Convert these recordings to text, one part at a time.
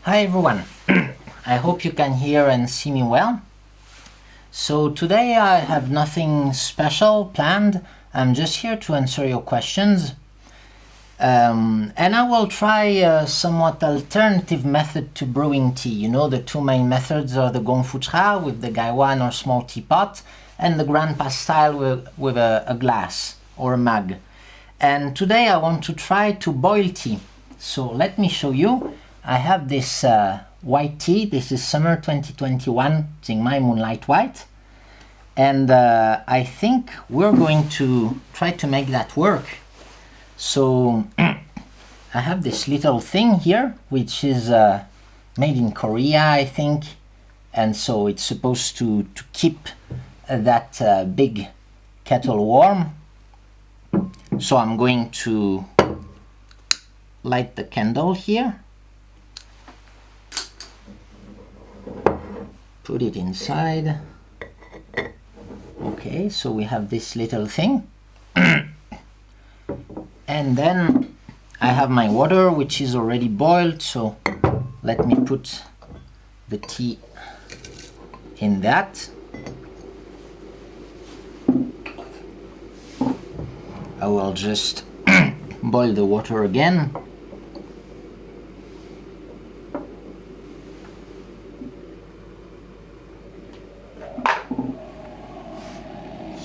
Hi everyone, I hope you can hear and see me well. So today I have nothing special planned, I'm just here to answer your questions. And I will try a somewhat alternative method to brewing tea. You know, the two main methods are the gongfu with the gaiwan or small teapot, and the grandpa style with a glass or a mug. And today I want to try to boil tea. So let me show you. I have this white tea. This is summer 2021, Jingmai Moonlight White. And I think we're going to try to make that work. So I have this little thing here, which is made in Korea, I think. And so it's supposed to keep that big kettle warm. So I'm going to light the candle here. Put it inside. Okay, so we have this little thing. And then I have my water, which is already boiled, so let me put the tea in that. I will just boil the water again.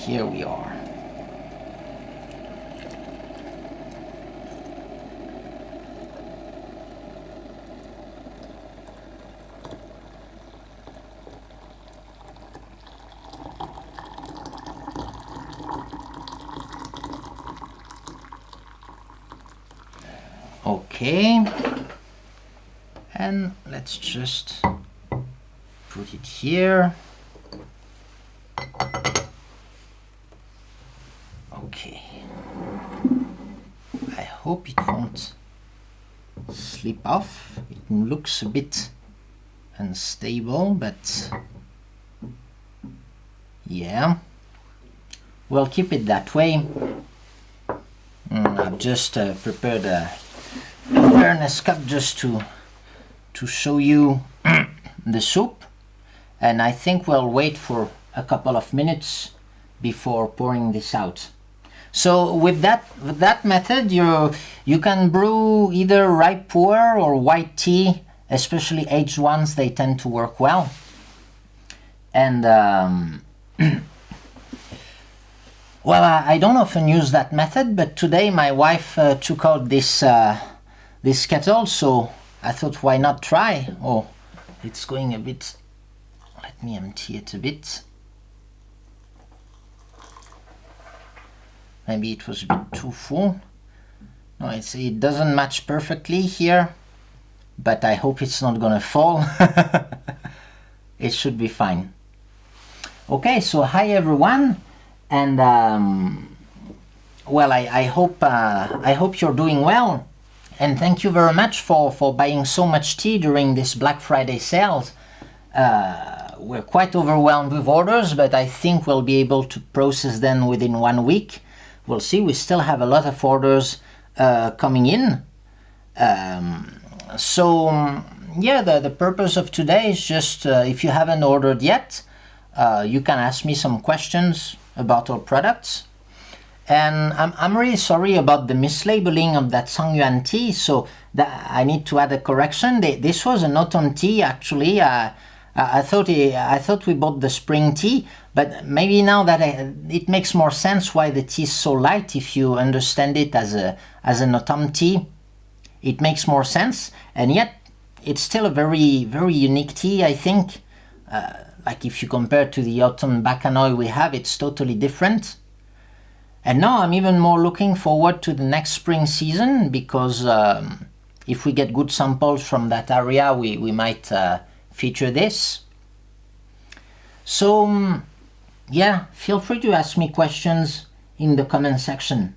Here we are. Okay, and let's just put it here. Okay, I hope it won't slip off. It looks a bit unstable, but yeah, we'll keep it that way. I've just prepared a fairness cup just to show you the soup, and I think we'll wait for a couple of minutes before pouring this out. So with that method, you can brew either ripe Pu-erh or white tea, especially aged ones. They tend to work well. And well, I don't often use that method, but today my wife took out this kettle, so I thought, why not try? Oh, it's going a bit. Let me empty it a bit. Maybe it was a bit too full. No, it doesn't match perfectly here, but I hope it's not gonna fall. It should be fine. Okay, so hi everyone, and well, I hope you're doing well, and thank you very much for buying so much tea during this Black Friday sales. We're quite overwhelmed with orders, but I think we'll be able to process them within 1 week. We'll see. We still have a lot of orders coming in. So yeah, the purpose of today is just if you haven't ordered yet, you can ask me some questions about our products. And I'm really sorry about the mislabeling of that Songyuan tea. So I need to add a correction. This was an autumn tea, actually. I thought we bought the spring tea, but maybe now that it makes more sense why the tea is so light. If you understand it as an autumn tea, it makes more sense. And yet, it's still a very, very unique tea, I think. Like if you compare to the autumn Bacchanoi we have, it's totally different. And now I'm even more looking forward to the next spring season, because if we get good samples from that area, we might feature this. So yeah, feel free to ask me questions in the comment section.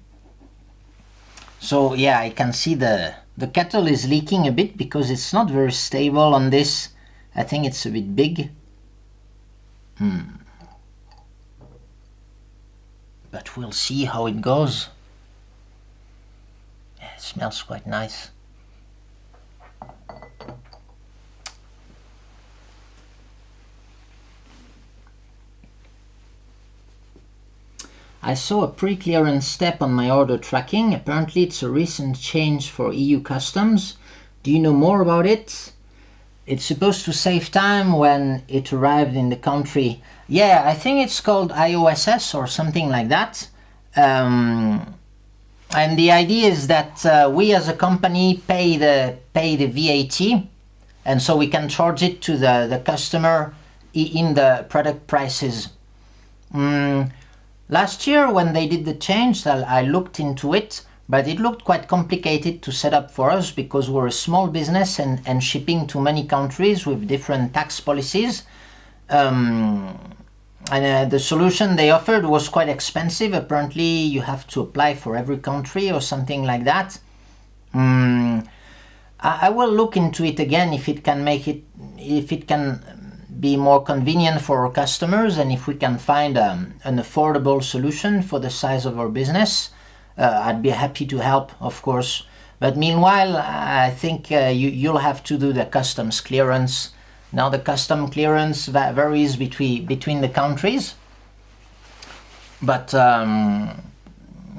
So yeah, I can see the kettle is leaking a bit because it's not very stable on this. I think it's a bit big. But we'll see how it goes. Yeah, it smells quite nice. I saw a pre-clearance step on my order tracking. Apparently it's a recent change for EU customs. Do you know more about it? It's supposed to save time when it arrived in the country. Yeah, I think it's called IOSS or something like that. And the idea is that we as a company pay the VAT, and so we can charge it to the customer in the product prices. Last year when they did the change, I looked into it, but it looked quite complicated to set up for us because we're a small business and shipping to many countries with different tax policies. And the solution they offered was quite expensive. Apparently you have to apply for every country or something like that. I will look into it again if it can be more convenient for our customers, and if we can find an affordable solution for the size of our business. I'd be happy to help, of course. But meanwhile, I think you'll have to do the customs clearance. Now the custom clearance varies between the countries, but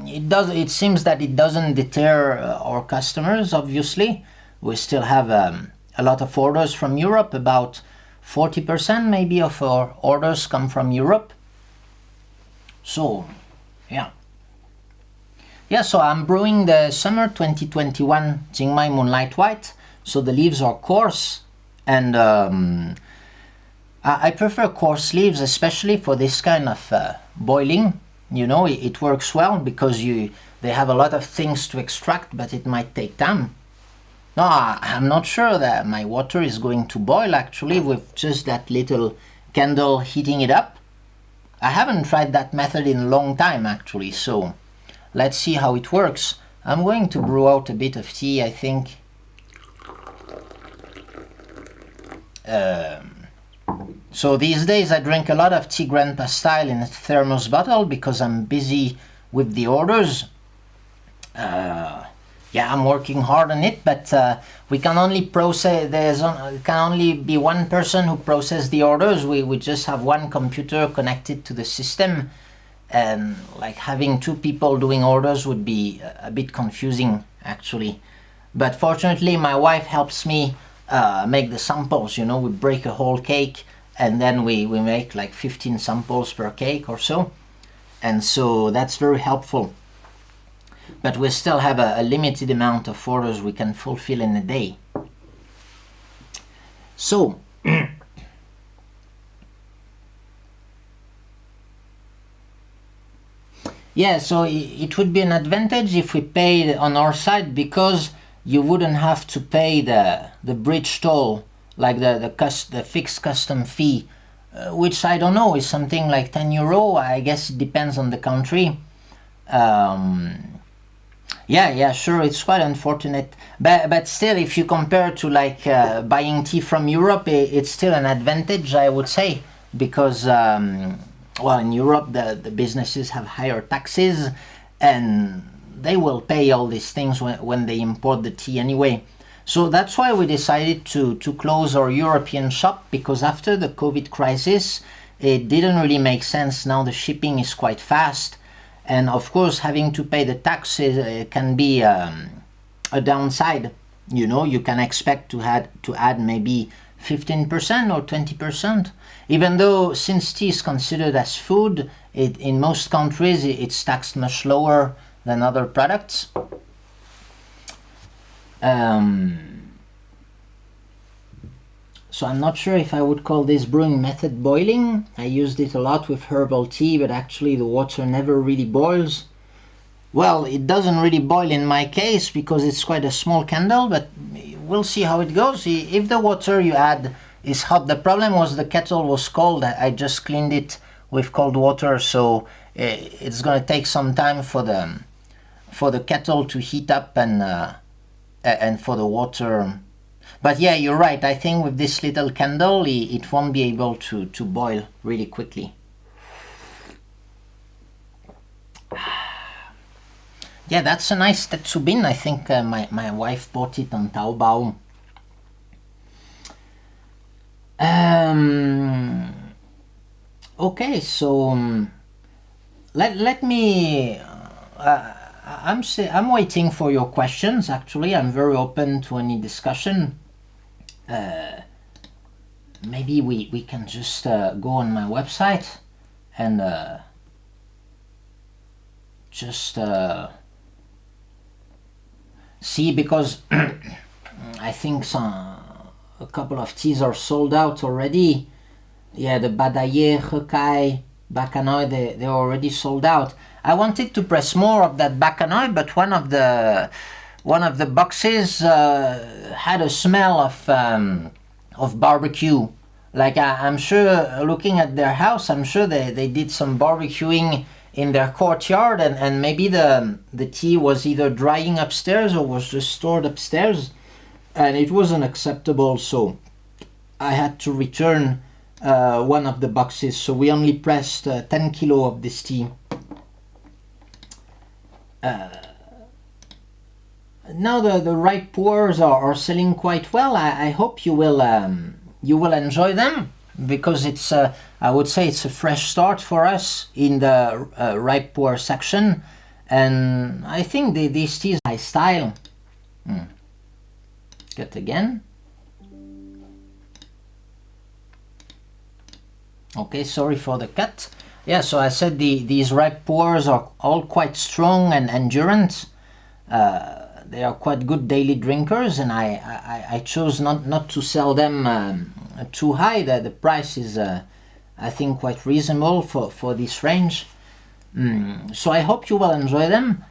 it seems that it doesn't deter our customers. Obviously, we still have a lot of orders from Europe. About 40% maybe of our orders come from Europe. So, yeah. So I'm brewing the summer 2021 Jingmai Moonlight White. So the leaves are coarse, and I prefer coarse leaves, especially for this kind of boiling. You know, it works well because they have a lot of things to extract, but it might take time. No, I'm not sure that my water is going to boil actually with just that little candle heating it up. I haven't tried that method in a long time actually, so let's see how it works. I'm going to brew out a bit of tea, I think. So these days I drink a lot of tea Grand Pastille in a thermos bottle because I'm busy with the orders. I'm working hard on it, but we can only process. Can only be one person who processes the orders. We just have one computer connected to the system, and like having two people doing orders would be a bit confusing actually. But fortunately, my wife helps me make the samples. You know, we break a whole cake, and then we make like 15 samples per cake or so, and so that's very helpful. But we still have a limited amount of orders we can fulfill in a day. So so it would be an advantage if we paid on our side, because you wouldn't have to pay the bridge toll, like the fixed custom fee, which I don't know, is something like €10. I guess it depends on the country. Sure, it's quite unfortunate, but still, if you compare to like buying tea from Europe, it's still an advantage, I would say, because in Europe the businesses have higher taxes, and they will pay all these things when they import the tea anyway. So that's why we decided to close our European shop, because after the COVID crisis, it didn't really make sense. Now the shipping is quite fast. And of course, having to pay the taxes can be a downside. You know, you can expect to add maybe 15% or 20%. Even though, since tea is considered as food, in most countries it's taxed much lower than other products. So I'm not sure if I would call this brewing method boiling. I used it a lot with herbal tea, but actually the water never really boils. Well, it doesn't really boil in my case because it's quite a small candle, but we'll see how it goes. If the water you add is hot, the problem was the kettle was cold. I just cleaned it with cold water, so it's going to take some time for the kettle to heat up and for the water. But yeah, you're right. I think with this little candle, it won't be able to boil really quickly. Yeah, that's a nice Tetsubin. I think my wife bought it on Taobao. Okay, so let me. I'm waiting for your questions. Actually, I'm very open to any discussion. Maybe we can just go on my website and just see, because I think a couple of teas are sold out already. Yeah, the Badaye, Hekai, Bakanoi, they're already sold out. I wanted to press more of that Bakanoi, but one of the boxes had a smell of barbecue. Like I'm sure, looking at their house, I'm sure they did some barbecuing in their courtyard, and maybe the tea was either drying upstairs or was just stored upstairs, and it wasn't acceptable, so I had to return one of the boxes. So we only pressed 10 kilo of this tea. Now the ripe Pu-erhs are selling quite well. I hope you will enjoy them, because it's I would say it's a fresh start for us in the ripe Pu-erh section, and I think these teas are high style. Cut again. Okay, sorry for the cut. Yeah, so I said these ripe Pu-erhs are all quite strong and endurant. They are quite good daily drinkers, and I chose not to sell them too high. The price is I think quite reasonable for this range. So I hope you will enjoy them.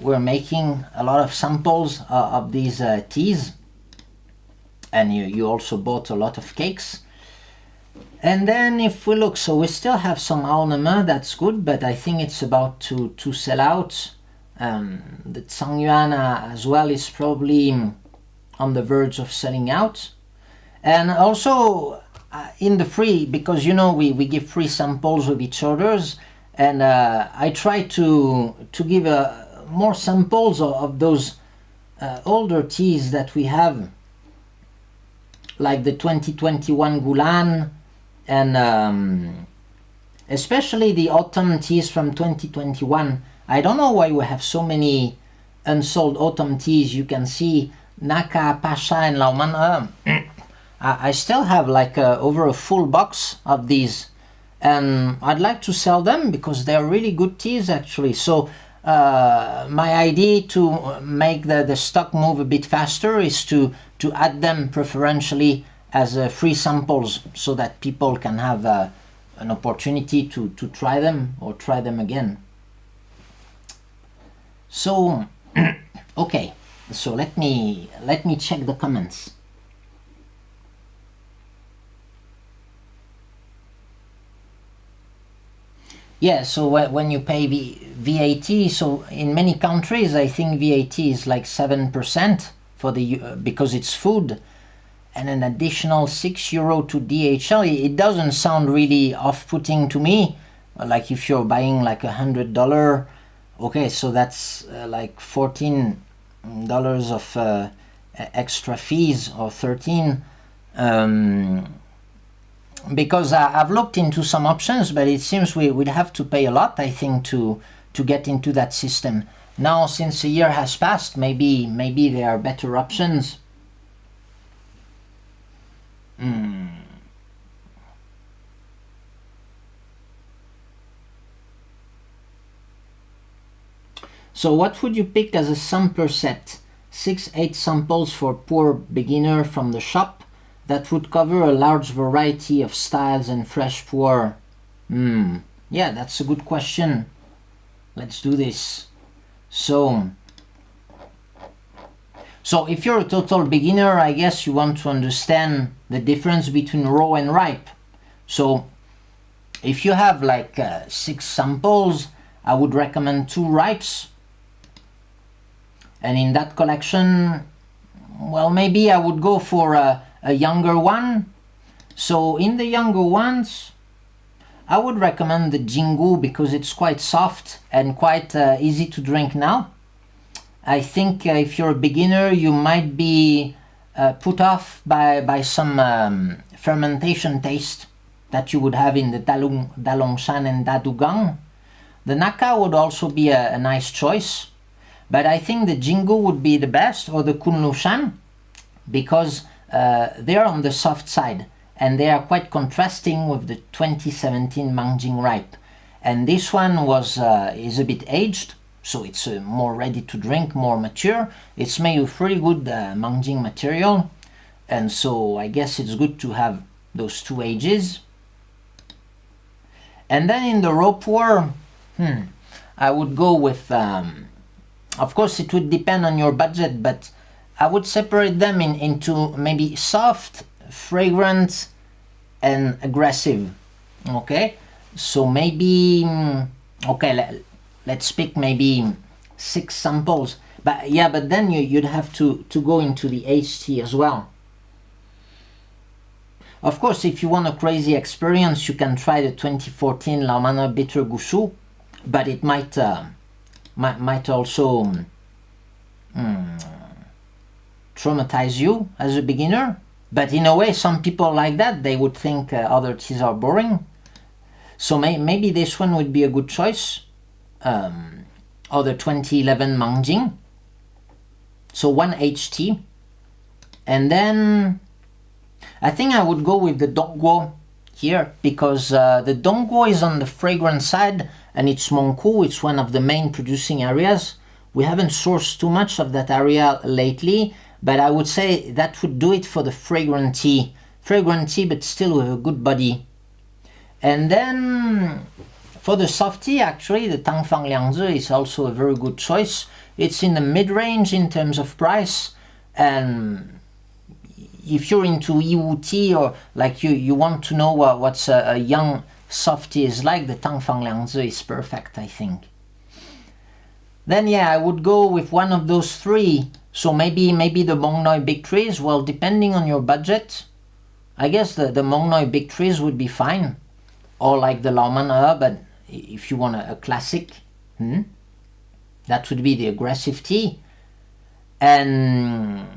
We're making a lot of samples of these teas, and you also bought a lot of cakes. And then if we look, so we still have some Aonema, that's good, but I think it's about to sell out. The Tsangyuan as well is probably on the verge of selling out. And also in the free, because we give free samples of each others, and I try to give more samples of those older teas that we have, like the 2021 Gulan, and especially the autumn teas from 2021. I don't know why we have so many unsold autumn teas. You can see Naka, Pasha, and Lauman. I still have like over a full box of these, and I'd like to sell them because they're really good teas actually. So my idea to make the stock move a bit faster is to add them preferentially as free samples, so that people can have an opportunity to try them or try them again. So okay, so let me check the comments. Yeah, so when you pay VAT, so in many countries I think VAT is like 7% for because it's food, and an additional €6 to DHL. It doesn't sound really off-putting to me. Like if you're buying like $100, okay, so that's like $14 of extra fees, or 13. Because I've looked into some options, but it seems we'd have to pay a lot, I think, to get into that system. Now, since a year has passed, maybe there are better options. So what would you pick as a sampler set? 6-8 samples for poor beginner from the shop. That would cover a large variety of styles and fresh Pu-erh. Yeah, that's a good question. Let's do this. So if you're a total beginner, I guess you want to understand the difference between raw and ripe. So if you have like 6 samples, I would recommend 2 ripes. And in that collection, well, maybe I would go for a younger one. So in the younger ones, I would recommend the Jingu, because it's quite soft and quite easy to drink now. I think if you're a beginner, you might be put off by some fermentation taste that you would have in the Dalongshan and Dadugang. The Naka would also be a nice choice, but I think the Jingu would be the best, or the Kunlushan, because they're on the soft side and they are quite contrasting with the 2017 Mangjing ripe. And this one is a bit aged, so it's more ready to drink, more mature. It's made with really good Mangjing material, and so I guess it's good to have those two ages. And then in the raw pour, I would go with, of course it would depend on your budget, but I would separate them into maybe soft, fragrant, and aggressive. Okay, so maybe, okay, let's pick maybe 6 samples. But yeah, but then you'd have to go into the HT as well. Of course, if you want a crazy experience, you can try the 2014 Laomana Bitter Gushu, but it might also traumatize you as a beginner. But in a way, some people like that. They would think other teas are boring. So maybe this one would be a good choice. Or the 2011 Mangjing. So 1 HT. And then I think I would go with the Dongguo here, because the Dongguo is on the fragrant side and it's Mongkou. It's one of the main producing areas. We haven't sourced too much of that area lately, but I would say that would do it for the fragrant tea. Fragrant tea, but still with a good body. And then for the soft tea, actually, the Tangfang Liangzi is also a very good choice. It's in the mid-range in terms of price, and if you're into Yiwu tea, or like you want to know what's a young soft tea is like, the Tangfang Liangzi is perfect, I think. Then yeah, I would go with one of those 3. So maybe the Mongnoi Big Trees. Well, depending on your budget, I guess the Mongnoi Big Trees would be fine. Or like the Laomana, but if you want a classic, that would be the aggressive tea. And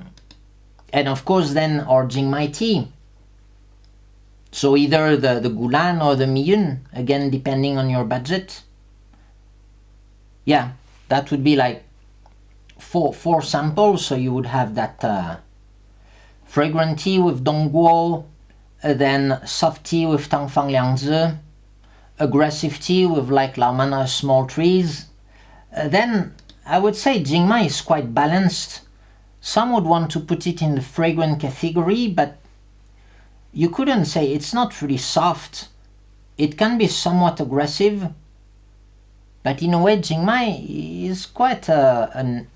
of course then our Jingmai tea. So either the Gulan or the Miyun, again depending on your budget. Yeah, that would be like four samples. So you would have that fragrant tea with Dongguo, then soft tea with Tangfang Liangzi, aggressive tea with like Laomana Small Trees. Then I would say Jingmai is quite balanced. Some would want to put it in the fragrant category, but you couldn't say it's not really soft. It can be somewhat aggressive, but in a way Jingmai is quite an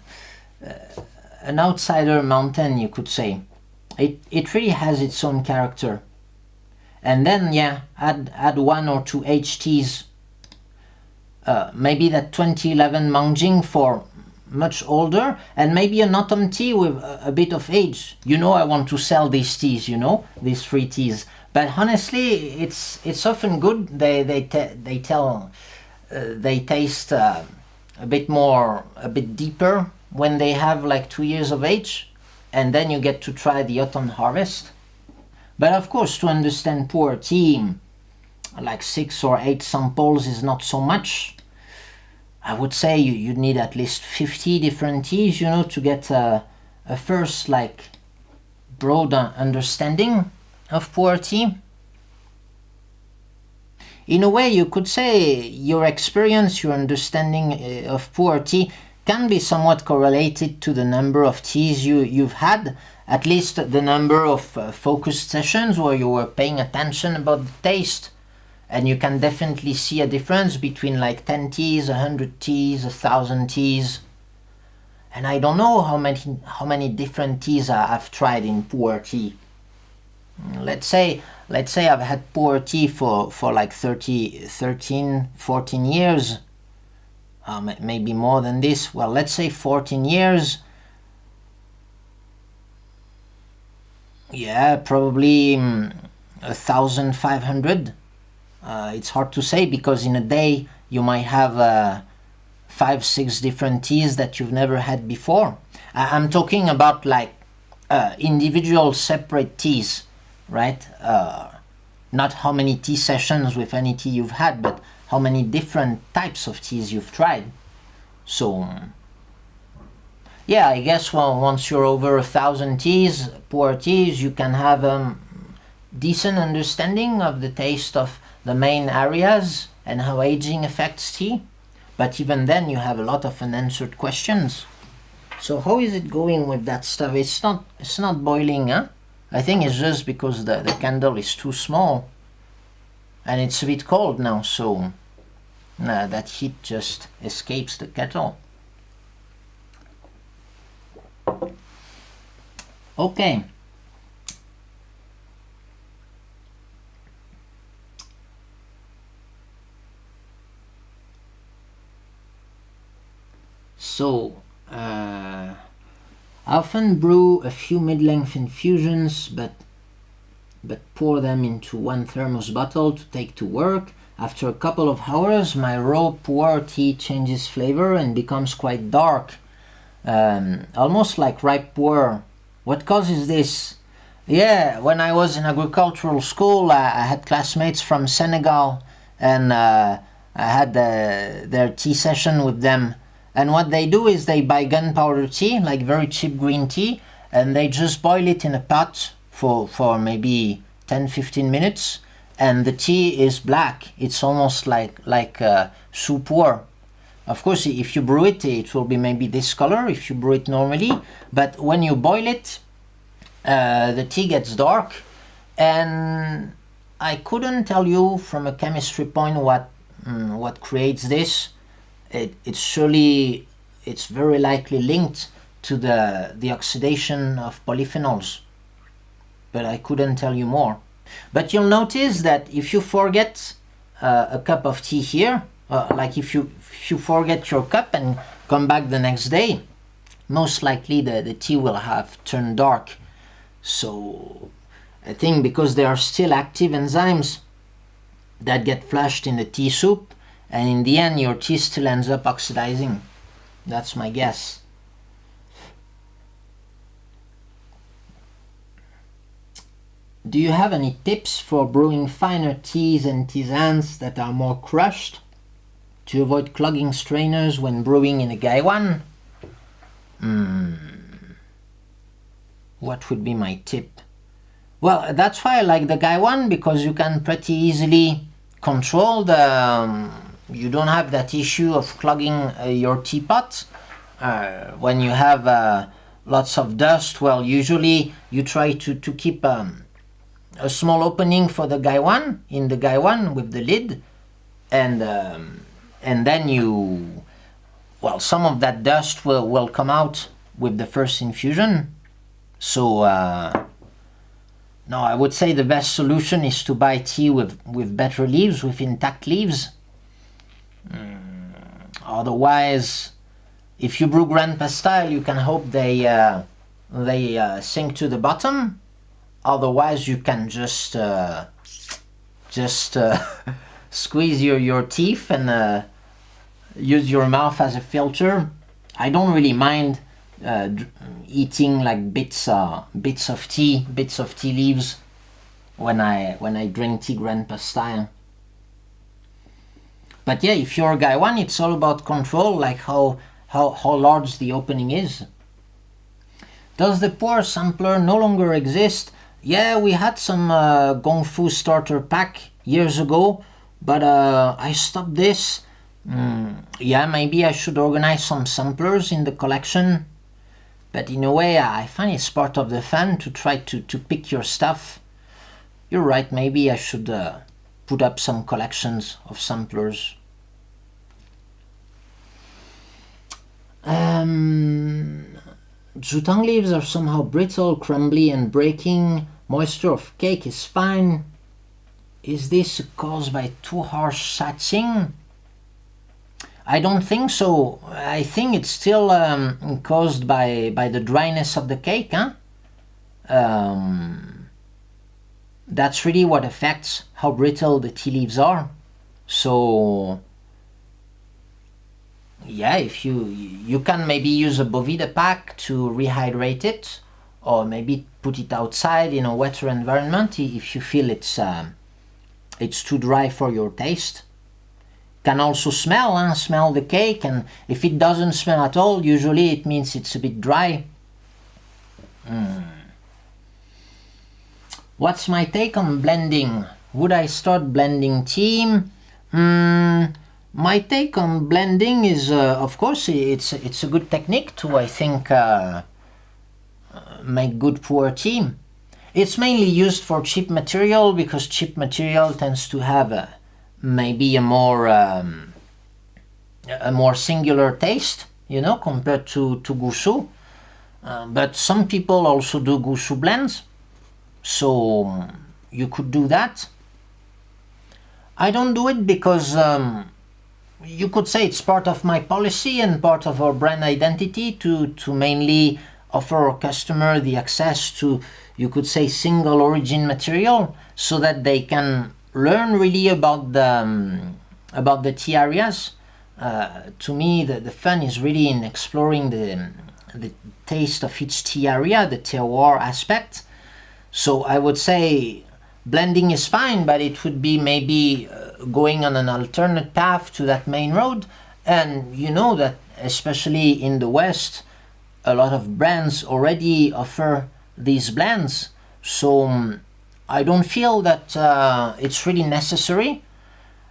outsider mountain, you could say. It really has its own character. And then yeah, add 1 or 2 HTs. Maybe that 2011 Mangjing for much older, and maybe an autumn tea with a bit of age. You know, I want to sell these teas, you know, these free teas. But honestly, it's often good. They taste a bit deeper when they have like 2 years of age, and then you get to try the autumn harvest. But of course, to understand Pu-erh tea, like 6 or 8 samples is not so much. I would say you'd need at least 50 different teas, you know, to get a first like broad understanding of Pu-erh tea. In a way, you could say your experience, your understanding of Pu-erh tea can be somewhat correlated to the number of teas you've had, at least the number of focused sessions where you were paying attention about the taste. And you can definitely see a difference between like 10 teas, 100 teas, 1,000 teas. And I don't know how many different teas I've tried in Pu-erh tea. Let's say I've had Pu-erh tea for like 13, 14 years. Maybe more than this. Well, let's say 14 years. Yeah, probably 1,500. It's hard to say, because in a day you might have 5-6 different teas that you've never had before. I'm talking about like individual separate teas, right? Not how many tea sessions with any tea you've had, but how many different types of teas you've tried. So yeah, I guess once you're over 1,000 teas, Pu-erh teas, you can have a decent understanding of the taste of the main areas and how aging affects tea. But even then, you have a lot of unanswered questions. So how is it going with that stuff? It's not boiling, huh? I think it's just because the candle is too small. And it's a bit cold now, so that heat just escapes the kettle. Okay. So, I often brew a few mid-length infusions, but pour them into one thermos bottle to take to work. After a couple of hours, my raw Pu-erh tea changes flavor and becomes quite dark, almost like ripe Pu-erh. What causes this? Yeah, when I was in agricultural school, I had classmates from Senegal, and I had their tea session with them. And what they do is they buy gunpowder tea, like very cheap green tea, and they just boil it in a pot for maybe 10-15 minutes, and the tea is black. It's almost like soup Pu-erh. Of course, if you brew it, it will be maybe this color if you brew it normally, but when you boil it, the tea gets dark, and I couldn't tell you from a chemistry point what creates this. It's very likely linked to the oxidation of polyphenols, but I couldn't tell you more. But you'll notice that if you forget a cup of tea here, like if you forget your cup and come back the next day, most likely the tea will have turned dark. So I think because there are still active enzymes that get flushed in the tea soup, and in the end your tea still ends up oxidizing. That's my guess. Do you have any tips for brewing finer teas and tisanes that are more crushed to avoid clogging strainers when brewing in a gaiwan? What would be my tip? Well, that's why I like the gaiwan, because you can pretty easily control you don't have that issue of clogging your teapot. When you have lots of dust, well, usually you try to keep a small opening for the gaiwan, in the gaiwan with the lid, and then some of that dust will come out with the first infusion. So no, I would say the best solution is to buy tea with better leaves, with intact leaves. Otherwise, if you brew grandpa style, you can hope they sink to the bottom. Otherwise, you can just squeeze your teeth and use your mouth as a filter. I don't really mind eating like bits of tea leaves when I drink tea grandpa style. But yeah, if you're a gaiwan, it's all about control, like how large the opening is. Does the Pu-erh sampler no longer exist? Yeah, we had some Gong Fu starter pack years ago, but I stopped this. Yeah, maybe I should organize some samplers in the collection. But in a way, I find it's part of the fun to try to pick your stuff. You're right, maybe I should put up some collections of samplers. Zutang leaves are somehow brittle, crumbly and breaking. Moisture of cake is fine. Is this caused by too harsh satching? I don't think so. I think it's still caused by the dryness of the cake, huh? That's really what affects how brittle the tea leaves are. So yeah, if you can maybe use a Bovida pack to rehydrate it, or maybe put it outside in a wetter environment if you feel it's too dry for your taste. can also smell the cake, and if it doesn't smell at all, usually it means it's a bit dry. What's my take on blending? Would I start blending tea? My take on blending is, of course, it's a good technique to, I think, make good Pu-erh tea. It's mainly used for cheap material, because cheap material tends to have maybe a more singular taste, compared to Gushu. But some people also do Gushu blends, so you could do that. I don't do it because you could say it's part of my policy and part of our brand identity to mainly offer our customer the access to, you could say, single origin material, so that they can learn really about the tea areas. To me, the fun is really in exploring the taste of each tea area, the terroir aspect. So I would say blending is fine, but it would be maybe going on an alternate path to that main road. And you know that especially in the West, a lot of brands already offer these blends. So I don't feel that it's really necessary.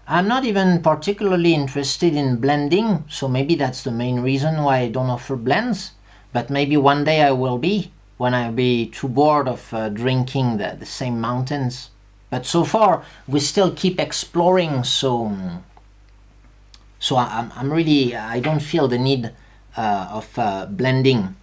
I'm not even particularly interested in blending, so maybe that's the main reason why I don't offer blends. But maybe one day I will be, when I'll be too bored of drinking the same mountains. But so far we still keep exploring, so I'm really, I don't feel the need of blending.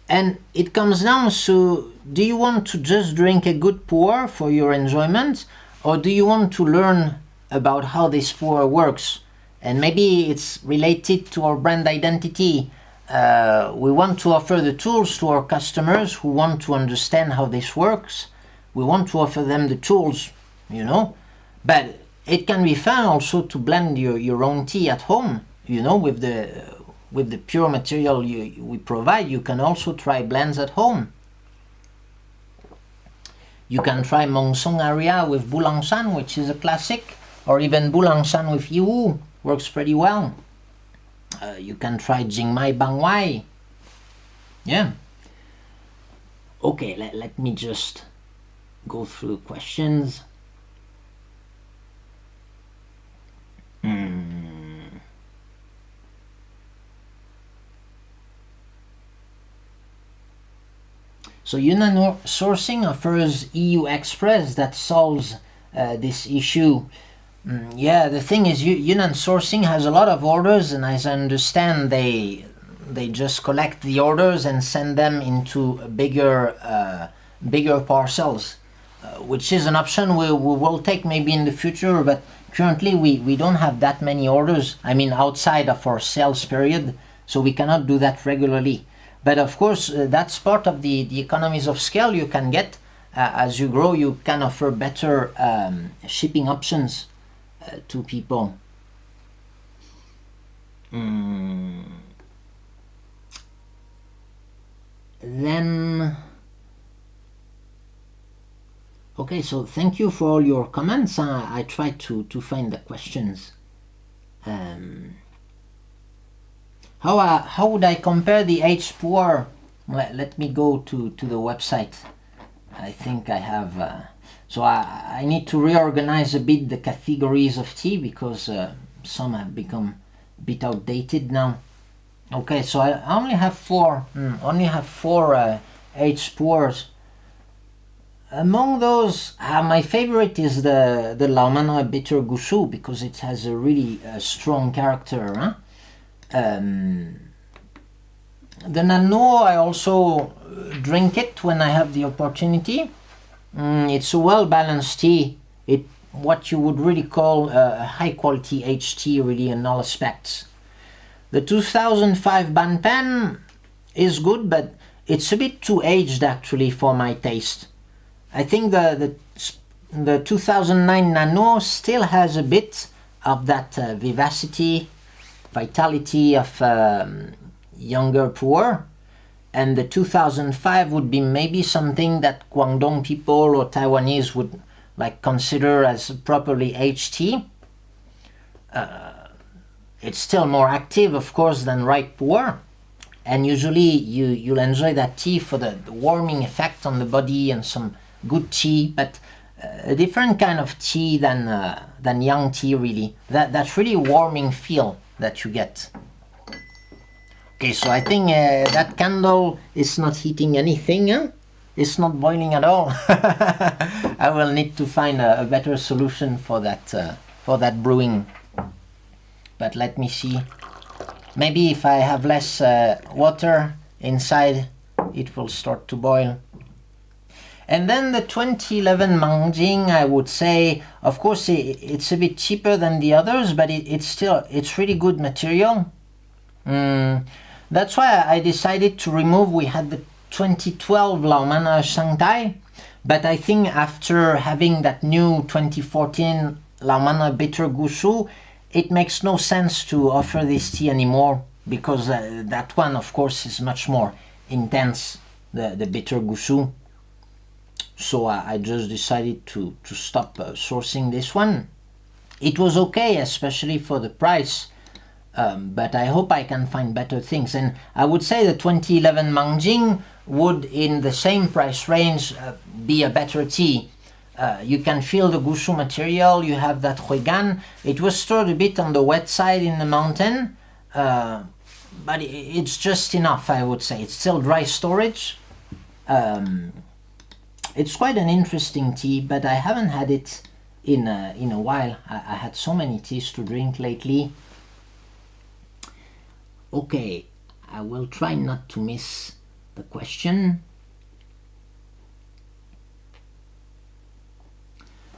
And it comes down to, do you want to just drink a good Pu-erh for your enjoyment, or do you want to learn about how this Pu-erh works? And maybe it's related to our brand identity. We want to offer the tools to our customers who want to understand how this works. We want to offer them the tools, but it can be fun also to blend your own tea at home, with the pure material we provide. You can also try blends at home. You can try Mongsong area with Bulangsan, which is a classic, or even Bulangsan with Yiwu, works pretty well. You can try Jingmai Bangwai. Yeah. Okay, let me just go through the questions. So Yunnan Sourcing offers EU Express that solves this issue. Yeah, the thing is, Yunnan Sourcing has a lot of orders, and as I understand, they just collect the orders and send them into bigger parcels, which is an option we will take maybe in the future, but currently we don't have that many orders, I mean outside of our sales period, so we cannot do that regularly. But of course, that's part of the economies of scale you can get. As you grow, you can offer better shipping options to people. Then, okay, so thank you for all your comments. I tried to find the questions. How would I compare the aged Pu-erh? Let me go to the website. I think I have... so I need to reorganize a bit the categories of tea, because some have become a bit outdated now. Okay, so I only have four aged Pu-erhs. Among those, my favorite is the Laomano Bitter Gushu, because it has a really strong character. Huh? The Nano, I also drink it when I have the opportunity. It's a well-balanced tea. What you would really call a high-quality aged tea, really in all aspects. The 2005 Banpen is good, but it's a bit too aged actually for my taste. I think the 2009 Nano still has a bit of that vitality of younger Pu-erh, and the 2005 would be maybe something that Guangdong people or Taiwanese like consider as properly aged tea. It's still more active, of course, than ripe Pu-erh. And usually you'll enjoy that tea for the warming effect on the body and some good tea, but a different kind of tea than young tea, really. That really warming feel that you get. Okay, so I think that candle is not heating anything, huh? It's not boiling at all. I will need to find a better solution for that brewing. But let me see. Maybe if I have less water inside, it will start to boil. And then the 2011 Mangjing, I would say, of course, it's a bit cheaper than the others, but it's really good material. That's why I decided to remove. We had the 2012 Laomana Shangtai, but I think after having that new 2014 Laomana Bitter Gushu, it makes no sense to offer this tea anymore, because that one, of course, is much more intense, the Bitter Gushu. So I just decided to stop sourcing this one. It was okay, especially for the price, but I hope I can find better things. And I would say the 2011 Mangjing would, in the same price range, be a better tea. You can feel the Gushu material, you have that Huigan. It was stored a bit on the wet side in the mountain, but it's just enough, I would say. It's still dry storage. It's quite an interesting tea, but I haven't had it in a while. I had so many teas to drink lately. Okay, I will try not to miss the question.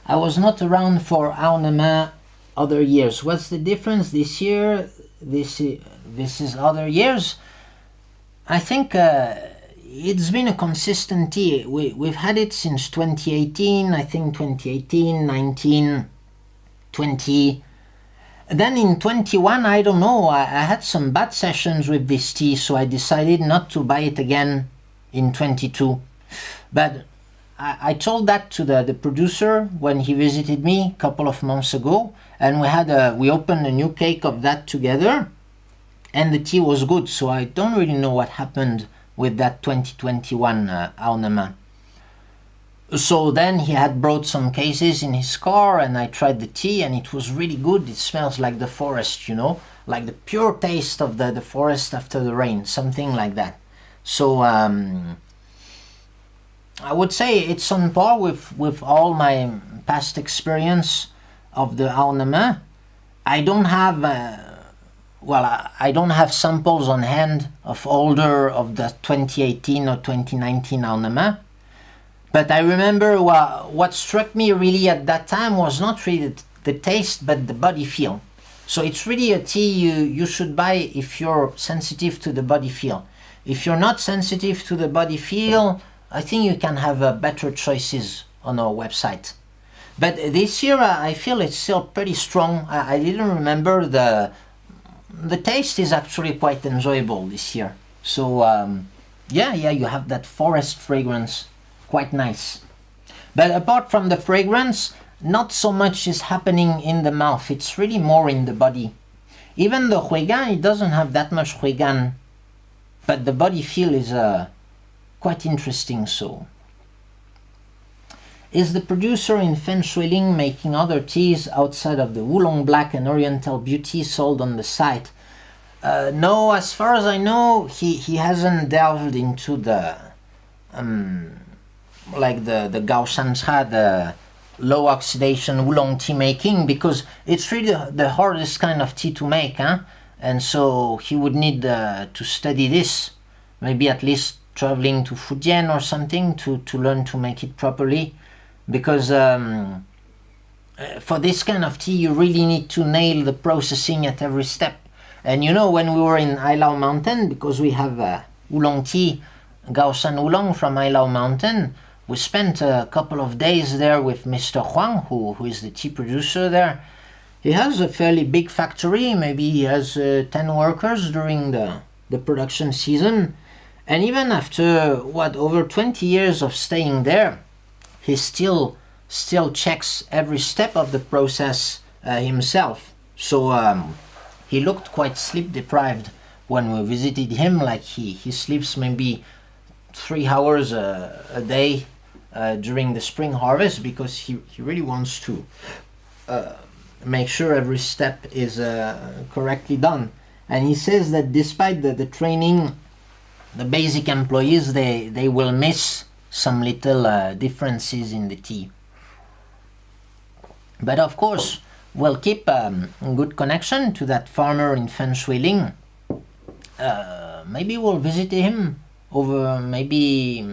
I was not around for Aonama other years. What's the difference this year? This is other years. I think it's been a consistent tea. We've had it since 2018. I think 2018, 19, 20. Then in 21, I don't know. I had some bad sessions with this tea, so I decided not to buy it again in 22. But I told that to the producer when he visited me a couple of months ago, and we opened a new cake of that together, and the tea was good. So I don't really know what happened with that 2021 Aonama. So then he had brought some cases in his car, and I tried the tea, and it was really good. It smells like the forest, like the pure taste of the forest after the rain, something like that. So I would say it's on par with all my past experience of the Aonama. I don't have I don't have samples on hand of the 2018 or 2019 Aonama. But I remember what struck me really at that time was not really the taste, but the body feel. So it's really a tea you should buy if you're sensitive to the body feel. If you're not sensitive to the body feel, I think you can have better choices on our website. But this year I feel it's still pretty strong. I didn't remember the taste is actually quite enjoyable this year. So yeah, you have that forest fragrance, quite nice. But apart from the fragrance, not so much is happening in the mouth. It's really more in the body. Even the Huigan, it doesn't have that much Huigan, but the body feel is quite interesting. So, is the producer in Feng Shuiling making other teas outside of the Oolong Black and Oriental Beauty sold on the site? No, as far as I know, he hasn't delved into the like the Gaoshancha, the low oxidation oolong tea making, because it's really the hardest kind of tea to make, huh? And so he would need to study this, maybe at least traveling to Fujian or something to learn to make it properly, because for this kind of tea you really need to nail the processing at every step. And when we were in Ailao Mountain, because we have oolong tea, Gaoshan oolong from Ailao Mountain, we spent a couple of days there with Mr. Huang, who is the tea producer there. He has a fairly big factory. Maybe he has 10 workers during the production season. And even after, over 20 years of staying there, he's still still checks every step of the process himself. So he looked quite sleep deprived when we visited him. Like he sleeps maybe 3 hours a day during the spring harvest, because he really wants to make sure every step is correctly done. And he says that despite the training, the basic employees, they will miss some little differences in the tea. But of course, we'll keep a good connection to that farmer in Feng Shui. Maybe we'll visit him over maybe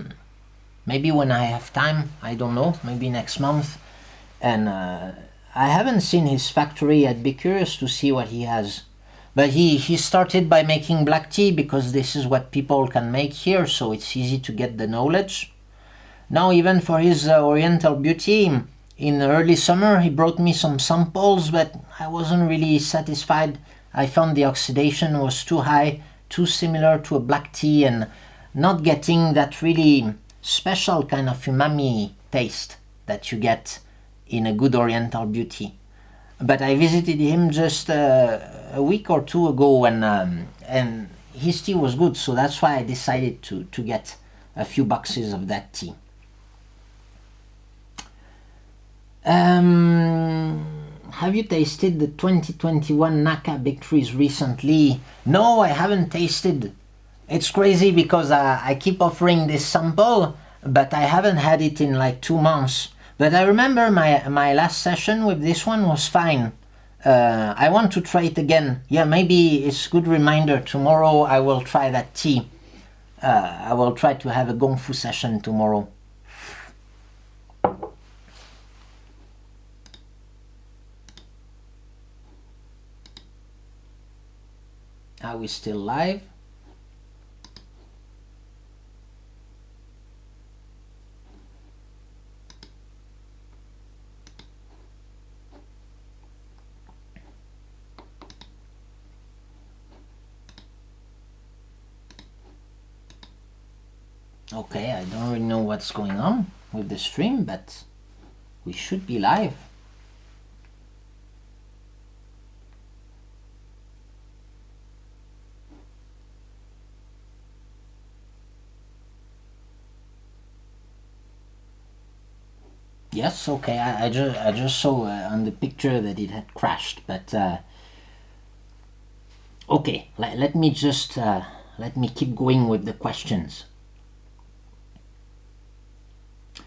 when I have time. I don't know, maybe next month. And I haven't seen his factory. I'd be curious to see what he has. But he started by making black tea because this is what people can make here, so it's easy to get the knowledge. Now, even for his Oriental Beauty, in early summer he brought me some samples, but I wasn't really satisfied. I found the oxidation was too high, too similar to a black tea, and not getting that really special kind of umami taste that you get in a good Oriental Beauty. But I visited him just a week or two ago, and his tea was good, so that's why I decided to get a few boxes of that tea. Have you tasted the 2021 Naka Big Trees recently? No, I haven't tasted. It's crazy because I keep offering this sample, but I haven't had it in like 2 months. But I remember my last session with this one was fine. I want to try it again. Yeah, maybe it's a good reminder. Tomorrow I will try that tea. I will try to have a Gongfu session tomorrow. Are we still live? Okay, I don't really know what's going on with the stream, but we should be live. Yes, okay, I just saw on the picture that it had crashed, but okay, let me keep going with the questions.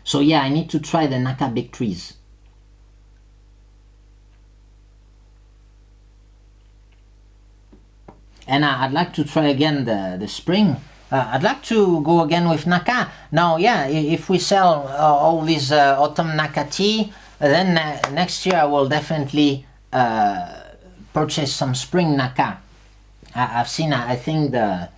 So yeah, I need to try the Naka Big Trees. And I'd like to try again the spring. I'd like to go again with Naka. Now, yeah, if we sell all these autumn Naka tea, then next year I will definitely purchase some spring Naka. I've seen, I think I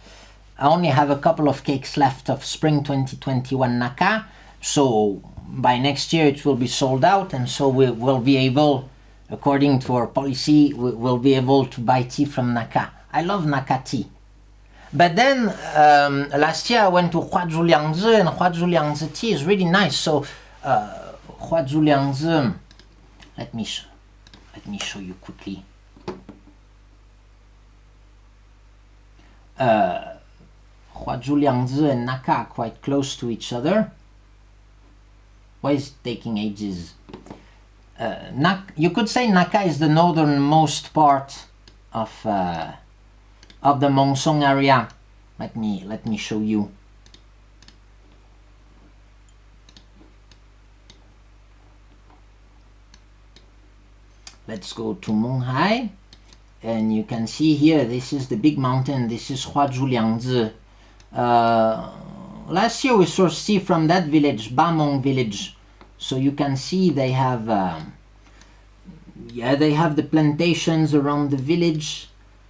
only have a couple of cakes left of spring 2021 Naka. So by next year it will be sold out, and so we will be able, according to our policy, we'll be able to buy tea from Naka. I love Naka tea. But then last year I went to Huazhuliangzi, and Huazhuliangzi tea is really nice. So Huazhuliangzi, let me show you quickly. Huazhuliangzi and Naka are quite close to each other. Why is it taking ages? You could say Naka is the northernmost part of the Mongsong area. Let me show you. Let's go to Monghai, and you can see here, this is the big mountain. This is Huazhuliangzi. Last year we sourced tea from that village, Bamong village. So you can see they have the plantations around the village.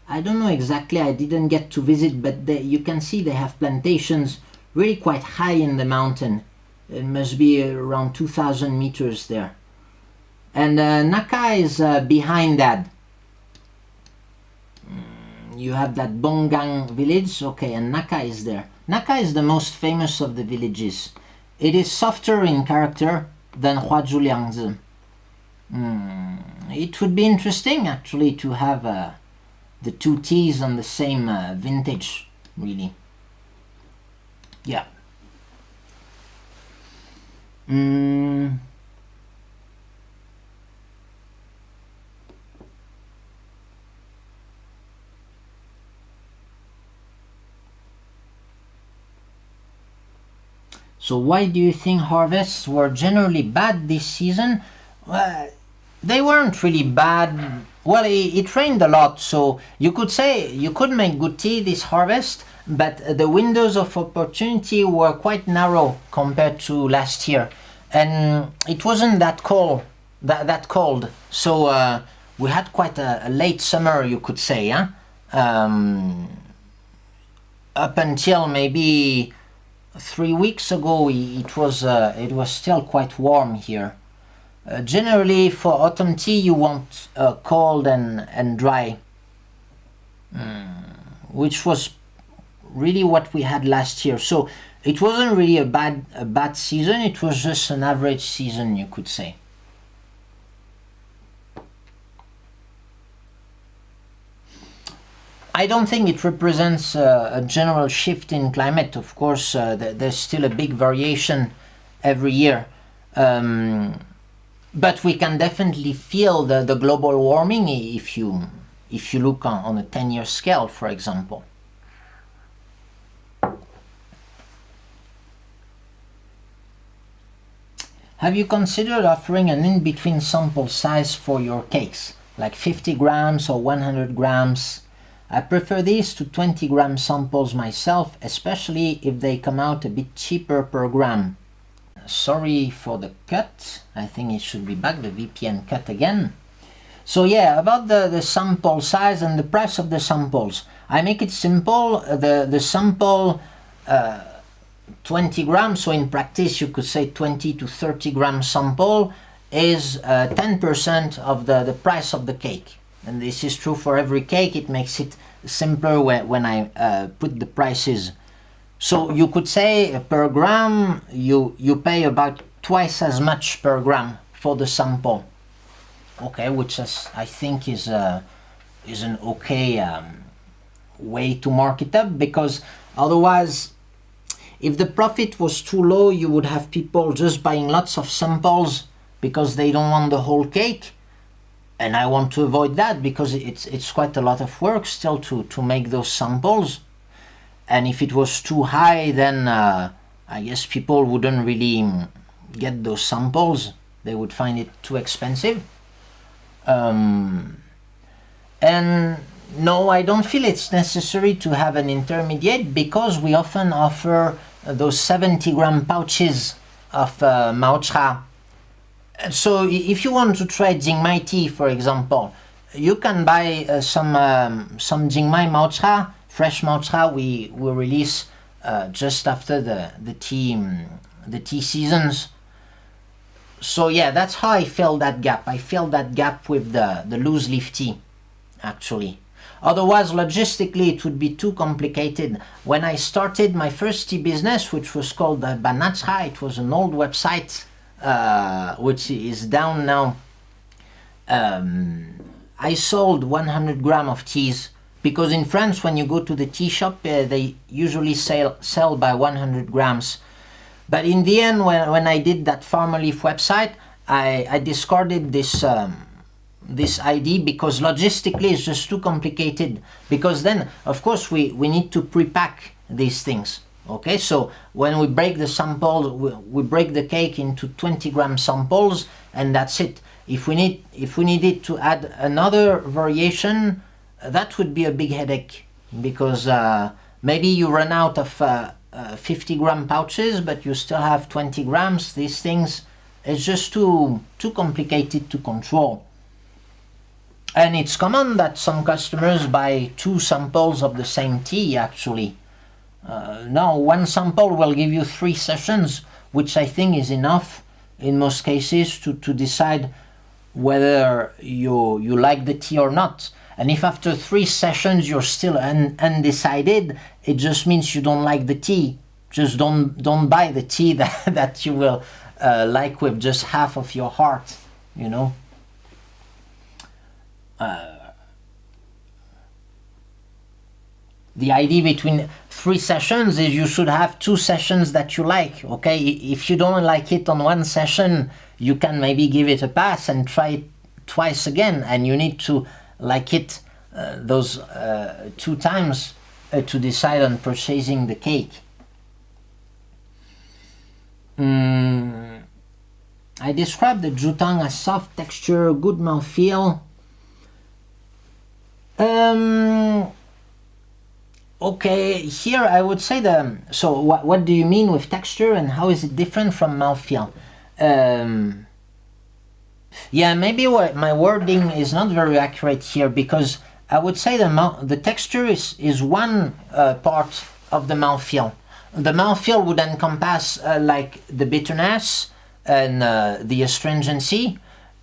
I don't know exactly, I didn't get to visit, but you can see they have plantations really quite high in the mountain. It must be around 2,000 meters there. And Naka is behind that. You have that Bongang village, okay, and Naka is there. Naka is the most famous of the villages. It is softer in character, than Huazhuliangzi. It would be interesting actually to have the two teas on the same vintage, really. Yeah. So why do you think harvests were generally bad this season? They weren't really bad. Well, it rained a lot, so you could say you could make good tea this harvest, but the windows of opportunity were quite narrow compared to last year, and it wasn't that cold. So we had quite a late summer, you could say, huh? Up until maybe 3 weeks ago, it was still quite warm here. Generally, for autumn tea, you want cold and dry, which was really what we had last year. So it wasn't really a bad season. It was just an average season, you could say. I don't think it represents a general shift in climate. Of course, there's still a big variation every year. But we can definitely feel the global warming if you look on a 10-year scale, for example. Have you considered offering an in-between sample size for your cakes, like 50 grams or 100 grams? I prefer these to 20-gram samples myself, especially if they come out a bit cheaper per gram. Sorry for the cut. I think it should be back, the VPN cut again. So yeah, about the sample size and the price of the samples. I make it simple. The sample 20 grams, so in practice you could say 20 to 30 gram sample is 10% of the price of the cake. And this is true for every cake. It makes it simpler when I put the prices. So you could say per gram you pay about twice as much per gram for the sample. Okay, which I think is an okay way to mark it up, because otherwise, if the profit was too low, you would have people just buying lots of samples because they don't want the whole cake. And I want to avoid that, because it's quite a lot of work still to make those samples. And if it was too high, then I guess people wouldn't really get those samples. They would find it too expensive. And no, I don't feel it's necessary to have an intermediate, because we often offer those 70-gram pouches of Maocha. So if you want to try Jingmai tea, for example, you can buy some Jingmai Maocha, fresh Maocha we release just after the tea seasons. So yeah, that's how I fill that gap. I fill that gap with the loose leaf tea, actually. Otherwise, logistically, it would be too complicated. When I started my first tea business, which was called Banatra, it was an old website, which is down now. I sold 100 gram of teas, because in France, when you go to the tea shop, they usually sell by 100 grams. But in the end, when I did that Farmer Leaf website, I discarded this idea, because logistically it's just too complicated. Because then, of course, we need to pre-pack these things. Okay, so when we break the samples, we break the cake into 20-gram samples, and that's it. If we needed to add another variation, that would be a big headache, because maybe you run out of 50-gram pouches, but you still have 20 grams. These things, it's just too complicated to control. And it's common that some customers buy 2 samples of the same tea, actually. Now, 1 sample will give you 3 sessions, which I think is enough in most cases to decide whether you like the tea or not. And if after 3 sessions you're still undecided, it just means you don't like the tea. Just don't buy the tea that you will like with just half of your heart, you know. The idea between 3 sessions is you should have 2 sessions that you like, okay? If you don't like it on 1 session, you can maybe give it a pass and try it twice again, and you need to like it those 2 times to decide on purchasing the cake. I described the jutang as soft texture, good mouthfeel. Okay, here I would say so what do you mean with texture and how is it different from mouthfeel? Yeah, maybe my wording is not very accurate here, because I would say the texture is one part of the mouthfeel. The mouthfeel would encompass like the bitterness and the astringency,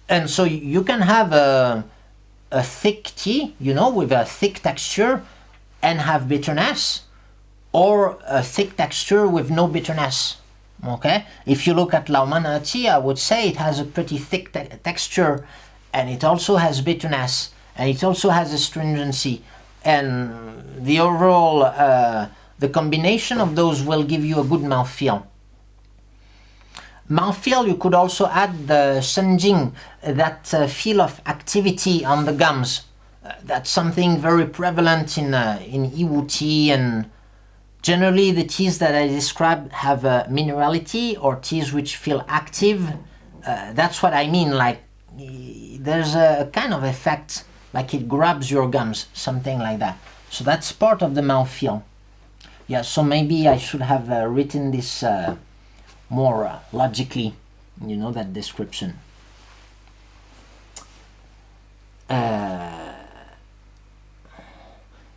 and so you can have a thick tea, you know, with a thick texture and have bitterness, or a thick texture with no bitterness. Okay, if you look at Laomana tea, I would say it has a pretty thick texture, and it also has bitterness, and it also has astringency, and the overall the combination of those will give you a good mouthfeel. Mouthfeel, you could also add the senjing, that feel of activity on the gums. That's something very prevalent in Iwu tea, and generally the teas that I described have minerality, or teas which feel active. That's what I mean, like there's a kind of effect, like it grabs your gums, something like that. So that's part of the mouthfeel. Yeah, so maybe I should have written this more logically, you know, that description.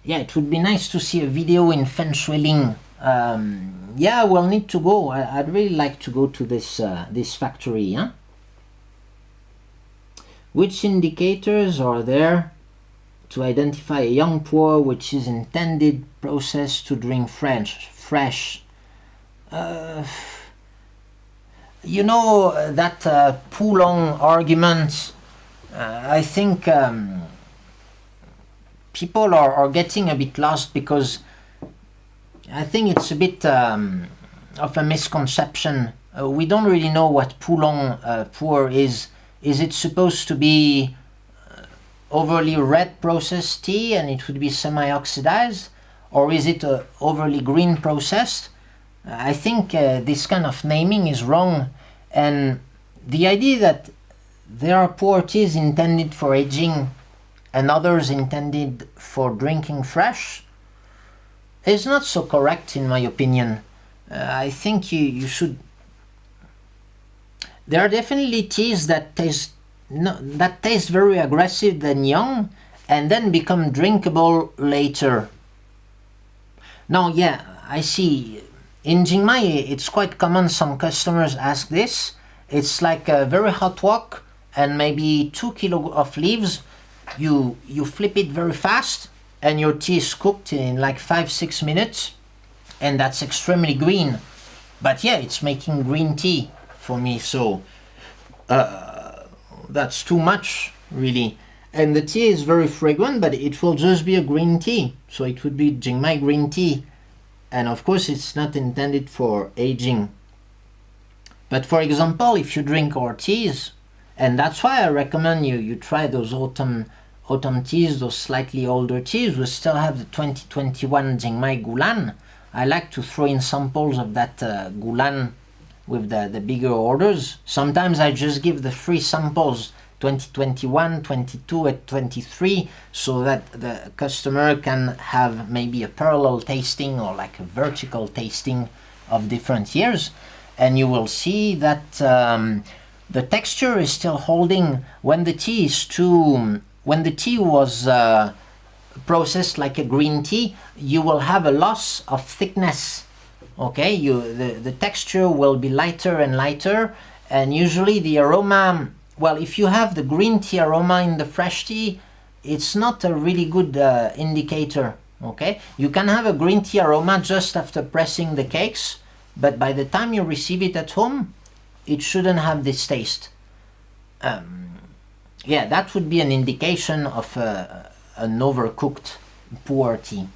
Yeah, it would be nice to see a video in Feng Shuiling. Yeah, we'll need to go. I'd really like to go to this factory. Huh? Which indicators are there to identify a young Pu-erh which is intended process to drink fresh? You know, that Pu-long argument, I think people are getting a bit lost, because I think it's a bit of a misconception. We don't really know what Pu-erh is. Is it supposed to be overly red processed tea and it would be semi-oxidized, or is it overly green processed? I think this kind of naming is wrong, and the idea that there are Pu-erh teas intended for aging and others intended for drinking fresh is not so correct, in my opinion. I think you should. There are definitely teas that taste very aggressive and young, and then become drinkable later. Now, yeah, I see. In Jingmai, it's quite common. Some customers ask this. It's like a very hot wok and maybe 2 kilos of leaves. You flip it very fast, and your tea is cooked in like 5-6 minutes, and that's extremely green. But yeah, it's making green tea for me, so that's too much, really. And the tea is very fragrant, but it will just be a green tea, so it would be Jingmai green tea, and of course it's not intended for aging. But for example, if you drink our teas, and that's why I recommend you try those autumn teas, those slightly older teas. We still have the 2021 Jingmai Gulan. I like to throw in samples of that Gulan with the bigger orders. Sometimes I just give the free samples, 2021, 22 and 23, so that the customer can have maybe a parallel tasting or like a vertical tasting of different years. And you will see that the texture is still holding. When the tea was processed like a green tea, you will have a loss of thickness. Okay, the texture will be lighter and lighter, and usually the aroma, well, if you have the green tea aroma in the fresh tea, it's not a really good indicator. Okay, you can have a green tea aroma just after pressing the cakes, but by the time you receive it at home, it shouldn't have this taste. Yeah, that would be an indication of an overcooked Pu-erh tea.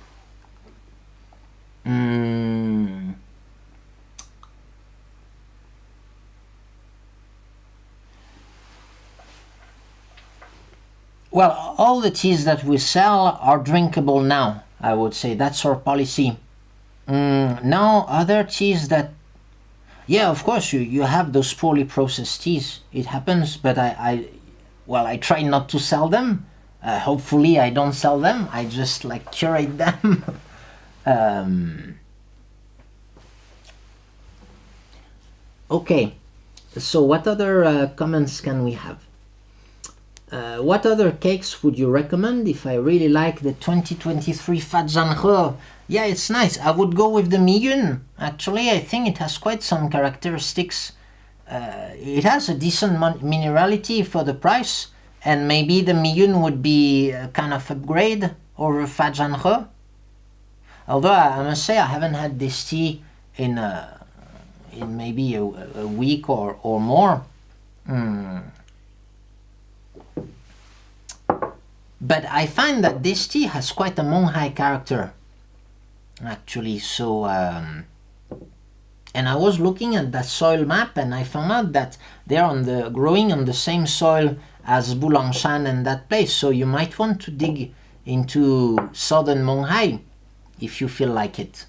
Well, all the teas that we sell are drinkable now, I would say. That's our policy. Now, other teas that... Yeah, of course, you have those poorly processed teas. It happens, but I try not to sell them. Hopefully, I don't sell them. I just, like, curate them. Okay, so what other comments can we have? What other cakes would you recommend if I really like the 2023 Fat Zhanhe? Yeah, it's nice. I would go with the Miyun. Actually, I think it has quite some characteristics. It has a decent minerality for the price, and maybe the Miyun would be a kind of upgrade over Fat Zhanhe. Although I must say I haven't had this tea in maybe a week or more. But I find that this tea has quite a Monghai character, actually. So, and I was looking at that soil map, and I found out that they're growing on the same soil as Bulangshan and that place. So you might want to dig into southern Monghai if you feel like it.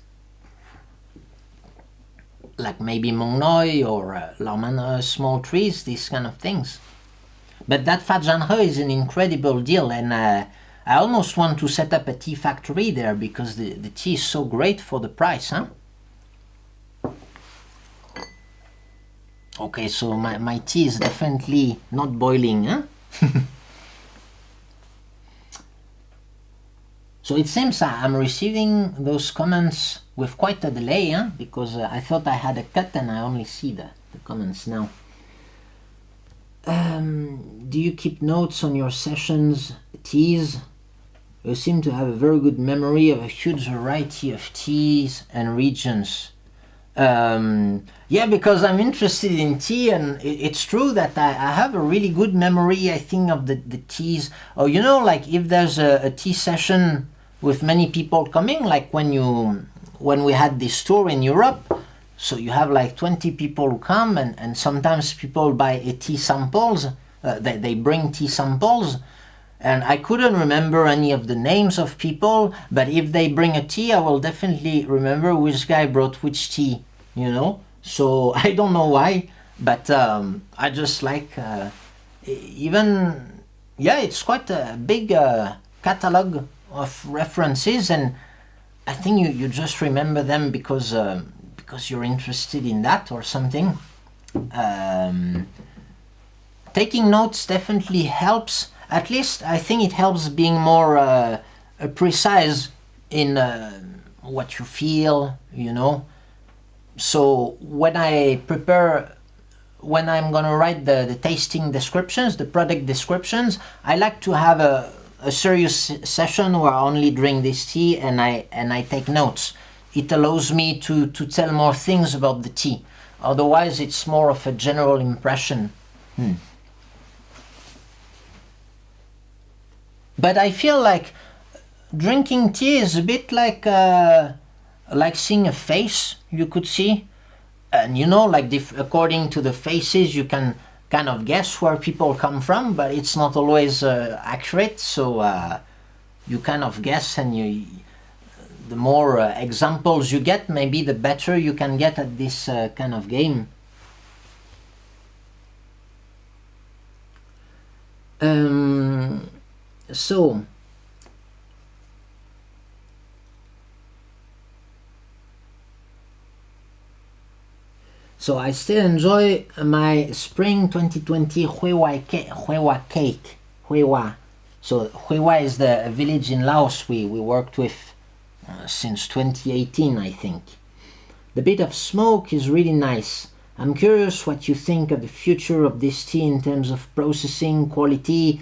Like maybe Mong Noi or Laman small trees, these kind of things. But that Fat Zhanhe is an incredible deal, and I almost want to set up a tea factory there because the tea is so great for the price, huh? Okay, so my tea is definitely not boiling, huh? So it seems I'm receiving those comments with quite a delay, huh? Because I thought I had a cut and I only see the comments now. Do you keep notes on your sessions, teas? You seem to have a very good memory of a huge variety of teas and regions. Yeah, because I'm interested in tea, and it's true that I have a really good memory, I think, of the teas. Or, you know, like if there's a tea session with many people coming, like when we had this tour in Europe, so you have like 20 people who come, and sometimes people buy tea samples. They bring tea samples, and I couldn't remember any of the names of people, but if they bring a tea, I will definitely remember which guy brought which tea, you know? So I don't know why, but I just like even, yeah, it's quite a big catalog of references, and I think you just remember them because you're interested in that or something. Taking notes definitely helps. At least I think it helps being more precise in what you feel, you know. So when I'm gonna write the tasting descriptions, the product descriptions, I like to have a serious session where I only drink this tea and I take notes. It allows me to tell more things about the tea. Otherwise, it's more of a general impression. But I feel like drinking tea is a bit like seeing a face you could see. And you know, like according to the faces, you can kind of guess where people come from, but it's not always accurate. So you kind of guess, and the more examples you get, maybe the better you can get at this kind of game. So I still enjoy my spring 2020 Huewa cake. Huewa. So Huewa is the village in Laos we worked with since 2018, I think. The bit of smoke is really nice. I'm curious what you think of the future of this tea in terms of processing, quality.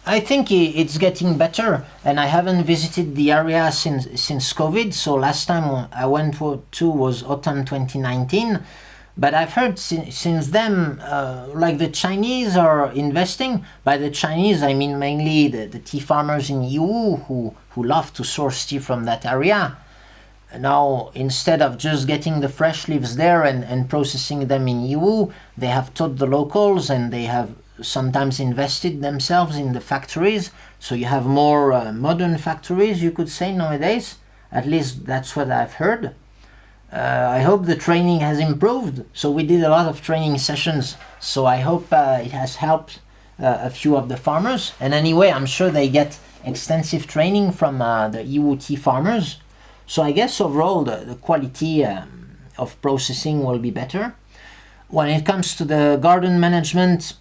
I think it's getting better, and I haven't visited the area since COVID. So last time I went to was autumn 2019. But I've heard since then, like the Chinese are investing. By the Chinese, I mean mainly the tea farmers in EU who love to source tea from that area. Now, instead of just getting the fresh leaves there and processing them in EU, they have taught the locals, and they have sometimes invested themselves in the factories. So you have more modern factories, you could say, nowadays. At least that's what I've heard. I hope the training has improved. So we did a lot of training sessions. So I hope it has helped a few of the farmers. And anyway, I'm sure they get extensive training from the EU tea farmers. So I guess overall the quality of processing will be better. When it comes to the garden management,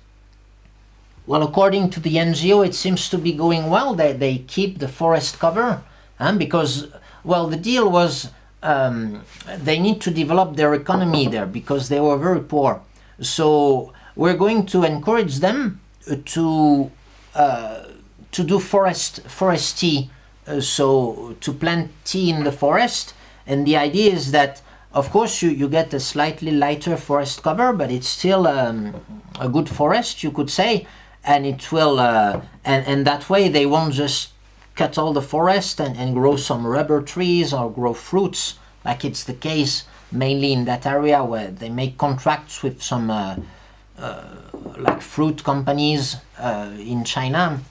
well, according to the NGO, it seems to be going well. They keep the forest cover, because, well, the deal was they need to develop their economy there because they were very poor. So we're going to encourage them to do forest tea. So to plant tea in the forest, and the idea is that, of course, you get a slightly lighter forest cover, but it's still a good forest, you could say, and it will and that way they won't just cut all the forest and grow some rubber trees or grow fruits, like it's the case mainly in that area where they make contracts with some like fruit companies in China.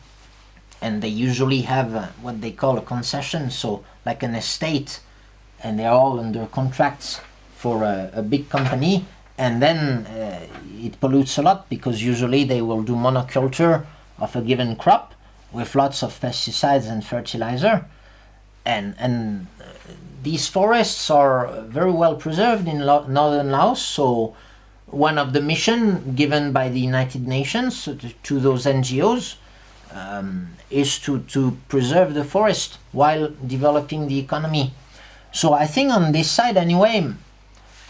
And they usually have what they call a concession, so like an estate, and they're all under contracts for a big company, and then it pollutes a lot because usually they will do monoculture of a given crop with lots of pesticides and fertilizer, and these forests are very well preserved in northern Laos. So one of the mission given by the United Nations to those NGOs is to preserve the forest while developing the economy. So I think on this side anyway,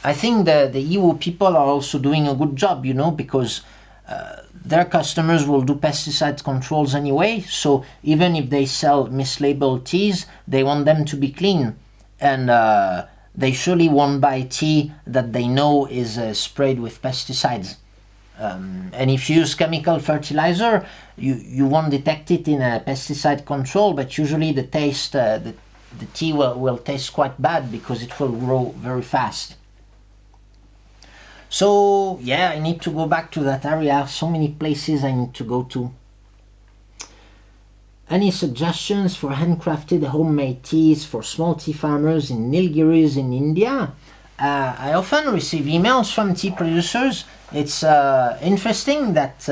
I think the EU people are also doing a good job, because their customers will do pesticide controls anyway. So even if they sell mislabeled teas, they want them to be clean, and they surely won't buy tea that they know is sprayed with pesticides. And if you use chemical fertilizer, you won't detect it in a pesticide control, but usually the taste, the tea will taste quite bad because it will grow very fast. So yeah, I need to go back to that area. So many places I need to go to. Any suggestions for handcrafted homemade teas for small tea farmers in Nilgiris in India? I often receive emails from tea producers. It's interesting that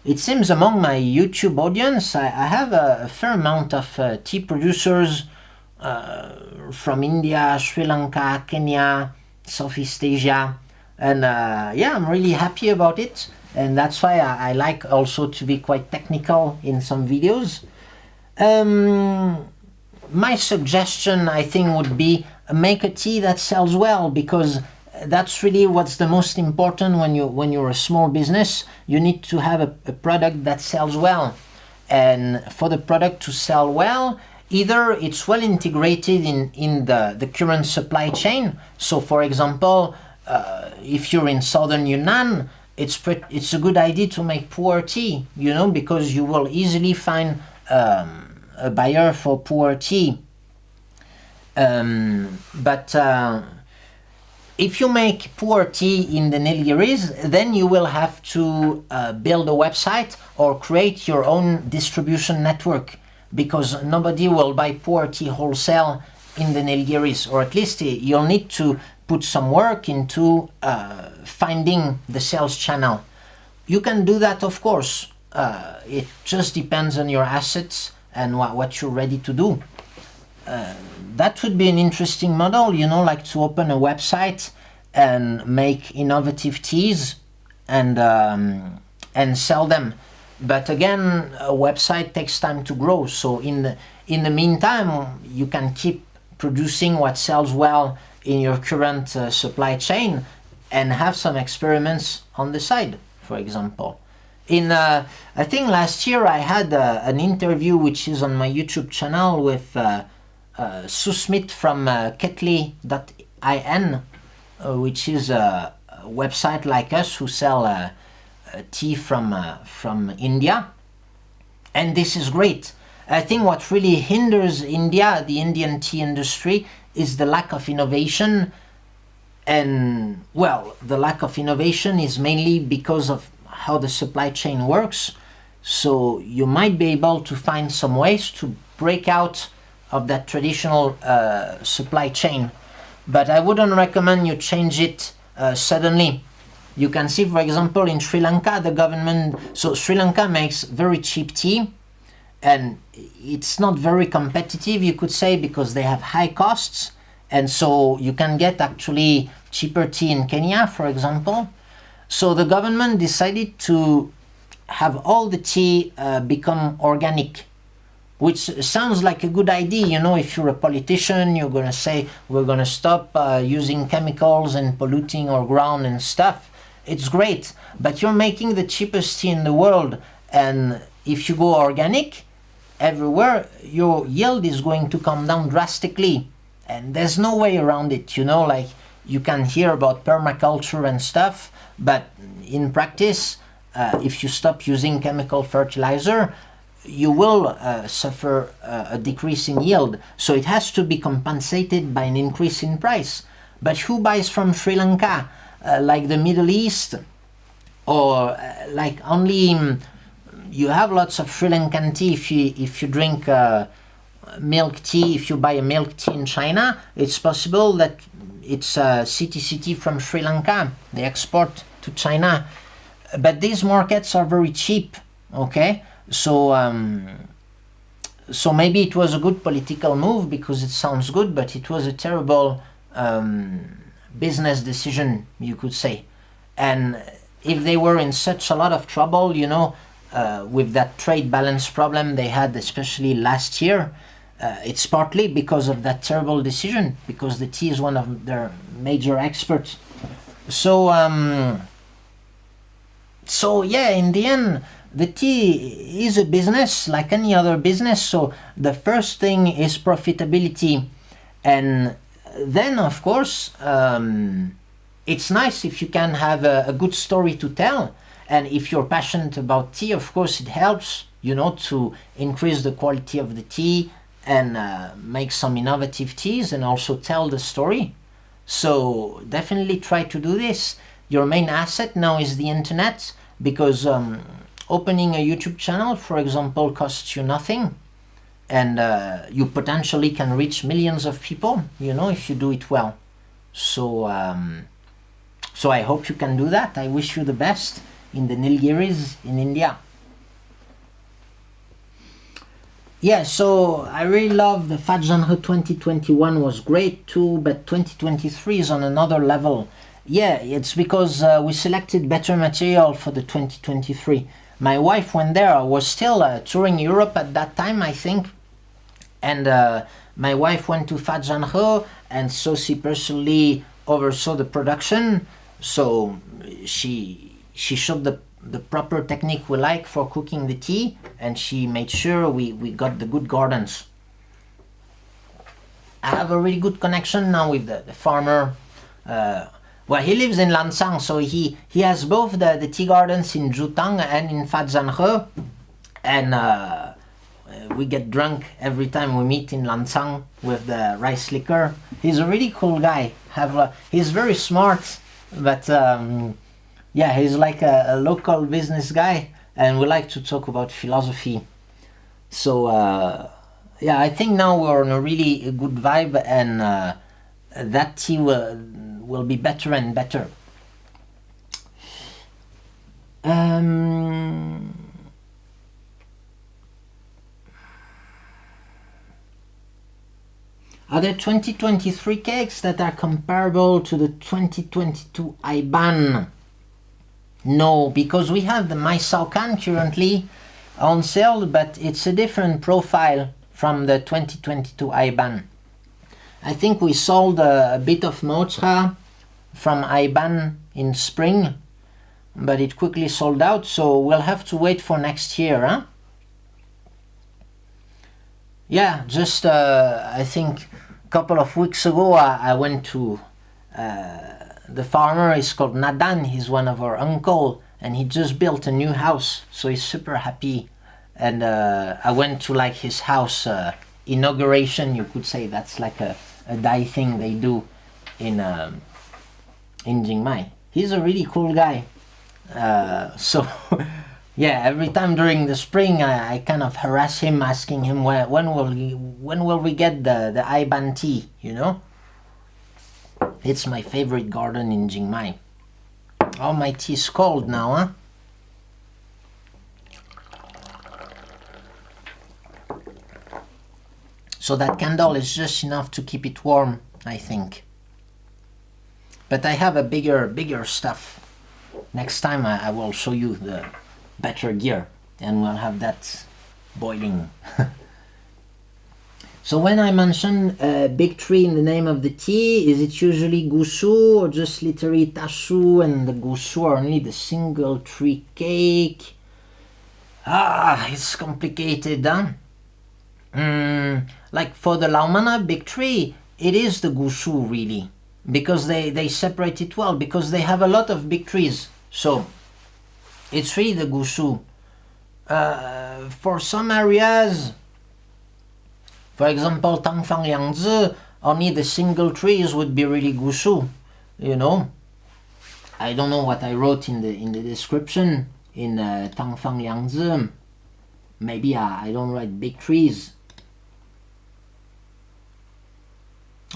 it seems among my YouTube audience, I have a fair amount of tea producers from India, Sri Lanka, Kenya, Southeast Asia, and yeah, I'm really happy about it, and that's why I like also to be quite technical in some videos. My suggestion, I think, would be make a tea that sells well, because that's really what's the most important when you're a small business. You need to have a product that sells well, and for the product to sell well, either it's well integrated in the current supply chain. So for example, if you're in southern Yunnan, it's a good idea to make Pu-erh tea, because you will easily find a buyer for Pu-erh tea. But if you make Pu-erh tea in the Nilgiris, then you will have to build a website or create your own distribution network, because nobody will buy Pu-erh tea wholesale in the Nilgiris, or at least you'll need to put some work into finding the sales channel. You can do that, of course. It just depends on your assets and what you're ready to do. That would be an interesting model, like to open a website and make innovative teas and sell them. But again, a website takes time to grow. So in the meantime, you can keep producing what sells well in your current supply chain and have some experiments on the side, for example. I think last year I had an interview which is on my YouTube channel with Susmit from Ketli.in, which is website like us who sell tea from India, and this is great. I think what really hinders India, the Indian tea industry, is the lack of innovation. And well, the lack of innovation is mainly because of how the supply chain works. So you might be able to find some ways to break out of that traditional supply chain, but I wouldn't recommend you change it suddenly. You can see, for example, in Sri Lanka, the government, so Sri Lanka makes very cheap tea, and it's not very competitive, you could say, because they have high costs, and so you can get actually cheaper tea in Kenya, for example. So the government decided to have all the tea become organic, which sounds like a good idea. You know, if you're a politician, you're going to say, we're going to stop using chemicals and polluting our ground and stuff. It's great, but you're making the cheapest tea in the world, and if you go organic everywhere, your yield is going to come down drastically, and there's no way around it. You know, like, you can hear about permaculture and stuff, but in practice, if you stop using chemical fertilizer, you will suffer a decrease in yield. So it has to be compensated by an increase in price. But who buys from Sri Lanka? Like the Middle East, or like only you have lots of Sri Lankan tea. If you drink milk tea, if you buy a milk tea in China, it's possible that it's CTCT from Sri Lanka. They export to China, but these markets are very cheap. Okay, so so maybe it was a good political move because it sounds good, but it was a terrible business decision, you could say. And if they were in such a lot of trouble, you know, with that trade balance problem they had, especially last year, it's partly because of that terrible decision, because the tea is one of their major exports. So so yeah, in the end, the tea is a business like any other business. So the first thing is profitability, and then of course it's nice if you can have a good story to tell, and if you're passionate about tea, of course it helps, you know, to increase the quality of the tea and make some innovative teas and also tell the story. So definitely try to do this. Your main asset now is the internet, because opening a YouTube channel, for example, costs you nothing, and you potentially can reach millions of people, you know, if you do it well. So so I hope you can do that. I wish you the best in the Nilgiris in India. Yeah, so I really love the Fat Genre. 2021 was great too, but 2023 is on another level. Yeah, it's because we selected better material for the 2023. My wife went there. I was still touring Europe at that time, I think, and my wife went to Fat Genre, and so she personally oversaw the production. So she showed the proper technique we like for cooking the tea, and she made sure we got the good gardens. I have a really good connection now with the farmer. Well, he lives in Lansang, so he has both the tea gardens in Jutang and in Fat Genre, and we get drunk every time we meet in Lansang with the rice liquor. He's a really cool guy. He's very smart, but yeah, he's like a local business guy, and we like to talk about philosophy. So yeah, I think now we're on a really good vibe, and that tea will be better and better. Are there 2023 cakes that are comparable to the 2022 IBAN? No, because we have the Mysao can currently on sale, but it's a different profile from the 2022 IBAN. I think we sold a bit of mocha from IBAN in spring, but it quickly sold out, so we'll have to wait for next year, huh? Yeah, just I think a couple of weeks ago I went to the farmer is called Nadan. He's one of our uncle, and he just built a new house, so he's super happy. And I went to like his house inauguration, you could say. That's like a Dai thing they do in Chiang Mai. He's a really cool guy. So yeah, every time during the spring I kind of harass him, asking him when will we get the Iban tea, you know. It's my favorite garden in Chiang Mai. Oh, my tea is cold now, huh? So that candle is just enough to keep it warm, I think. But I have a bigger stuff. Next time I will show you the better gear, and we'll have that boiling. So when I mention big tree in the name of the tea, is it usually Gushu or just literally Tashu, and the Gushu are only the single tree cake? Ah, it's complicated, huh? Like for the Laomana big tree, it is the Gushu really, because they separate it well, because they have a lot of big trees. So it's really the Gushu. For some areas, for example, Tangfang Yangzi, only the single trees would be really Gushu, you know. I don't know what I wrote in the description in Tangfang Yangzi. Maybe I don't write big trees.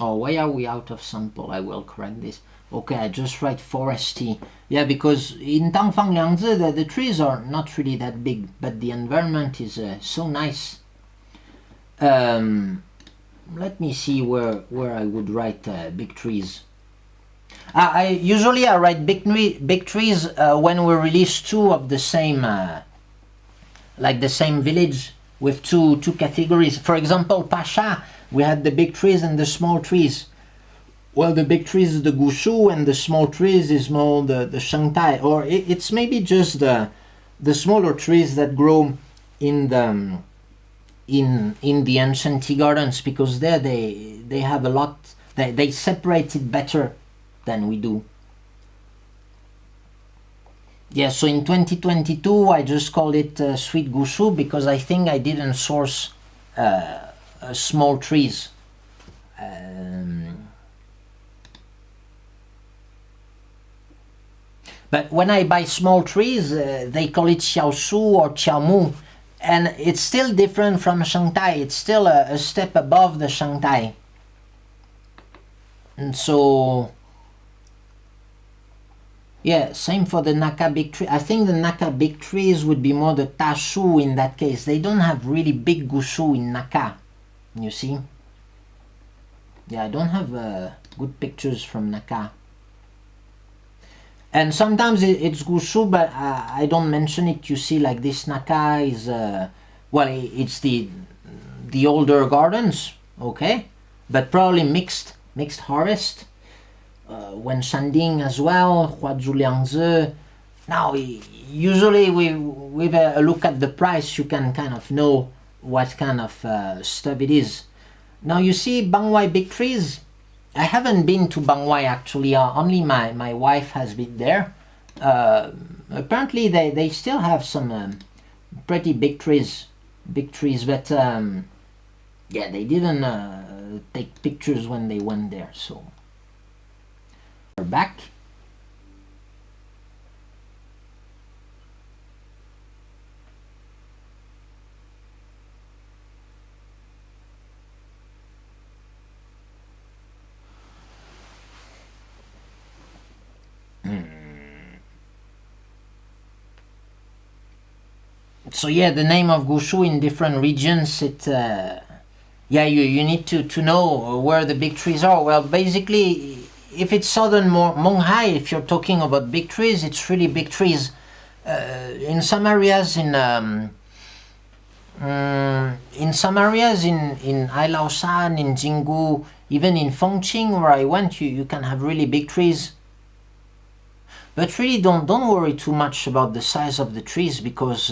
Oh, why are we out of sample? I will correct this. Okay, I just write foresty. Yeah, because in Tangfang Liangzi the trees are not really that big, but the environment is so nice. Let me see where I would write big trees. I usually write big trees when we release two of the same, like the same village with two categories. For example, Pasha, we had the big trees and the small trees. Well, the big trees is the Gushu, and the small trees is more the Shangtai, or it's maybe just the smaller trees that grow in the ancient tea gardens, because there they have a lot. They separate it better than we do. Yeah, so in 2022 I just called it Sweet Gushu, because I think I didn't source small trees. But when I buy small trees, they call it Xiaoshu or Qiaomu, and it's still different from Shangtai. It's still a step above the Shangtai. And so, yeah, same for the Naka big tree. I think the Naka big trees would be more the Tashu in that case. They don't have really big Gushu in Naka, you see. Yeah, I don't have good pictures from Naka. And sometimes it's Gushu, but I don't mention it. You see, like this Naka is, well, it's the older gardens, okay? But probably mixed harvest. When Shanding as well, Huazhu Liangzi. Now, usually with a look at the price, you can kind of know what kind of stuff it is. Now you see Bangwai big trees. I haven't been to Bangwai actually, only my wife has been there. Apparently they still have some pretty big trees, but yeah, they didn't take pictures when they went there, so we're back. So yeah, the name of Gushu in different regions, it yeah, you need to know where the big trees are. Well, basically, if it's southern Monghai, if you're talking about big trees, it's really big trees. In some areas in Ailaoshan, in Jinggu, even in Fengqing where I went, you can have really big trees. But really don't worry too much about the size of the trees, because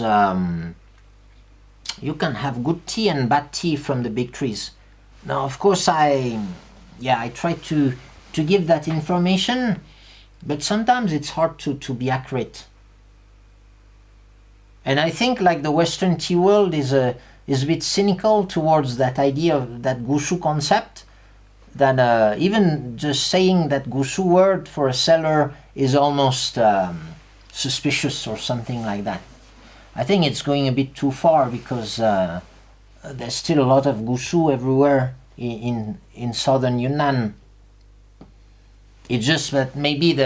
you can have good tea and bad tea from the big trees. Now, of course, I try to give that information. but sometimes it's hard to be accurate. And I think like the Western tea world is a bit cynical towards that idea of that Gushu concept, that even just saying that Gushu word for a cellar is almost suspicious or something like that. I think it's going a bit too far, because there's still a lot of Gushu everywhere in southern Yunnan. It's just that maybe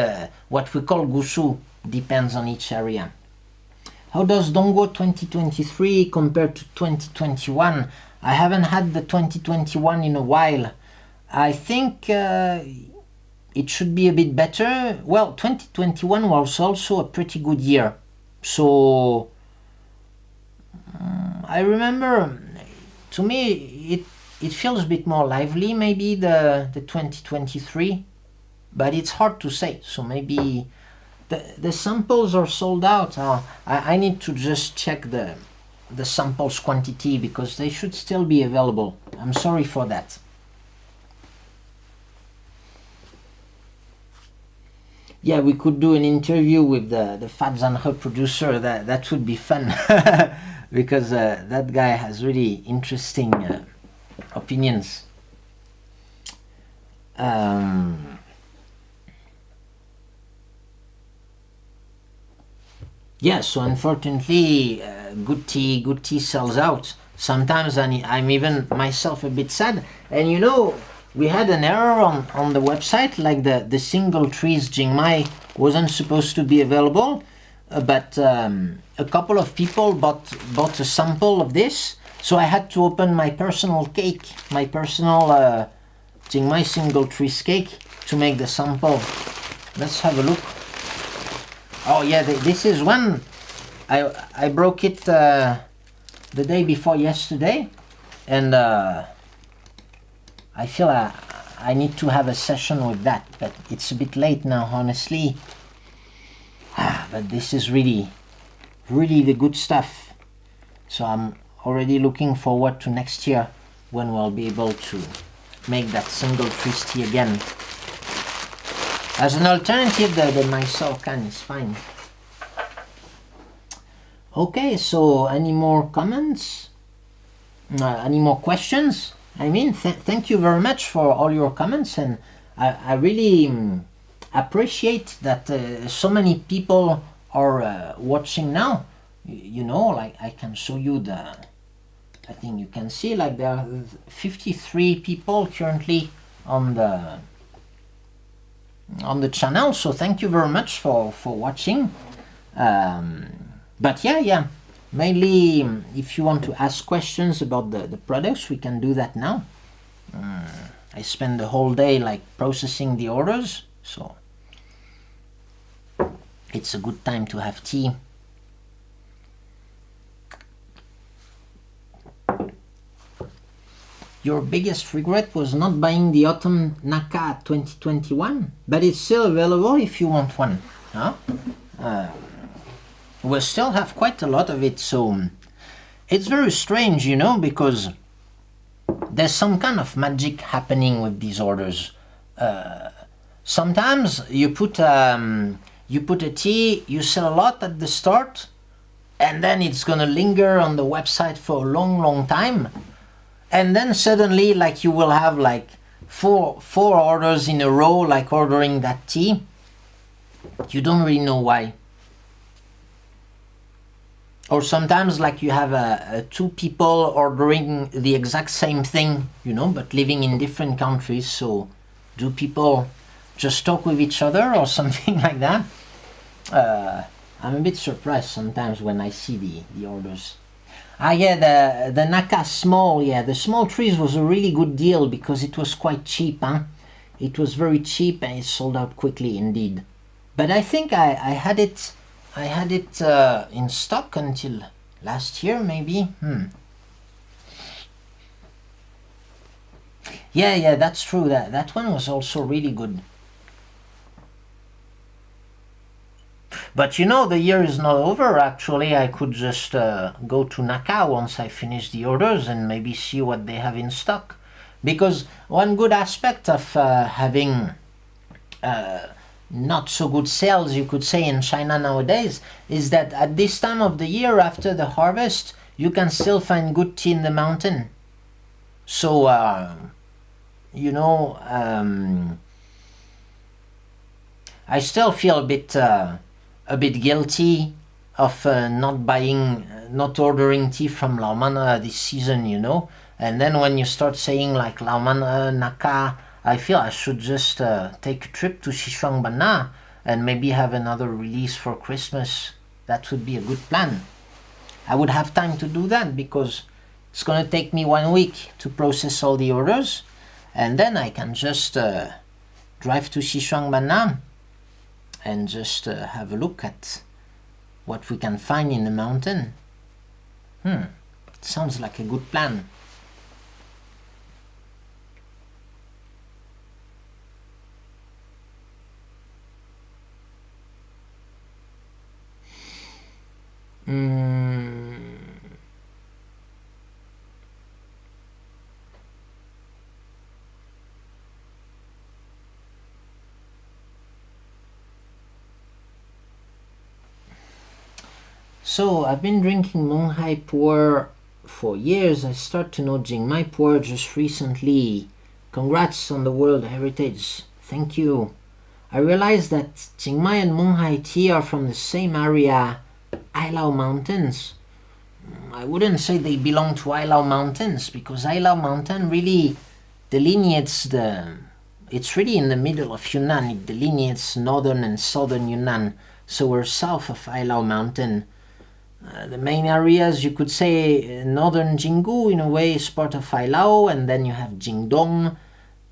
what we call Gushu depends on each area. How does Dongguo 2023 compare to 2021? I haven't had the 2021 in a while. I think it should be a bit better. Well, 2021 was also a pretty good year. So I remember, to me, it feels a bit more lively, maybe the 2023, but it's hard to say. So maybe the samples are sold out. I need to just check the samples quantity, because they should still be available. I'm sorry for that. Yeah, we could do an interview with the Fadzanhe producer. That would be fun, because that guy has really interesting opinions. Yeah, so unfortunately, good tea sells out. Sometimes I'm even myself a bit sad. And you know, we had an error on the website, like the single trees Jingmai wasn't supposed to be available, but a couple of people bought a sample of this, so I had to open my personal cake, my personal Jingmai single trees cake, to make the sample. Let's have a look. Oh yeah, this is one. I broke it the day before yesterday, and I feel I need to have a session with that, but it's a bit late now, honestly. But this is really the good stuff. So I'm already looking forward to next year, when we'll be able to make that single trees tea again. As an alternative, the Mysore can is fine. Okay, so any more comments? Any more questions? I mean, thank you very much for all your comments, and I really appreciate that so many people are watching now. You know, like I can show you I think you can see, like there are 53 people currently on the channel, so thank you very much for watching. But yeah, mainly if you want to ask questions about the products, we can do that now. I spend the whole day like processing the orders, so it's a good time to have tea. Your biggest regret was not buying the Autumn Naka 2021, but it's still available if you want one. Huh? We still have quite a lot of it, so it's very strange, you know, because there's some kind of magic happening with these orders. Sometimes you put a tea, you sell a lot at the start, and then it's gonna linger on the website for a long time, and then suddenly, like, you will have like four orders in a row, like ordering that tea. You don't really know why. Or sometimes, like, you have two people ordering the exact same thing, you know, but living in different countries. So do people just talk with each other or something like that? I'm a bit surprised sometimes when I see the orders. Yeah, the Naka small, yeah, the small trees was a really good deal because it was quite cheap, huh? It was very cheap and it sold out quickly indeed. But I think I had it in stock until last year, maybe. Yeah, that's true. That one was also really good. But you know, the year is not over. Actually, I could just go to Naka once I finish the orders and maybe see what they have in stock. Because one good aspect of having not so good sales, you could say, in China nowadays, is that at this time of the year, after the harvest, you can still find good tea in the mountain. So, I still feel a bit guilty of not ordering tea from Laomana this season, And then when you start saying like Laomana, Naka, I feel I should just take a trip to Sichuanbana and maybe have another release for Christmas. That would be a good plan. I would have time to do that because it's going to take me 1 week to process all the orders, and then I can just drive to Sichuanbana and just have a look at what we can find in the mountain. Sounds like a good plan. So I've been drinking Monghai Pu-erh for years. I start to know Jingmai Pu-erh just recently. Congrats on the World Heritage. Thank you. I realized that Jingmai and Monghai tea are from the same area, Ailao Mountains. I wouldn't say they belong to Ailao Mountains because Ailao Mountain really delineates it's really in the middle of Yunnan. It delineates northern and southern Yunnan. So we're south of Ailao Mountain. The main areas, you could say, northern Jinggu in a way is part of Ailao, and then you have Jingdong.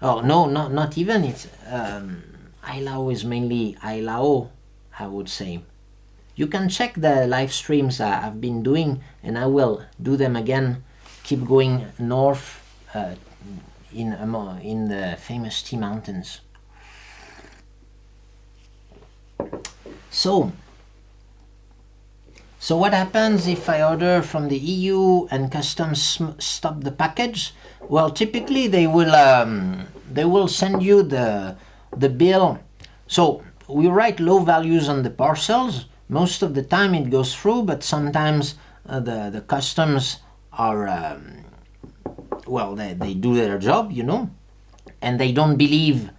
Oh no, not even. It's Ailao is mainly Ailao, I would say. You can check the live streams I've been doing, and I will do them again. Keep going north in the famous tea mountains. So what happens if I order from the EU and customs stop the package? Well, typically they will send you the bill. So we write low values on the parcels. Most of the time it goes through, but sometimes the customs are they do their job, and they don't believe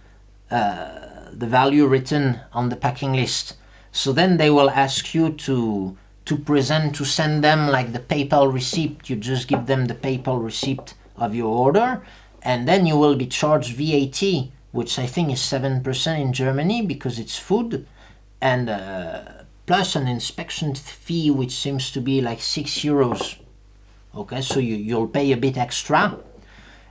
the value written on the packing list. So then they will ask you to send them like the PayPal receipt. You just give them the PayPal receipt of your order, and then you will be charged VAT, which I think is 7% in Germany because it's food, and plus an inspection fee which seems to be like €6. Okay, so you'll pay a bit extra.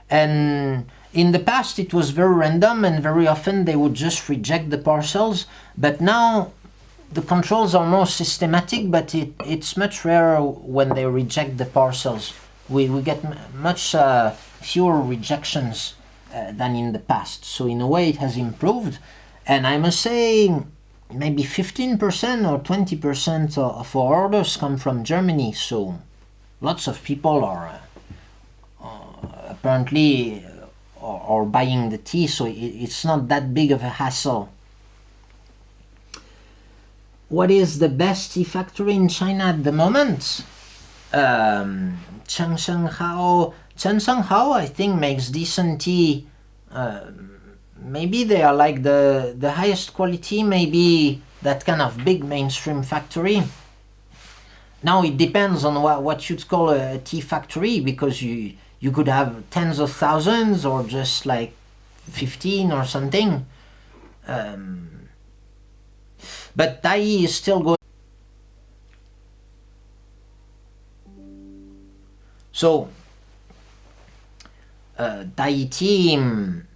And in the past it was very random, and very often they would just reject the parcels, but now the controls are more systematic, but it's much rarer when they reject the parcels. We get much fewer rejections than in the past. So in a way it has improved. And I must say maybe 15% or 20% of our orders come from Germany. So lots of people are apparently are buying the tea. So it's not that big of a hassle. What is the best tea factory in China at the moment? Changsheng Hao, I think, makes decent tea. Maybe they are like the highest quality, maybe that kind of big mainstream factory. Now it depends on what you'd call a tea factory, because you could have tens of thousands or just like 15 or something. But Dai is still going. So, Dai team,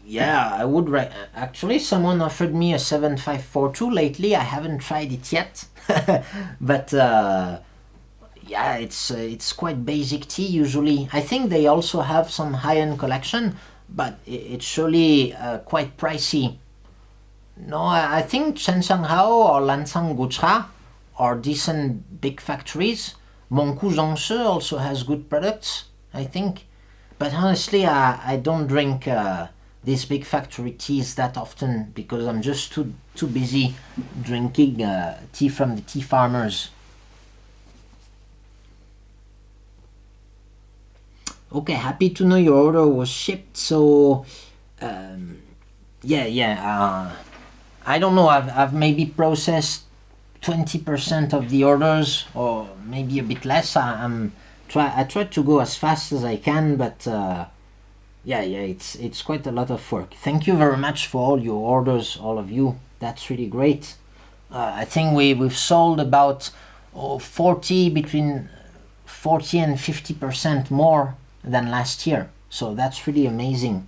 yeah, I would actually, someone offered me a 7542 lately. I haven't tried it yet, but yeah, it's quite basic tea usually. I think they also have some high-end collection, but it's surely quite pricey. No, I think Shenzhen Hao or Lansang Gucha are decent big factories. Mongku Zhongshe also has good products, I think. But honestly, I don't drink these big factory teas that often because I'm just too busy drinking tea from the tea farmers. Okay, happy to know your order was shipped. So I don't know, I've maybe processed 20% of the orders, or maybe a bit less. I try to go as fast as I can, but it's quite a lot of work. Thank you very much for all your orders, all of you. That's really great. I think we've sold about between 40 and 50% more than last year. So that's really amazing.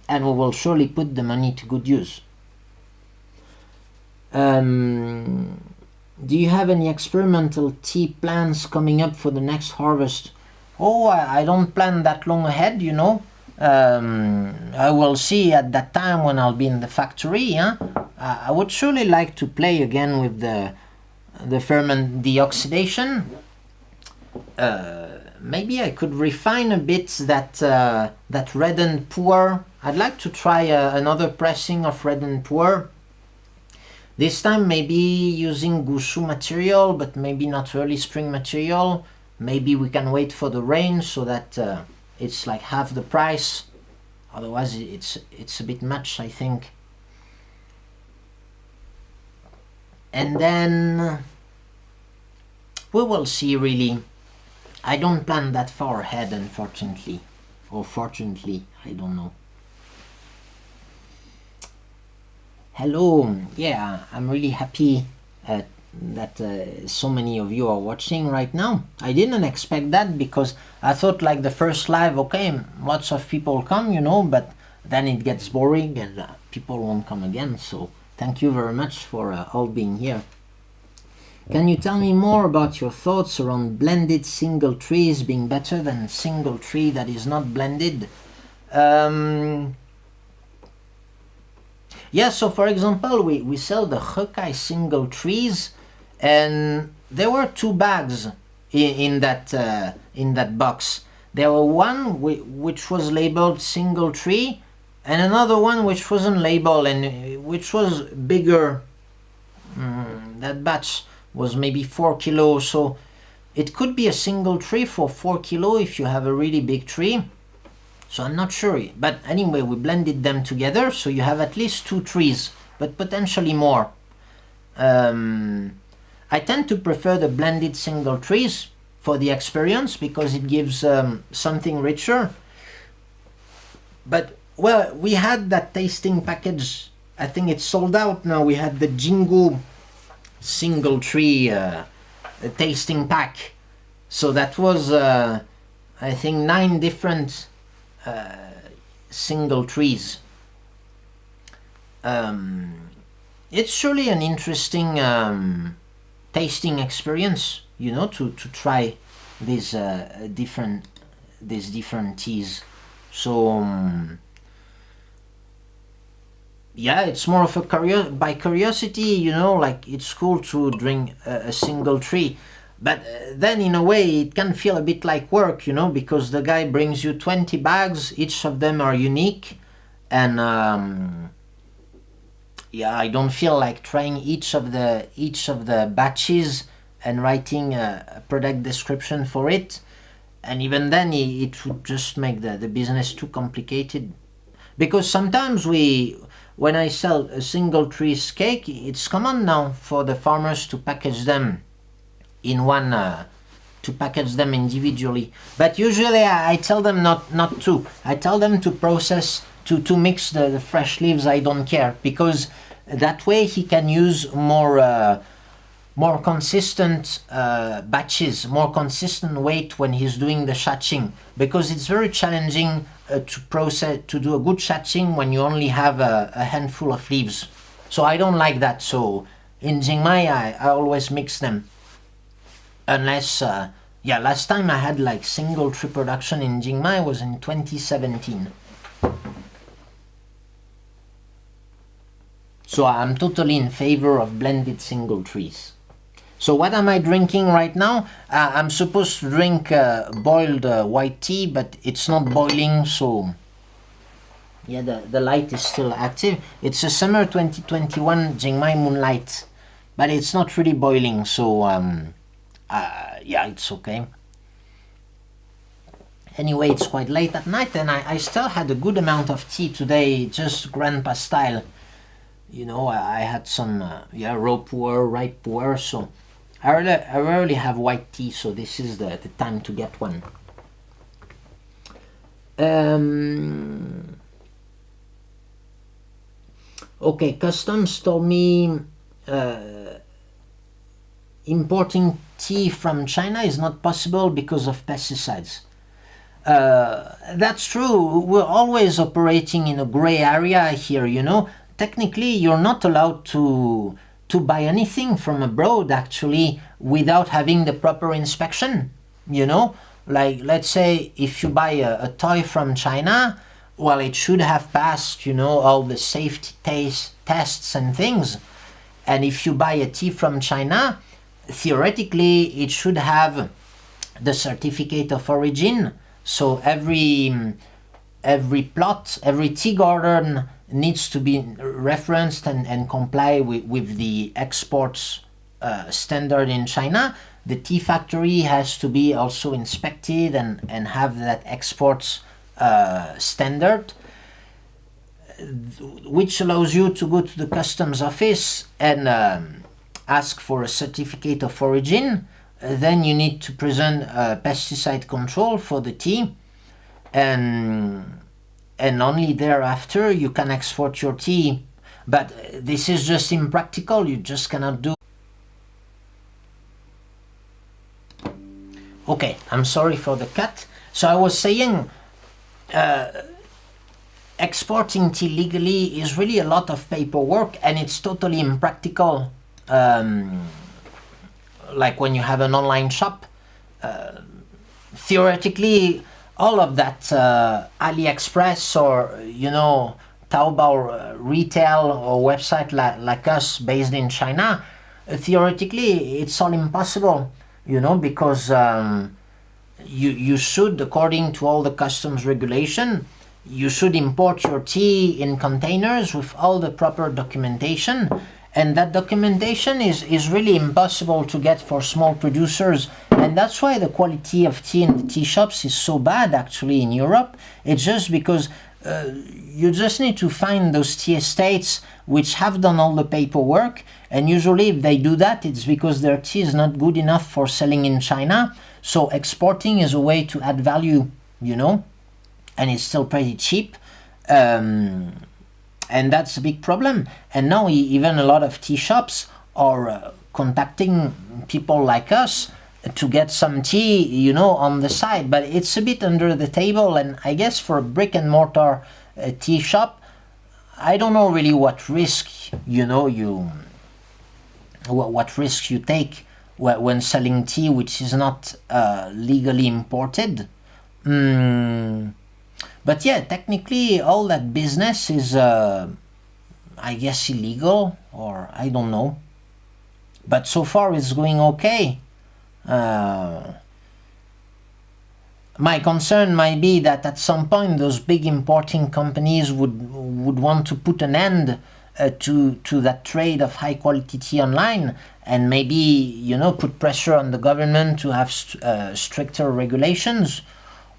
And we will surely put the money to good use. Do you have any experimental tea plans coming up for the next harvest? Oh, I don't plan that long ahead, you know. I will see at that time when I'll be in the factory. I would surely like to play again with the oxidation. Maybe I could refine a bit that red and Pu-erh. I'd like to try another pressing of red and Pu-erh. This time maybe using Gushu material, but maybe not early spring material. Maybe we can wait for the rain so that it's like half the price. Otherwise it's a bit much, I think. And then we will see, really. I don't plan that far ahead, unfortunately. Or fortunately, I don't know. Hello, yeah, I'm really happy that so many of you are watching right now. I didn't expect that because I thought like the first live, okay, lots of people come, you know, but then it gets boring and people won't come again. So thank you very much for all being here. Can you tell me more about your thoughts around blended single trees being better than single tree that is not blended? Yeah, so for example, we sell the Hokkai single trees, and there were 2 bags in that box. There were one which was labeled single tree, and another one which wasn't labeled and which was bigger. That batch was maybe 4 kilos, so it could be a single tree for 4 kilos if you have a really big tree. So I'm not sure, but anyway, we blended them together, so you have at least 2 trees, but potentially more. I tend to prefer the blended single trees for the experience because it gives something richer. But, well, we had that tasting package, I think it's sold out now. We had the Jingu single tree tasting pack. So that was, I think, 9 different single trees. It's surely an interesting tasting experience, you know, to try these different teas. So yeah, it's more of a by curiosity, you know, like it's cool to drink a single tree. But then in a way it can feel a bit like work, you know, because the guy brings you 20 bags, each of them are unique, and yeah, I don't feel like trying each of the batches and writing a product description for it. And even then it would just make the business too complicated. Because sometimes when I sell a single trees cake, it's common now for the farmers to package them in one, to package them individually. But usually I tell them not to. I tell them to process, to mix the fresh leaves. I don't care, because that way he can use more consistent batches, more consistent weight when he's doing the shatching, because it's very challenging to do a good shatching when you only have a handful of leaves. So I don't like that. So in Jingmai I always mix them. Unless, yeah, last time I had like single tree production in Jingmai was in 2017. So I'm totally in favor of blended single trees. So what am I drinking right now? I'm supposed to drink boiled white tea, but it's not boiling, so Yeah, the light is still active. It's a summer 2021 Chiang Mai moonlight, but it's not really boiling, so yeah, it's okay. Anyway, it's quite late at night, and I still had a good amount of tea today, just grandpa style. You know, I had some yeah, raw Pu-erh, ripe Pu-erh, so I rarely have white tea, so this is the time to get one. Okay, customs told me importing tea from China is not possible because of pesticides. That's true. We're always operating in a gray area here, you know. Technically, you're not allowed to buy anything from abroad, actually, without having the proper inspection, you know. Like, let's say if you buy a toy from China, well, it should have passed, you know, all the safety tests and things. And if you buy a tea from China, theoretically, it should have the certificate of origin. So every plot, every tea garden needs to be referenced and comply with the exports standard in China. The tea factory has to be also inspected and have that exports standard, which allows you to go to the customs office and ask for a certificate of origin. Then you need to present pesticide control for the tea, and only thereafter you can export your tea. But this is just impractical. You just cannot do. Okay, I'm sorry for the cut. So I was saying, exporting tea legally is really a lot of paperwork, and it's totally impractical. Like when you have an online shop, theoretically, all of that AliExpress or, you know, Taobao retail or website like us based in China, theoretically, it's all impossible, you know, because you should, according to all the customs regulation, you should import your tea in containers with all the proper documentation. And that documentation is really impossible to get for small producers. And that's why the quality of tea in the tea shops is so bad, actually, in Europe. It's just because you just need to find those tea estates which have done all the paperwork. And usually if they do that, it's because their tea is not good enough for selling in China. So exporting is a way to add value, you know, and it's still pretty cheap. And that's a big problem. And now even a lot of tea shops are contacting people like us to get some tea, you know, on the side. But it's a bit under the table. And I guess for a brick and mortar tea shop, I don't know really what risk, you know, what risk you take when selling tea which is not legally imported. But yeah, technically all that business is, I guess, illegal, or I don't know. But so far it's going okay. My concern might be that at some point those big importing companies would want to put an end to that trade of high quality tea online, and maybe, you know, put pressure on the government to have stricter regulations,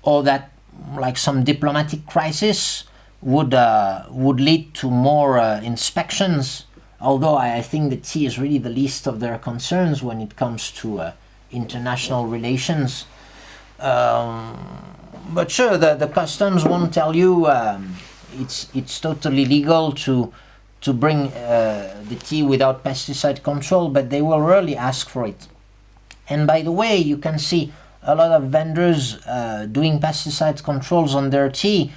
or that like some diplomatic crisis would lead to more inspections. Although I think the tea is really the least of their concerns when it comes to international relations. But sure, the customs won't tell you it's totally legal to bring the tea without pesticide control, but they will really ask for it. And by the way, you can see a lot of vendors doing pesticide controls on their tea.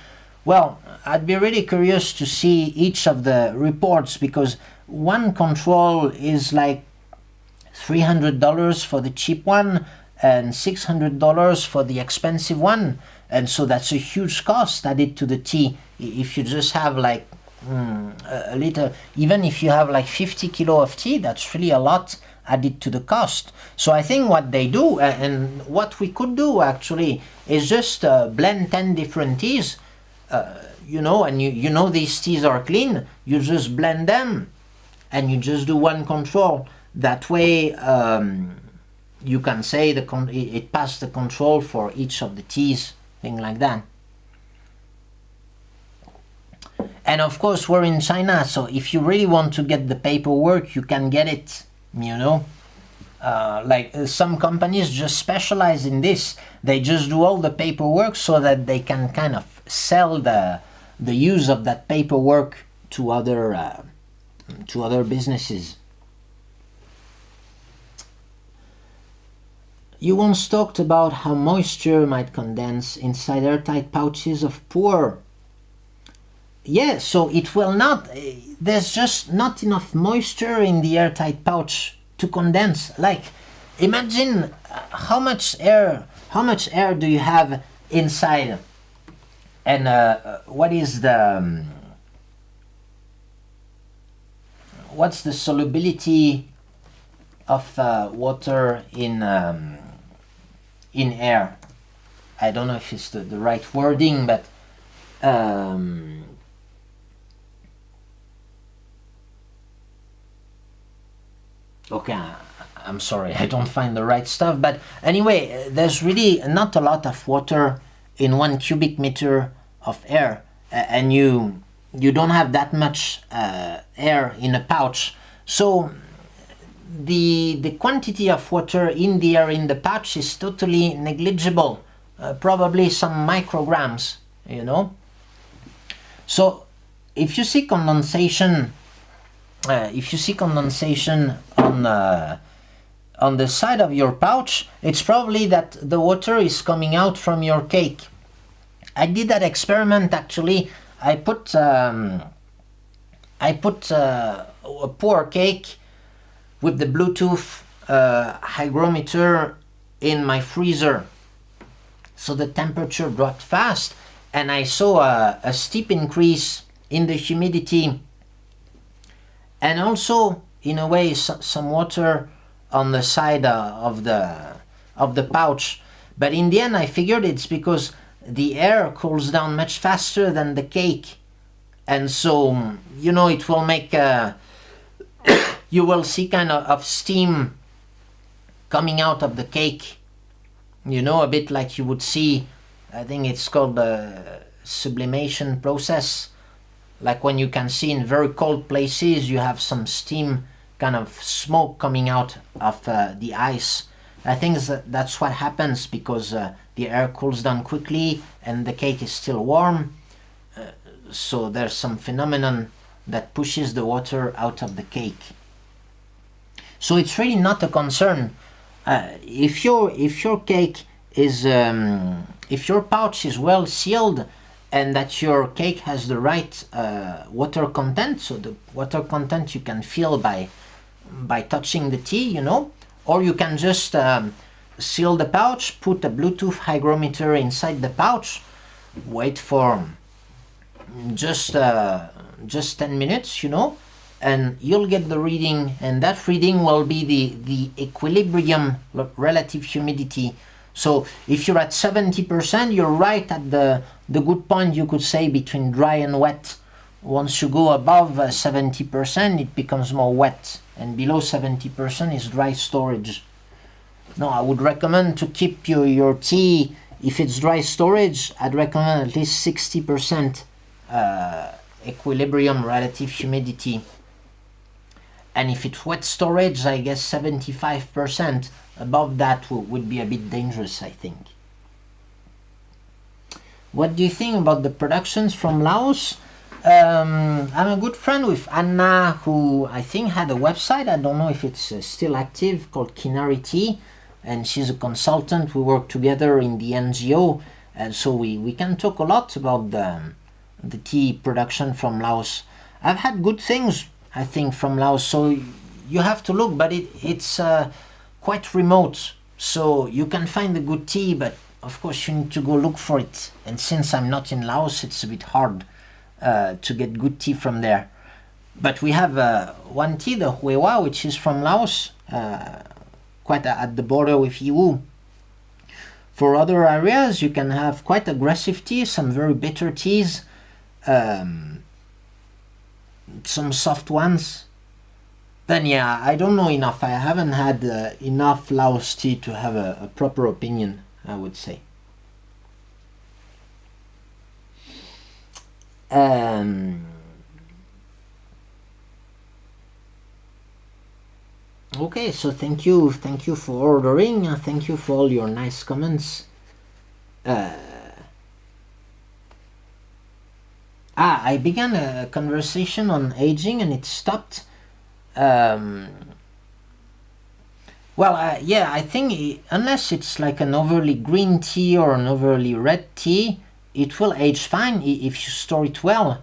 Well, I'd be really curious to see each of the reports, because one control is like $300 for the cheap one and $600 for the expensive one. And so that's a huge cost added to the tea. If you just have like a liter, even if you have like 50 kilo of tea, that's really a lot added to the cost. So I think what they do, and what we could do actually, is just blend 10 different teas. you know, and you know these teas are clean, you just blend them and you just do one control. That way you can say it passed the control for each of the teas, thing like that. And of course we're in China, so if you really want to get the paperwork, you can get it, you know. Some companies just specialize in this. They just do all the paperwork so that they can kind of sell the use of that paperwork to other businesses. You once talked about how moisture might condense inside airtight pouches of Pu-erh. Yeah, so it will not. There's just not enough moisture in the airtight pouch to condense. Like, imagine how much air do you have inside, and what's the solubility of water in air? I don't know if it's the right wording, but okay, I'm sorry, I don't find the right stuff. But anyway, there's really not a lot of water in 1 cubic meter of air, and you don't have that much air in a pouch. So the quantity of water in the air in the pouch is totally negligible, probably some micrograms, you know. So if you see condensation on the side of your pouch, it's probably that the water is coming out from your cake. I did that experiment actually. I put a Pu-erh cake with the Bluetooth hygrometer in my freezer, so the temperature dropped fast, and I saw a steep increase in the humidity, and also in a way some water on the side of the pouch. But in the end I figured it's because the air cools down much faster than the cake, and so you know it will make you will see kind of steam coming out of the cake, you know, a bit like you would see, I think it's called the sublimation process, like when you can see in very cold places you have some steam, kind of smoke coming out of the ice. I think that's what happens because the air cools down quickly and the cake is still warm, so there's some phenomenon that pushes the water out of the cake. So it's really not a concern. If your cake is if your pouch is well sealed and that your cake has the right water content, so the water content you can feel by touching the tea, you know, or you can just seal the pouch, put a Bluetooth hygrometer inside the pouch, wait for just 10 minutes, you know, and you'll get the reading, and that reading will be the equilibrium relative humidity. So if you're at 70%, you're right at the good point, you could say, between dry and wet. Once you go above 70%, it becomes more wet, and below 70% is dry storage. No, I would recommend to keep your tea, if it's dry storage, I'd recommend at least 60% equilibrium relative humidity. And if it's wet storage, I guess 75%. Above that would be a bit dangerous, I think. What do you think about the productions from Laos? I'm a good friend with Anna, who I think had a website, I don't know if it's still active, called Kinari Tea, and she's a consultant. We work together in the NGO, and so we can talk a lot about the tea production from Laos. I've had good things, I think, from Laos, so you have to look, but it's quite remote, so you can find the good tea, but of course you need to go look for it, and since I'm not in Laos, it's a bit hard to get good tea from there. But we have one tea, the Pu-erh, which is from Laos, quite at the border with EU. For other areas, you can have quite aggressive tea, some very bitter teas, some soft ones. Then yeah, I don't know enough. I haven't had enough Laos tea to have a proper opinion, I would say. Okay, so thank you for ordering. Thank you for all your nice comments. I began a conversation on aging and it stopped. Yeah, I think unless it's like an overly green tea or an overly red tea, it will age fine if you store it well.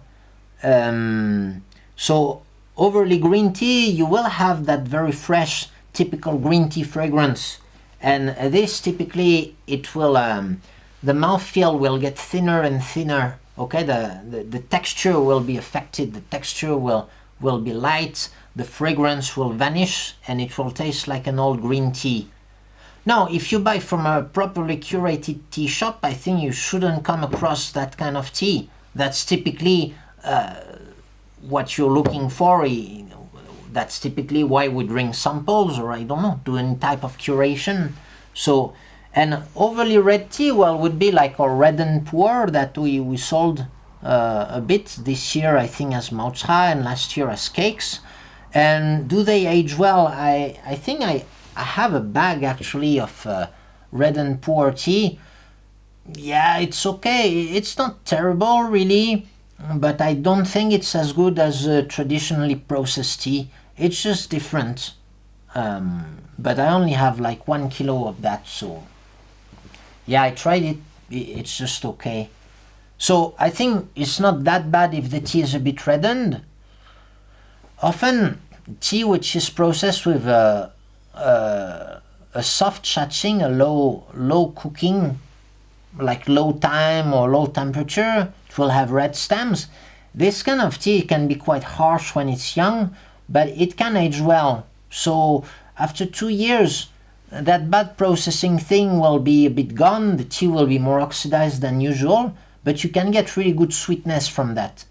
So overly green tea, you will have that very fresh, typical green tea fragrance. And this typically, it will, the mouthfeel will get thinner and thinner. Okay, the texture will be affected. The texture will be light. The fragrance will vanish, and it will taste like an old green tea. Now, if you buy from a properly curated tea shop, I think you shouldn't come across that kind of tea. That's typically what you're looking for. That's typically why we drink samples, or I don't know, do any type of curation. So, and overly red tea, well, would be like our red and Pu-erh that we sold a bit this year, I think, as Maucha, and last year as cakes. And do they age well? I think I have a bag actually of red and Pu-erh tea. Yeah, it's okay. It's not terrible really, but I don't think it's as good as traditionally processed tea. It's just different. But I only have like 1 kilo of that, so yeah, I tried it. It's just okay. So I think it's not that bad if the tea is a bit reddened. Often tea which is processed with a soft chatching, a low cooking, like low time or low temperature, it will have red stems. This kind of tea can be quite harsh when it's young, but it can age well. So after 2 years, that bad processing thing will be a bit gone. The tea will be more oxidized than usual, but you can get really good sweetness from that.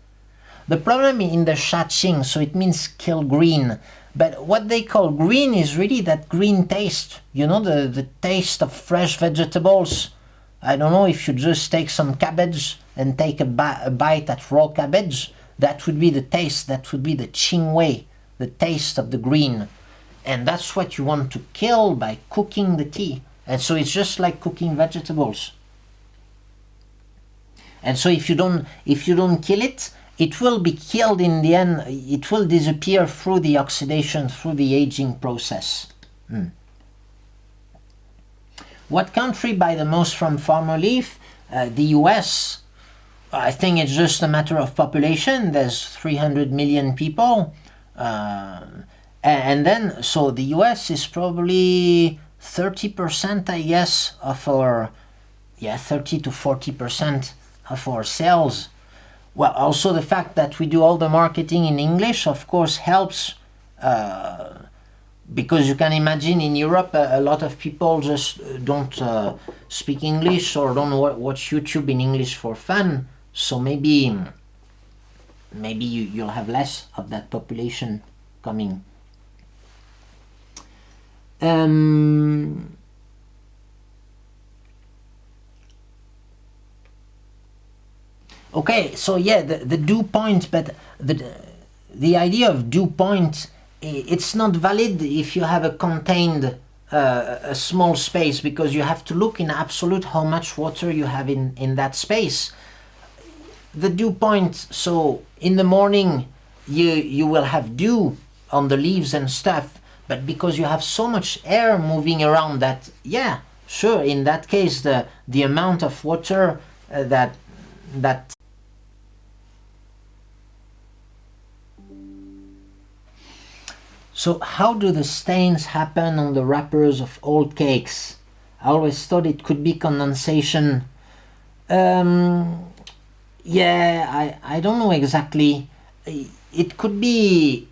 The problem in the chatching, so it means kill green, but what they call green is really that green taste, you know, the taste of fresh vegetables. I don't know, if you just take some cabbage and take a bite at raw cabbage, that would be the taste, that would be the Qing Wei, the taste of the green. And that's what you want to kill by cooking the tea. And so it's just like cooking vegetables. And so if you don't kill it, it will be killed in the end. It will disappear through the oxidation, through the aging process. What country buy the most from farmer leaf? The US. I think it's just a matter of population. There's 300 million people. And then, so the US is probably 30%, I guess, of our, 30 to 40% of our sales. Well, also the fact that we do all the marketing in English, of course, helps, because you can imagine in Europe, a lot of people just don't speak English or don't watch YouTube in English for fun. So maybe you'll have less of that population coming. Okay, so yeah, the dew point, but the idea of dew point, it's not valid if you have a contained a small space, because you have to look in absolute how much water you have in that space. The dew point, so in the morning you will have dew on the leaves and stuff, but because you have so much air moving around that, yeah, sure, in that case the amount of water that So how do the stains happen on the wrappers of old cakes? I always thought it could be condensation. Yeah, I don't know exactly. It could be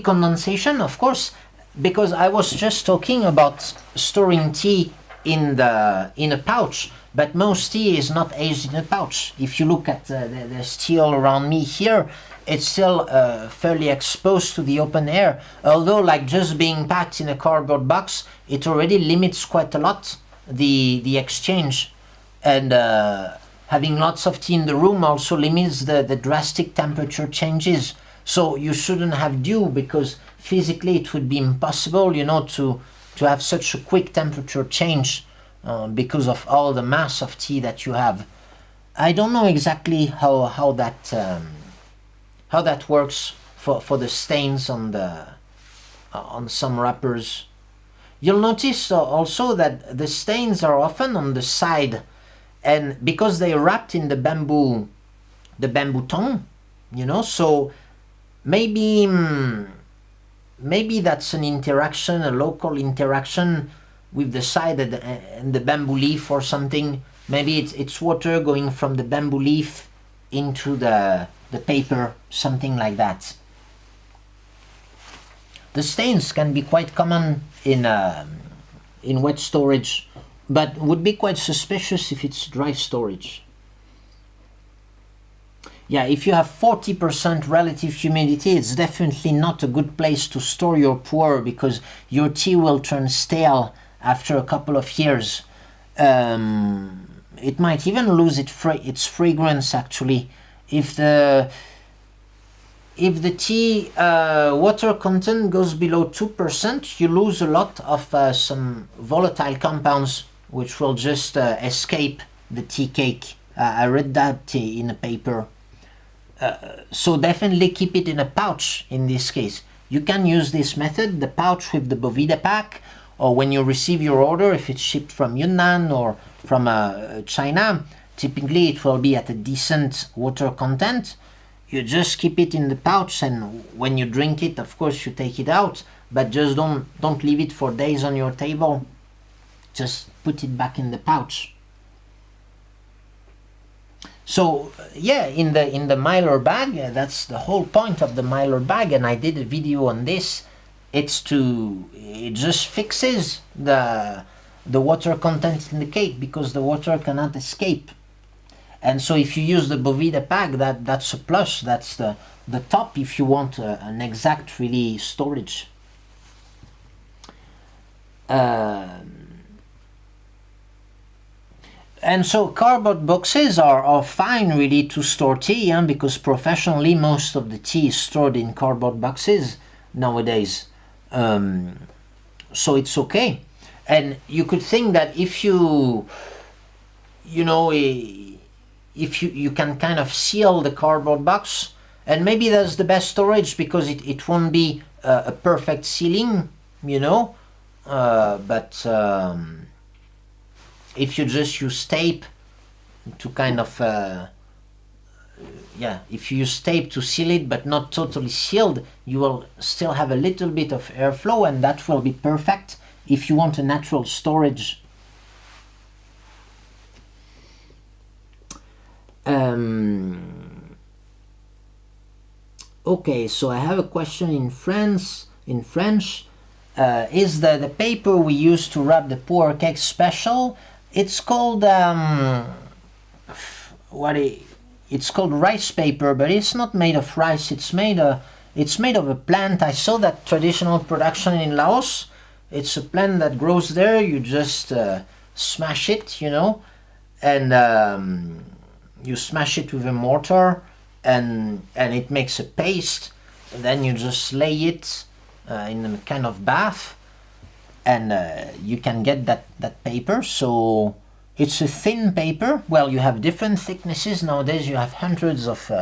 condensation, of course, because I was just talking about storing tea in a pouch, but most tea is not aged in a pouch. If you look at the still around me here, it's still fairly exposed to the open air, although like just being packed in a cardboard box, it already limits quite a lot the exchange, and having lots of tea in the room also limits the drastic temperature changes. So you shouldn't have dew, because physically it would be impossible, you know, to have such a quick temperature change because of all the mass of tea that you have. I don't know exactly how that works for the stains on some wrappers. You'll notice also that the stains are often on the side, and because they're wrapped in the bamboo tongue, you know, so maybe that's an interaction, a local interaction with the side and the bamboo leaf or something. Maybe it's water going from the bamboo leaf into the paper, something like that. The stains can be quite common in wet storage, but would be quite suspicious if it's dry storage. Yeah, if you have 40% relative humidity, it's definitely not a good place to store your Pu-erh, because your tea will turn stale after a couple of years. It might even lose its fragrance, actually. If the tea water content goes below 2%, you lose a lot of some volatile compounds which will just escape the tea cake. I read that in a paper. So definitely keep it in a pouch in this case. You can use this method, the pouch with the Bovida pack, or when you receive your order, if it's shipped from Yunnan or from China, typically it will be at a decent water content. You just keep it in the pouch, and when you drink it, of course, you take it out, but just don't leave it for days on your table. Just put it back in the pouch. So yeah, in the Mylar bag, that's the whole point of the Mylar bag, and I did a video on this. It just fixes the water content in the cake, because the water cannot escape. And so if you use the Bovida pack, that's a plus. That's the top if you want an exact really storage. And so cardboard boxes are fine really to store tea, because professionally most of the tea is stored in cardboard boxes nowadays. So it's okay. And you could think that if you can kind of seal the cardboard box, and maybe that's the best storage, because it won't be a perfect sealing, you know, but if you just use tape to kind of if you use tape to seal it but not totally sealed, you will still have a little bit of airflow, and that will be perfect if you want a natural storage. Okay, so I have a question in French. Is the paper we use to wrap the Pu-erh cake special? It's called it's called rice paper, but it's not made of rice. It's made of a plant. I saw that traditional production in Laos. It's a plant that grows there. You just smash it, you know, and you smash it with a mortar, and it makes a paste. And then you just lay it in a kind of bath, and you can get that paper. So it's a thin paper. Well, you have different thicknesses nowadays. You have hundreds of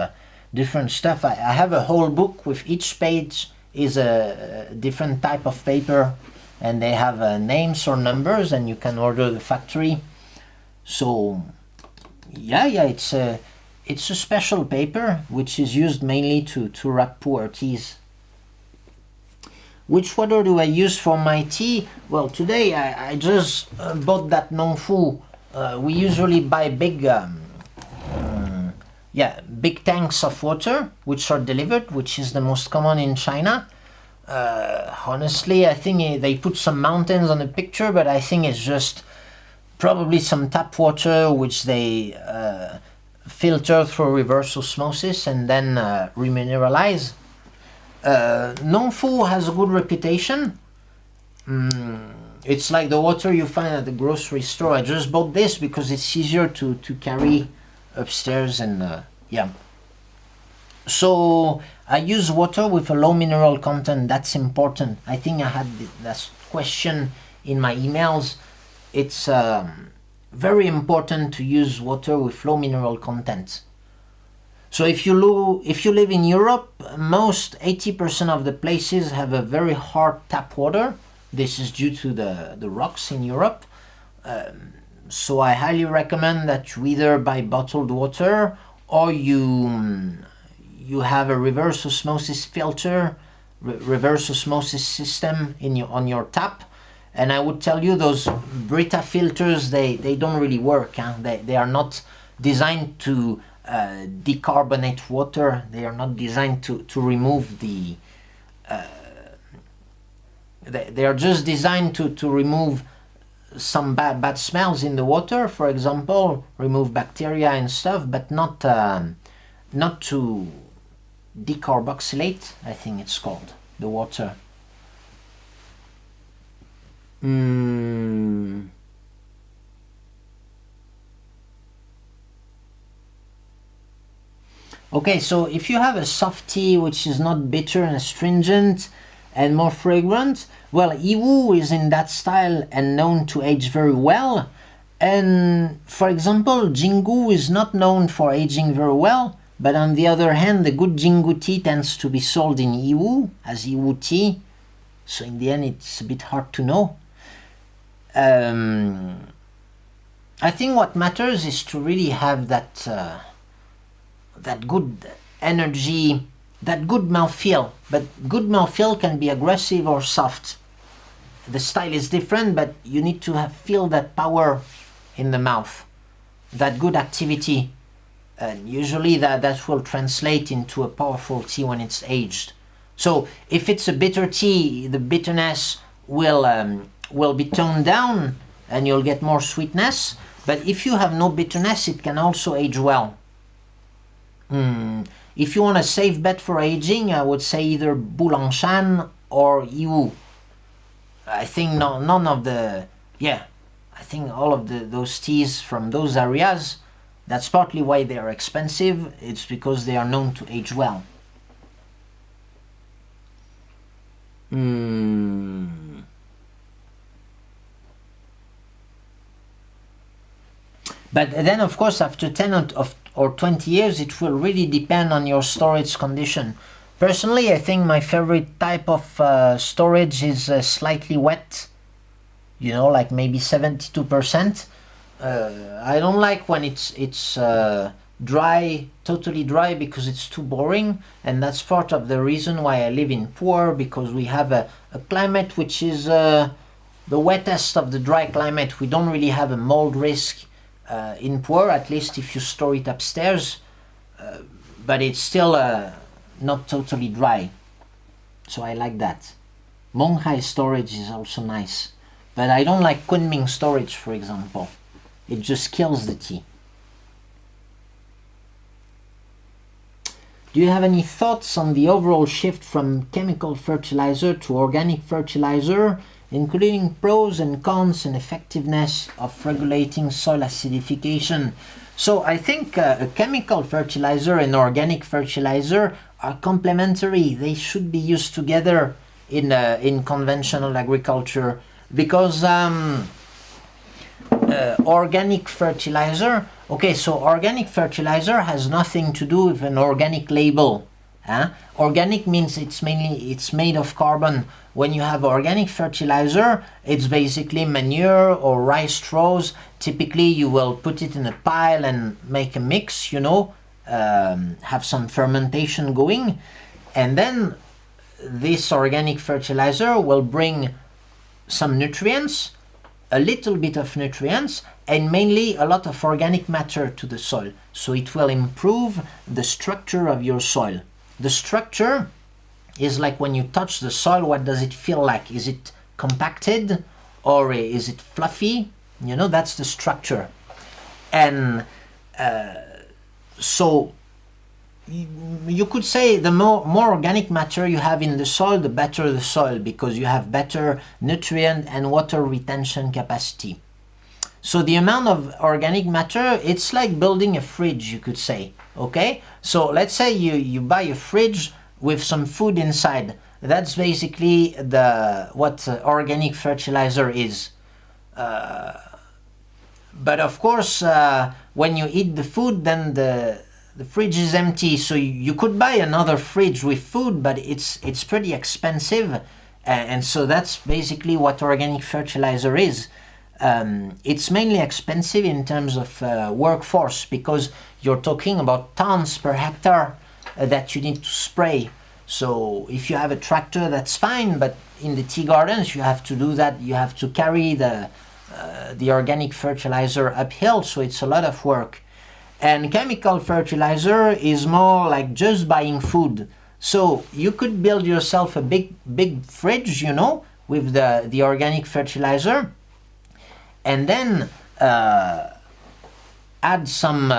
different stuff. I have a whole book with each page is a different type of paper, and they have names or numbers, and you can order the factory. So yeah, it's a special paper which is used mainly to wrap Pu-erh teas. Which water do I use for my tea? Well, today I just bought that Nongfu. We usually buy big tanks of water which are delivered, which is the most common in China. Honestly, I think they put some mountains on the picture, but I think it's just probably some tap water which they filter through reverse osmosis and then remineralize. Non-fu has a good reputation. It's like the water you find at the grocery store. I just bought this because it's easier to carry upstairs, and yeah. So I use water with a low mineral content. That's important. I think I had that question in my emails. It's very important to use water with low mineral content. So if you live in Europe, most 80% of the places have a very hard tap water. This is due to the rocks in Europe. So I highly recommend that you either buy bottled water or you have a reverse osmosis filter, reverse osmosis system on your tap. And I would tell you those Brita filters, they don't really work. Huh? They are not designed to decarbonate water. They are not designed to remove the... They are just designed to remove some bad smells in the water, for example, remove bacteria and stuff, but not to decarboxylate, I think it's called, the water. Okay, so if you have a soft tea which is not bitter and astringent and more fragrant, well, Iwu is in that style and known to age very well. And for example, Jingu is not known for aging very well, but on the other hand, the good Jingu tea tends to be sold in Iwu as Iwu tea. So in the end, it's a bit hard to know. I think what matters is to really have that good energy, that good mouthfeel. But good mouthfeel can be aggressive or soft. The style is different, but you need to feel that power in the mouth, that good activity. And usually that will translate into a powerful tea when it's aged. So if it's a bitter tea, the bitterness will be toned down and you'll get more sweetness. But if you have no bitterness, it can also age well. If you want a safe bet for aging, I would say either Boulangshan or Iwu. I think none of the... Yeah, I think all of those teas from those areas, that's partly why they are expensive. It's because they are known to age well. But then, of course, after 10 or 20 years, it will really depend on your storage condition. Personally, I think my favorite type of storage is slightly wet, you know, like maybe 72%. I don't like when it's dry, totally dry, because it's too boring, and that's part of the reason why I live in Pu-erh, because we have a climate which is the wettest of the dry climate. We don't really have a mold risk in Pu-erh, at least if you store it upstairs, but it's still not totally dry, so I like that. Monghai storage is also nice, but I don't like Kunming storage, for example. It just kills the tea. Do you have any thoughts on the overall shift from chemical fertilizer to organic fertilizer, including pros and cons and effectiveness of regulating soil acidification? So I think a chemical fertilizer and organic fertilizer are complementary. They should be used together in conventional agriculture, because organic fertilizer, okay, so organic fertilizer has nothing to do with an organic label. Organic means it's made of carbon. When you have organic fertilizer, it's basically manure or rice straws. Typically you will put it in a pile and make a mix, you know, have some fermentation going, and then this organic fertilizer will bring some nutrients, a little bit of nutrients, and mainly a lot of organic matter to the soil. So it will improve the structure of your soil. The structure is like when you touch the soil, what does it feel like? Is it compacted or is it fluffy? You know, that's the structure. And so you could say the more organic matter you have in the soil, the better the soil, because you have better nutrient and water retention capacity. So the amount of organic matter, it's like building a fridge, you could say. Okay, so let's say you buy a fridge with some food inside. That's basically what organic fertilizer is. But of course, when you eat the food, then the fridge is empty. So you could buy another fridge with food, but it's pretty expensive. And so that's basically what organic fertilizer is. It's mainly expensive in terms of workforce, because you're talking about tons per hectare that you need to spray. So if you have a tractor, that's fine, but in the tea gardens you have to do that. You have to carry the organic fertilizer uphill, so it's a lot of work. And chemical fertilizer is more like just buying food. So you could build yourself a big fridge, you know, with the organic fertilizer, and then add some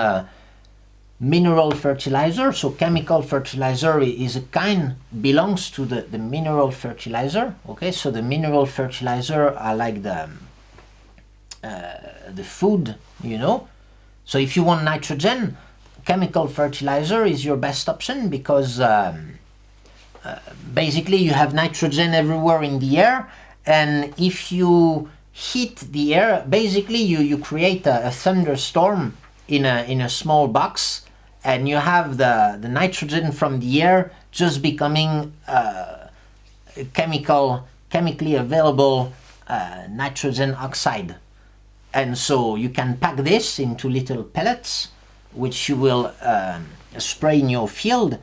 mineral fertilizer. So chemical fertilizer is a kind, belongs to the mineral fertilizer. Okay, so the mineral fertilizer are like the food, you know. So if you want nitrogen, chemical fertilizer is your best option, because basically you have nitrogen everywhere in the air, and if you heat the air, basically you create a thunderstorm in a small box, and you have the nitrogen from the air just becoming chemically available nitrogen oxide. And so you can pack this into little pellets, which you will spray in your field,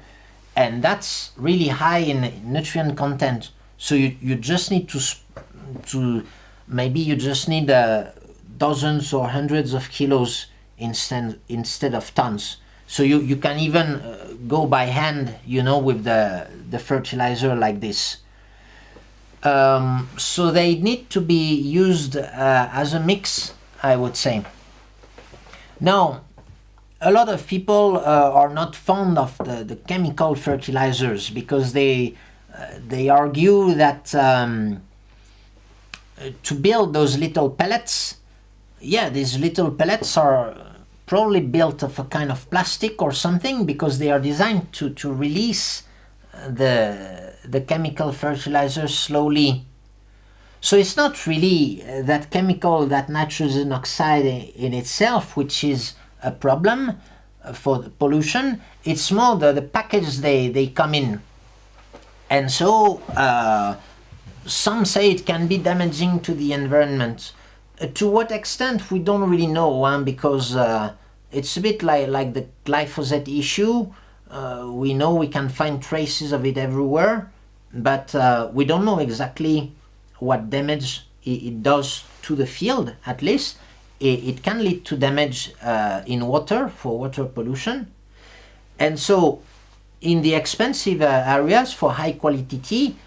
and that's really high in nutrient content. So you just need maybe you just need dozens or hundreds of kilos instead of tons. So you can even go by hand, you know, with the fertilizer like this. So they need to be used as a mix, I would say. Now, a lot of people are not fond of the chemical fertilizers, because they argue that to build those little pellets, these little pellets are probably built of a kind of plastic or something, because they are designed to release the chemical fertilizer slowly. So it's not really that chemical, that nitrogen oxide in itself, which is a problem for the pollution. It's more the package they come in. And so some say it can be damaging to the environment. To what extent, we don't really know, because it's a bit like the glyphosate issue. We know we can find traces of it everywhere, but we don't know exactly what damage it does to the field. At least it can lead to damage in water, for water pollution. And so in the expensive areas for high quality tea,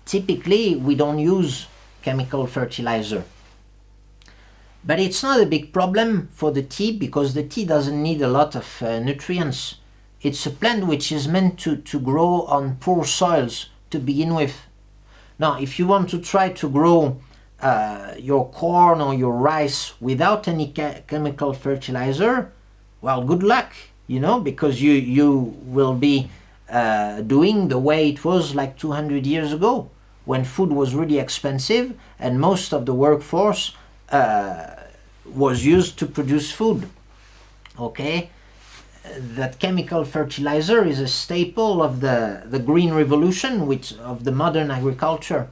typically we don't use chemical fertilizer. But it's not a big problem for the tea, because the tea doesn't need a lot of nutrients. It's a plant which is meant to grow on poor soils to begin with. Now, if you want to try to grow your corn or your rice without any chemical fertilizer, well, good luck, you know, because you will be doing the way it was like 200 years ago, when food was really expensive and most of the workforce was used to produce food. Okay, that chemical fertilizer is a staple of the green revolution, of the modern agriculture.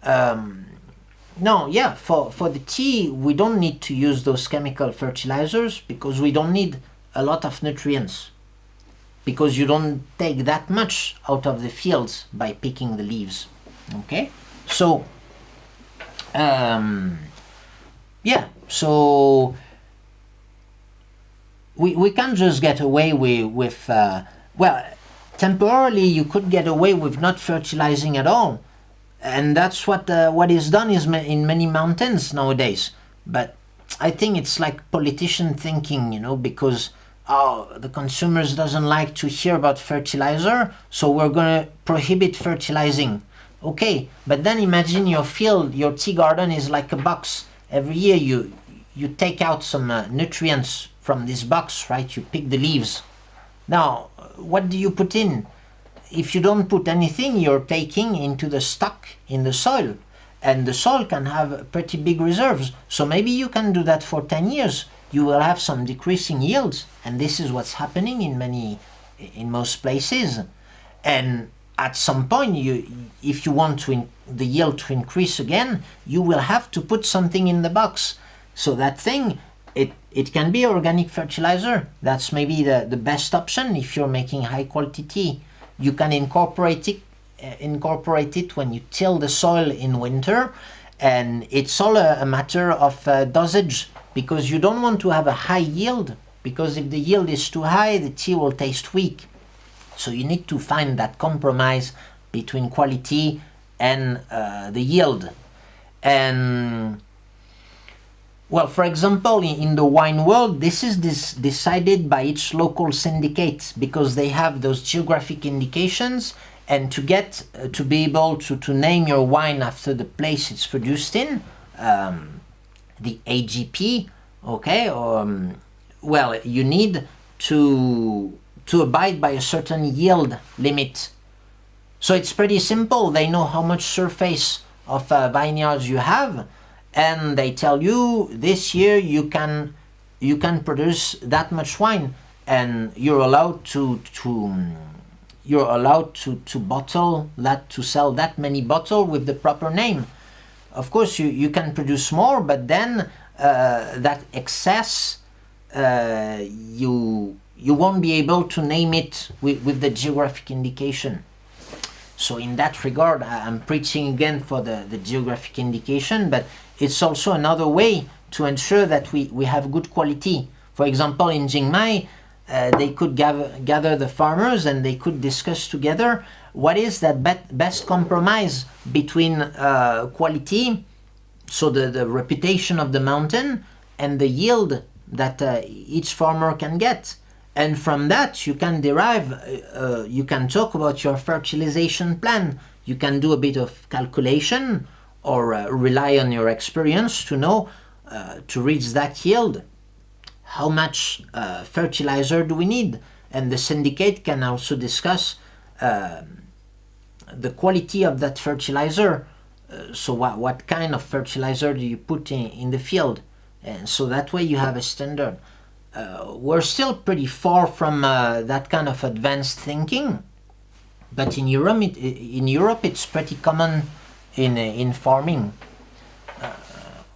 No, for the tea we don't need to use those chemical fertilizers, because we don't need a lot of nutrients, because you don't take that much out of the fields by picking the leaves. Okay, so so we can't just get away with temporarily you could get away with not fertilizing at all, and that's what is done in many mountains nowadays. But I think it's like politician thinking, because the consumers doesn't like to hear about fertilizer, so we're going to prohibit fertilizing. Okay, but then imagine your field, your tea garden is like a box. Every year you take out some nutrients from this box, right? You pick the leaves. Now, what do you put in? If you don't put anything, you're taking into the stock in the soil. And the soil can have pretty big reserves. So maybe you can do that for 10 years. You will have some decreasing yields. And this is what's happening in most places. And at some point, if you want the yield to increase again, you will have to put something in the box. So that thing, it can be organic fertilizer. That's maybe the best option if you're making high quality tea. You can incorporate it when you till the soil in winter, and it's all a matter of dosage, because you don't want to have a high yield, because if the yield is too high, the tea will taste weak. So you need to find that compromise between quality and the yield. And well, for example, in the wine world, this is decided by each local syndicate, because they have those geographic indications. And to be able to name your wine after the place it's produced in, the AGP, okay, well, you need to abide by a certain yield limit. So it's pretty simple. They know how much surface of vineyards you have, and they tell you this year you can produce that much wine, and you're allowed to bottle that, to sell that many bottles with the proper name. Of course, you can produce more, but then that excess, you won't be able to name it with the geographic indication. So in that regard, I'm preaching again for the geographic indication, but it's also another way to ensure that we have good quality. For example, in Jingmai, they could gather the farmers and they could discuss together what is that best compromise between quality, so the reputation of the mountain, and the yield that each farmer can get. And from that you can derive, you can talk about your fertilization plan. You can do a bit of calculation, or rely on your experience to know, to reach that yield, how much fertilizer do we need. And the syndicate can also discuss the quality of that fertilizer. So what kind of fertilizer do you put in the field? And so that way you have a standard. We're still pretty far from that kind of advanced thinking, but in Europe it's pretty common in farming.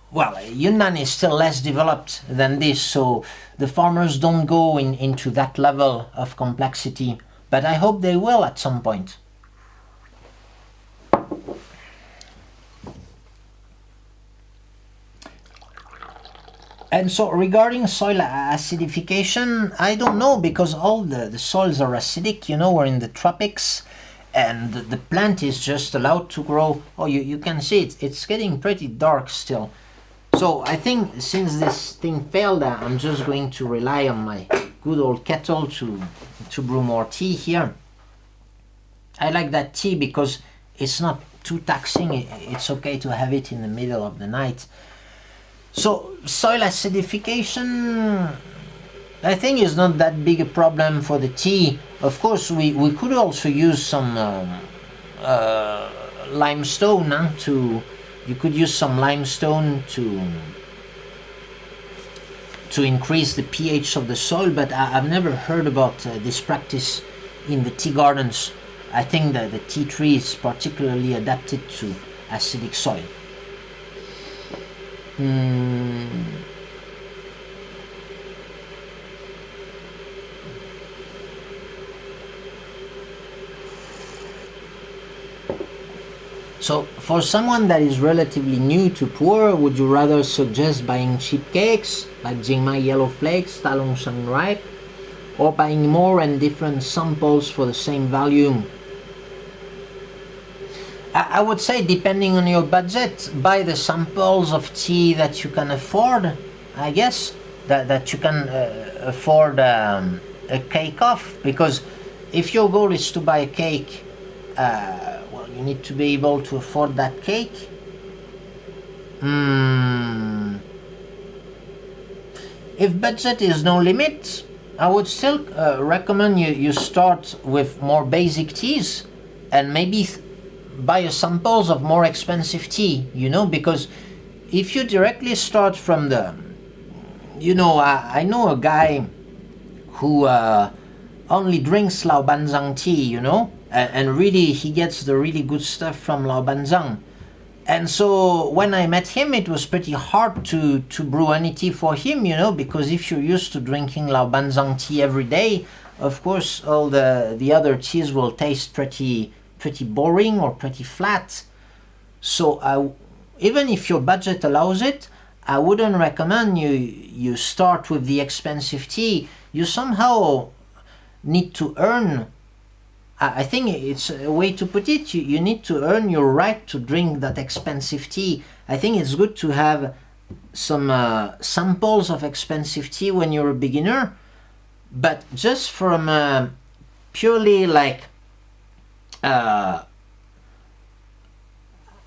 Well, Yunnan is still less developed than this, so the farmers don't go into that level of complexity, but I hope they will at some point. And so regarding soil acidification, I don't know, because all the soils are acidic, we're in the tropics, and the plant is just allowed to grow. Oh, you can see it's getting pretty dark still. So I think since this thing failed, I'm just going to rely on my good old kettle to brew more tea here. I like that tea because it's not too taxing. It's okay to have it in the middle of the night. So soil acidification, I think, is not that big a problem for the tea. Of course, we could also use some limestone you could use some limestone to increase the pH of the soil, but I've never heard about this practice in the tea gardens. I think that the tea tree is particularly adapted to acidic soil. So for someone that is relatively new to Pu-erh, would you rather suggest buying cheap cakes like Jingmai Yellow Flakes, Talong Sun Ripe, or buying more and different samples for the same volume? I would say, depending on your budget, buy the samples of tea that you can afford, I guess, that you can afford a cake of. Because if your goal is to buy a cake, well, you need to be able to afford that cake. If budget is no limit, I would still recommend you start with more basic teas and maybe buy a samples of more expensive tea, you know, because if you directly start from the, you know, I know a guy who only drinks Lao Banzang tea, you know, and really he gets the really good stuff from Lao Banzang. And so when I met him, it was pretty hard to brew any tea for him, you know, because if you're used to drinking Lao Banzang tea every day, of course all the other teas will taste pretty boring or pretty flat. So even if your budget allows it, I wouldn't recommend you start with the expensive tea. You somehow need to earn, I think it's a way to put it, you need to earn your right to drink that expensive tea. I think it's good to have some samples of expensive tea when you're a beginner, but just from purely like,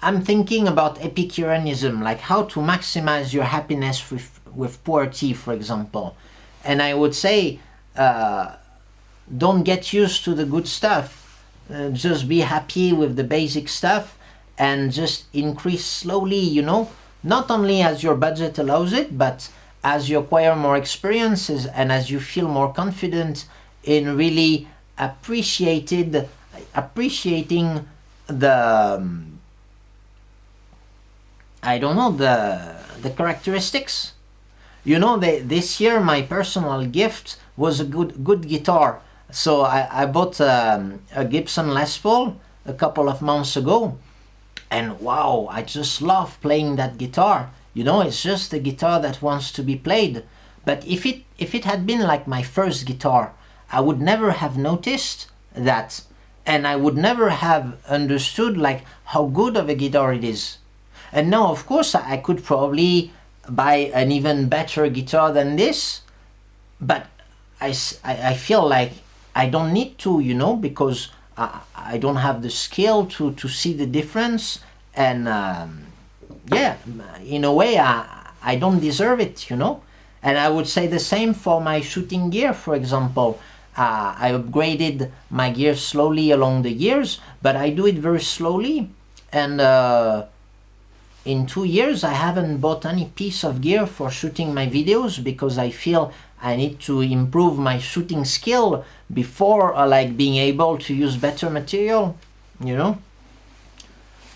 I'm thinking about Epicureanism, like how to maximize your happiness with Pu-erh tea, for example. And I would say, don't get used to the good stuff. Just be happy with the basic stuff and just increase slowly, you know, not only as your budget allows it, but as you acquire more experiences and as you feel more confident in really appreciating the, I don't know, the characteristics. You know, this year my personal gift was a good guitar. So I bought a Gibson Les Paul a couple of months ago, and wow, I just love playing that guitar. You know, it's just a guitar that wants to be played. But if it had been like my first guitar, I would never have noticed that, and I would never have understood like how good of a guitar it is. And now, of course, I could probably buy an even better guitar than this, but I feel like I don't need to, you know, because I don't have the skill to see the difference, and yeah, in a way I don't deserve it, you know. And I would say the same for my shooting gear, for example. I upgraded my gear slowly along the years, but I do it very slowly, and in 2 years I haven't bought any piece of gear for shooting my videos because I feel I need to improve my shooting skill before like being able to use better material, you know.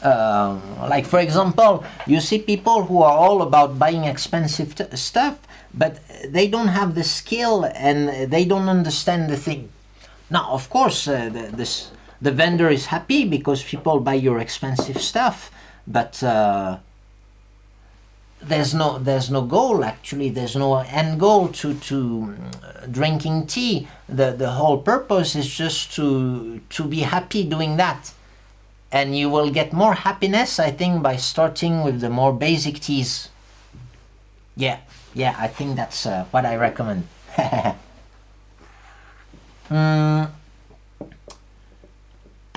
Like for example, you see people who are all about buying expensive stuff, but they don't have the skill and they don't understand the thing. Now, of course, the vendor is happy because people buy your expensive stuff, but there's no goal, actually. There's no end goal to drinking tea. The whole purpose is just to be happy doing that. And you will get more happiness, I think, by starting with the more basic teas. Yeah, I think that's what I recommend.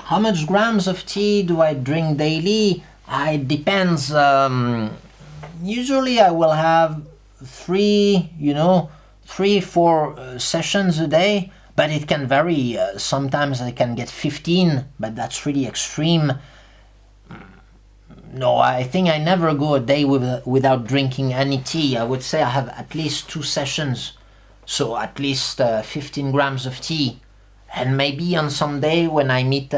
How much grams of tea do I drink daily? It depends. Usually I will have 3, 4 sessions a day, but it can vary. Sometimes I can get 15, but that's really extreme. No, I think I never go a day without drinking any tea. I would say I have at least 2 sessions, so at least 15 grams of tea. And maybe on some day when I meet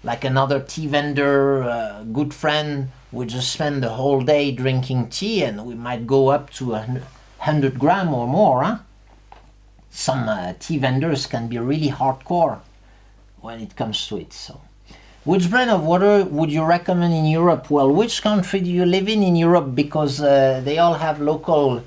like another tea vendor, good friend, we just spend the whole day drinking tea, and we might go up to 100 grams or more. Huh? Some tea vendors can be really hardcore when it comes to it. So, which brand of water would you recommend in Europe? Well, which country do you live in Europe? Because they all have local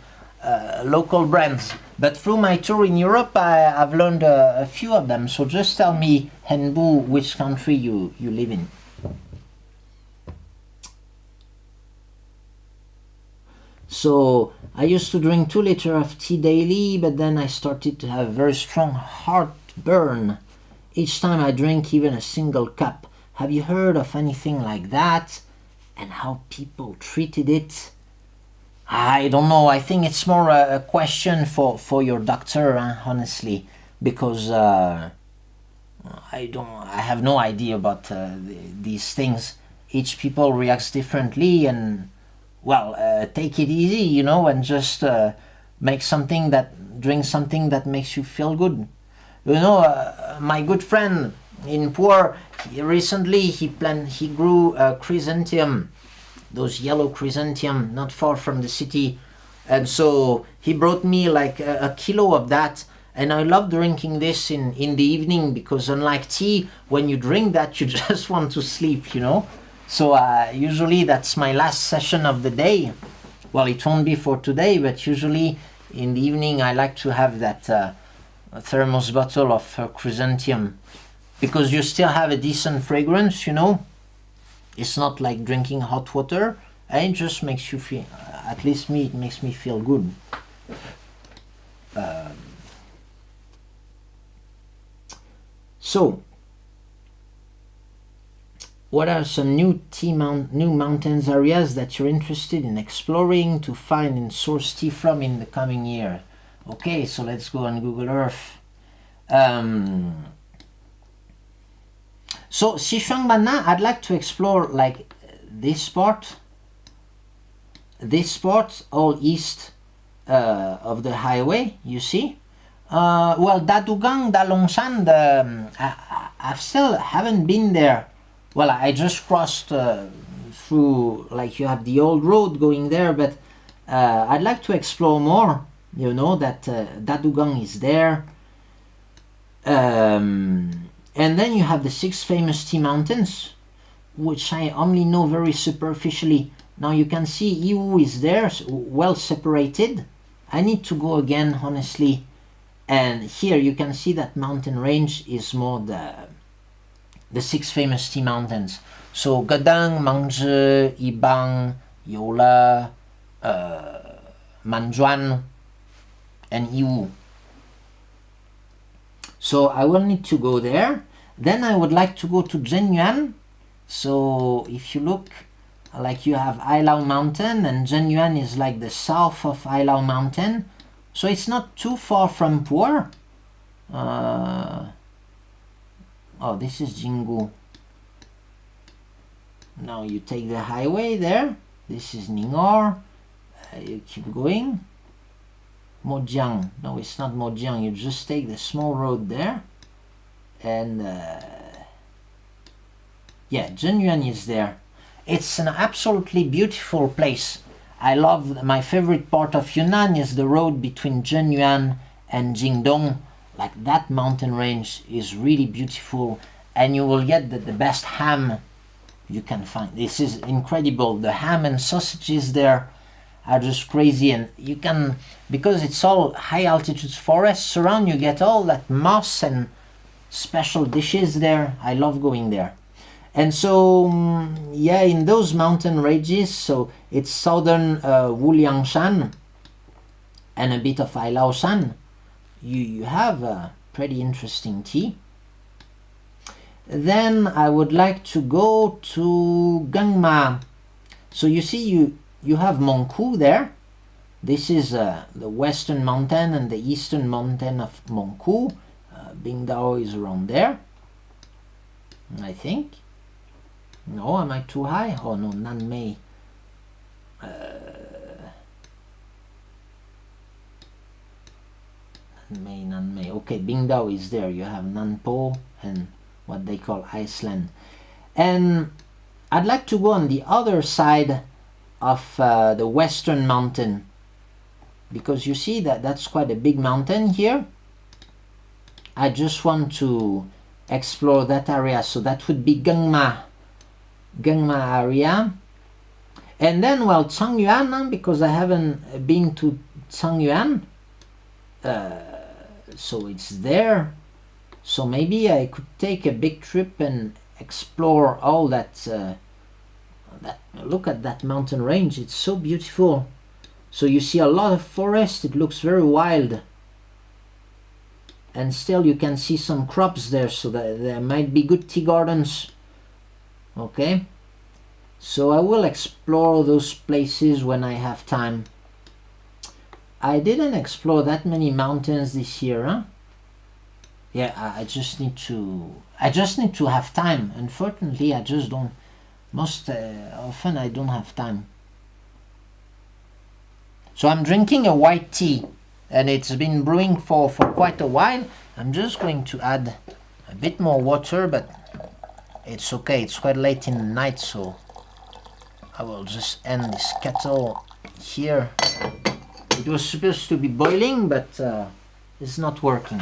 brands. But through my tour in Europe, I've learned a few of them. So just tell me, Henbu, which country you live in. So I used to drink 2 liters of tea daily, but then I started to have very strong heartburn each time I drink even a single cup. Have you heard of anything like that? And how people treated it? I don't know. I think it's more a question for your doctor, honestly, because I have no idea about these things. Each people reacts differently, and well, take it easy, you know, and just drink something that makes you feel good. You know, my good friend in Pu-erh, recently he grew a chrysanthemum, those yellow chrysanthemum, not far from the city, and so he brought me like a kilo of that. And I love drinking this in the evening, because unlike tea, when you drink that, you just want to sleep, you know. So usually that's my last session of the day. Well, it won't be for today, but usually in the evening I like to have that thermos bottle of chrysanthemum, because you still have a decent fragrance, you know. It's not like drinking hot water, and it just makes you feel, at least me, it makes me feel good. So, what are some new mountains areas that you're interested in exploring to find and source tea from in the coming year? Okay, so let's go on Google Earth. So Sichuan-Banna, I'd like to explore like this part, all east of the highway, you see. Well, Dadugang, Dalongshan, I still haven't been there. Well, I just crossed through, like you have the old road going there, but I'd like to explore more, you know, that Dadugang is there. And then you have the 6 famous tea mountains, which I only know very superficially. Now you can see Iwu is there, well separated. I need to go again, honestly. And here you can see that mountain range is more the 6 famous tea mountains. So Gadang, Mangzhi, Ibang, Yola, Manjuan, and Iwu. So I will need to go there. Then I would like to go to Zhenyuan. So if you look, like you have Ailao Mountain, and Zhenyuan is like the south of Ailao Mountain. So it's not too far from Pu-erh. Oh, this is Jingu. Now you take the highway there. This is Ningor. You keep going. Mojiang. No, it's not Mojiang. You just take the small road there. And yeah, Zhenyuan is there. It's an absolutely beautiful place. I love, my favorite part of Yunnan is the road between Zhenyuan and Jingdong. Like that mountain range is really beautiful, and you will get the best ham you can find. This is incredible. The ham and sausages there are just crazy, and you can, because it's all high altitude forests around, you get all that moss and special dishes there. I love going there. And so yeah, in those mountain ranges, so it's southern Wuliangshan and a bit of Ailaoshan, you have a pretty interesting tea. Then I would like to go to Gangma. So you see, you have Mongku there. This is the western mountain and the eastern mountain of Mongku. Bingdao is around there, I think. No, am I too high? Oh no, Nanmei. Nanmei. Okay, Bingdao is there. You have Nanpo and what they call Iceland. And I'd like to go on the other side of the western mountain, because you see that's quite a big mountain here. I just want to explore that area. So that would be Gangma area. And then, well, Changyuan, because I haven't been to Changyuan, so it's there. So maybe I could take a big trip and explore all that. Look at that mountain range, it's so beautiful. So you see a lot of forest, it looks very wild. And still you can see some crops there, so that there might be good tea gardens. Okay, so I will explore those places when I have time. I didn't explore that many mountains this year, huh? Yeah, I just need to have time. Unfortunately, I just don't. Most often I don't have time. So I'm drinking a white tea, and it's been brewing for quite a while. I'm just going to add a bit more water, but it's okay. It's quite late in the night, so I will just end this kettle here. It was supposed to be boiling, but it's not working.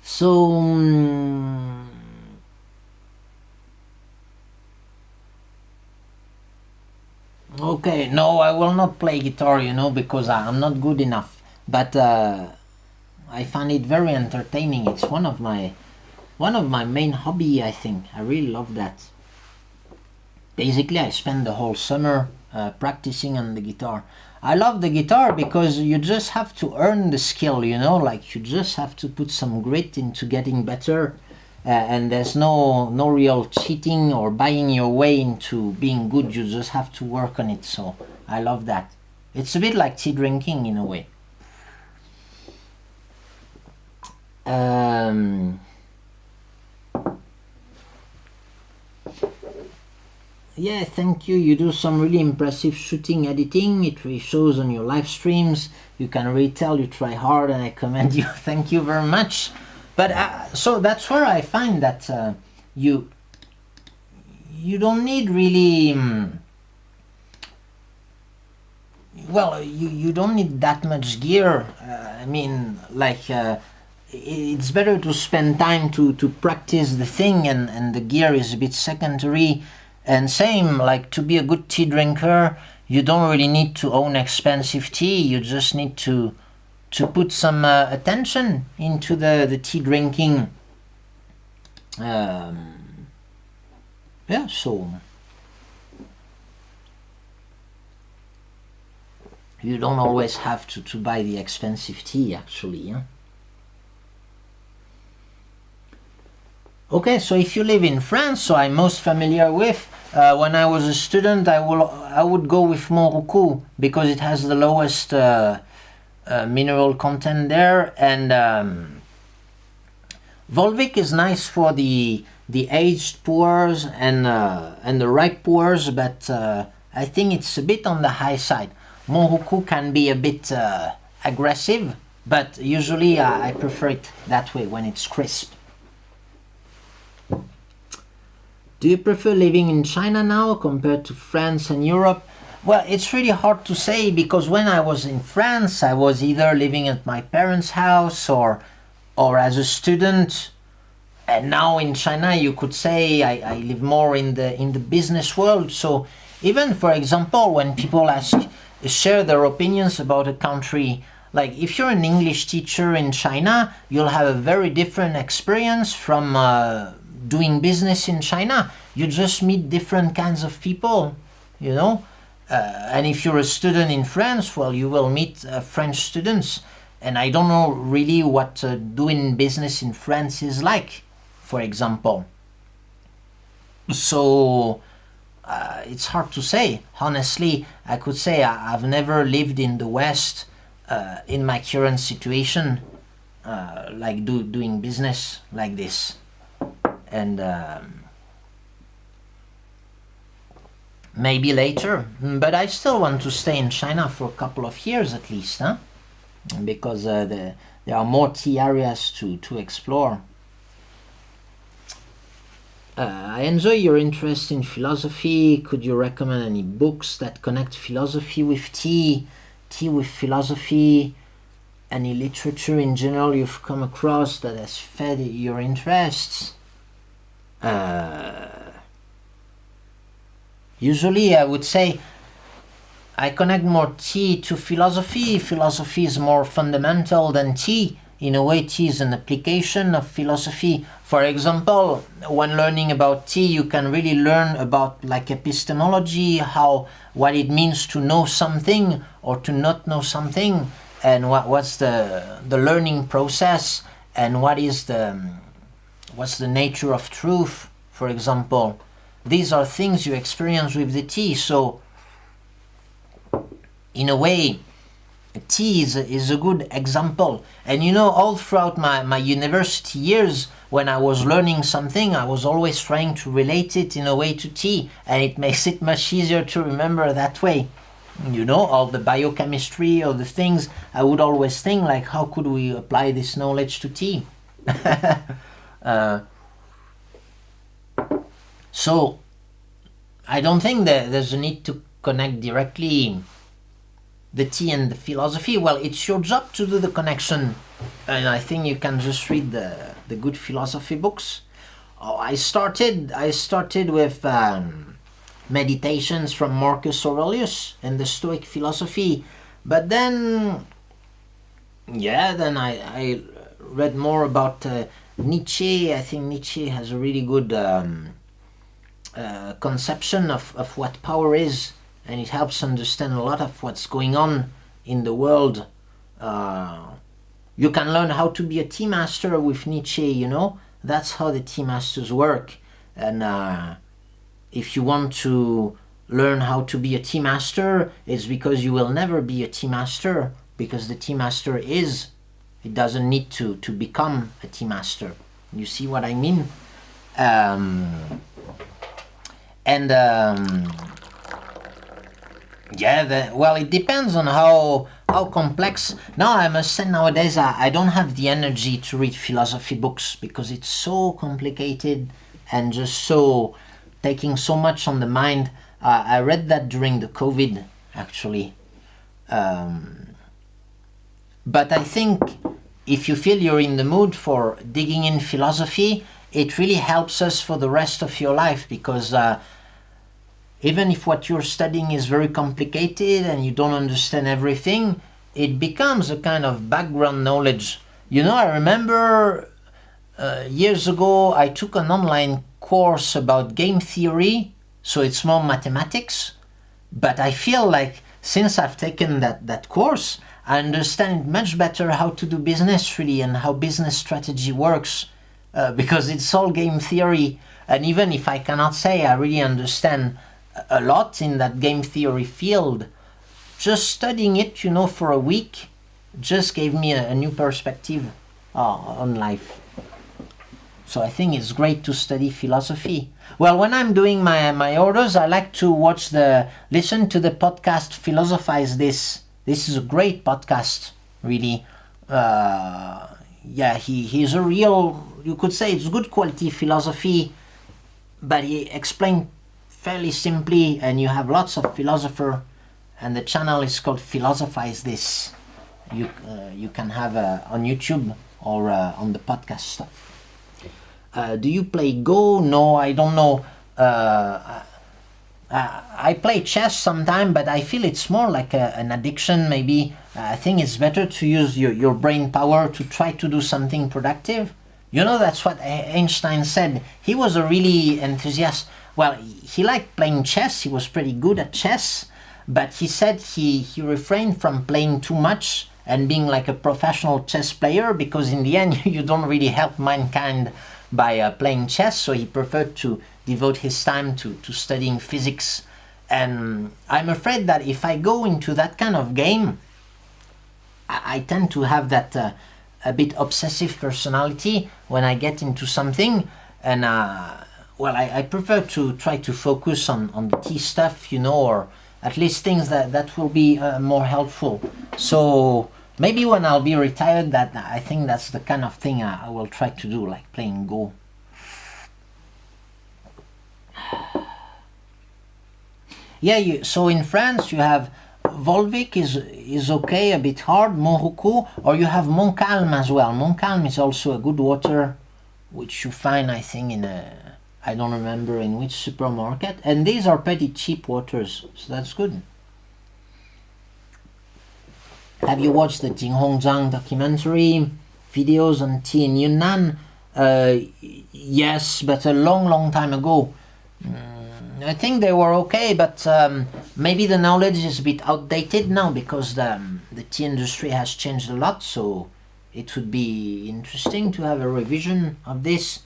So okay, no, I will not play guitar, because I'm not good enough. But I find it very entertaining. It's one of my main hobby, I think. I really love that. Basically, I spend the whole summer practicing on the guitar. I love the guitar because you just have to earn the skill, like you just have to put some grit into getting better. And there's no real cheating or buying your way into being good. You just have to work on it. So I love that. It's a bit like tea drinking in a way. Yeah, thank you. You do some really impressive shooting editing. It really shows on your live streams. You can really tell you try hard, and I commend you. Thank you very much. But so that's where I find that you don't need really you don't need that much gear. I mean, like it's better to spend time to practice the thing, and the gear is a bit secondary. And same, like to be a good tea drinker, you don't really need to own expensive tea. You just need to put some attention into the tea drinking. Yeah, so you don't always have to buy the expensive tea, actually. Yeah? Okay, so if you live in France, so I'm most familiar with, when I was a student, I would go with Montroucou because it has the lowest mineral content there, and Volvic is nice for the aged Pu-erhs and the ripe Pu-erhs, but I think it's a bit on the high side. Montroucou can be a bit aggressive, but usually I prefer it that way when it's crisp. Do you prefer living in China now compared to France and Europe? Well, it's really hard to say because when I was in France, I was either living at my parents' house or as a student. And now in China, you could say I live more in the business world. So even, for example, when people share their opinions about a country, like if you're an English teacher in China, you'll have a very different experience from doing business in China. You just meet different kinds of people, and if you're a student in France, well, you will meet French students. And I don't know really what doing business in France is like, for example. So it's hard to say. Honestly, I could say I've never lived in the West in my current situation, like doing business like this. And maybe later, but I still want to stay in China for a couple of years at least, huh? Because there are more tea areas to explore. I enjoy your interest in philosophy. Could you recommend any books that connect philosophy with tea with philosophy? Any literature in general you've come across that has fed your interests? Usually I would say I connect more tea to philosophy. Philosophy is more fundamental than tea. In a way, tea is an application of philosophy. For example, when learning about tea, you can really learn about like epistemology, what it means to know something or to not know something, and what's the learning process, and what's the nature of truth, for example. These are things you experience with the tea. So in a way, tea is a good example. And you know, all throughout my university years, when I was learning something, I was always trying to relate it in a way to tea, and it makes it much easier to remember that way. You know, all the biochemistry or the things, I would always think like, how could we apply this knowledge to tea? So I don't think that there's a need to connect directly the tea and the philosophy. Well, it's your job to do the connection, and I think you can just read the good philosophy books. I started with Meditations from Marcus Aurelius and the Stoic philosophy, but then I read more about Nietzsche. I think Nietzsche has a really good conception of what power is, and it helps understand a lot of what's going on in the world. You can learn how to be a tea master with Nietzsche, you know. That's how the tea masters work. And if you want to learn how to be a tea master, it's because you will never be a tea master, because the tea master it doesn't need to become a tea master. You see what I mean? Well, it depends on how complex. Now, I must say, nowadays I don't have the energy to read philosophy books because it's so complicated and just so taking so much on the mind. I read that during the COVID, actually. But I think if you feel you're in the mood for digging in philosophy, it really helps us for the rest of your life, because even if what you're studying is very complicated and you don't understand everything, it becomes a kind of background knowledge. You know, I remember years ago I took an online course about game theory, so it's more mathematics, but I feel like since I've taken that course, I understand much better how to do business really and how business strategy works, because it's all game theory. And even if I cannot say I really understand a lot in that game theory field, just studying it, you know, for a week just gave me a new perspective on life. So I think it's great to study philosophy. Well, when I'm doing my orders, I like to listen to the podcast Philosophize This. This is a great podcast, really. He's a real, you could say it's good quality philosophy, but he explained fairly simply, and you have lots of philosopher, and the channel is called Philosophize This. You can have on YouTube or on the podcast stuff. Do you play Go? No, I don't know. I play chess sometime, but I feel it's more like an addiction maybe. I think it's better to use your brain power to try to do something productive. You know, that's what Einstein said. He was a really enthusiast. Well, he liked playing chess. He was pretty good at chess, but he said he refrained from playing too much and being like a professional chess player, because in the end you don't really help mankind by playing chess. So he preferred to devote his time to studying physics. And I'm afraid that if I go into that kind of game, I tend to have that a bit obsessive personality when I get into something. And I prefer to try to focus on the tea stuff, you know, or at least things that will be more helpful. So maybe when I'll be retired, that I think that's the kind of thing I will try to do, like playing Go. Yeah, so in France you have Volvic is okay, a bit hard, Montroucault, or you have Montcalm as well. Montcalm is also a good water, which you find, I think, in I don't remember in which supermarket, and these are pretty cheap waters, so that's good. Have you watched the Jinhongjiang documentary videos on tea in Yunnan? Yes, but a long time ago. I think they were okay, but maybe the knowledge is a bit outdated now because the tea industry has changed a lot. So it would be interesting to have a revision of this.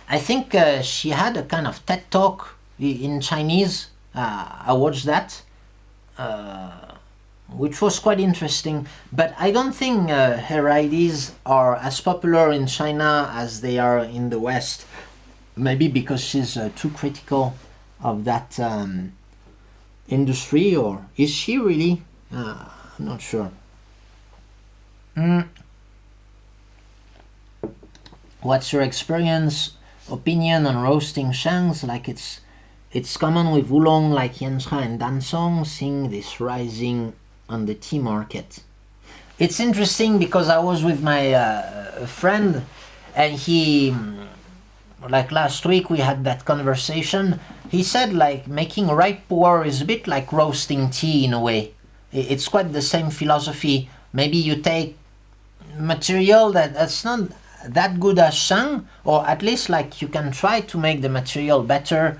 I think she had a kind of TED talk in Chinese. I watched that, which was quite interesting. But I don't think her ideas are as popular in China as they are in the West. Maybe because she's too critical of that industry, or is she really? I'm not sure. What's your opinion on roasting shangs? Like it's common with oolong like Yansha and Dansong, seeing this rising on the tea market. It's interesting because I was with my friend, and he, like last week we had that conversation. He said like making ripe Pu-erh is a bit like roasting tea in a way. It's quite the same philosophy. Maybe you take material that's not that good as shang, or at least like you can try to make the material better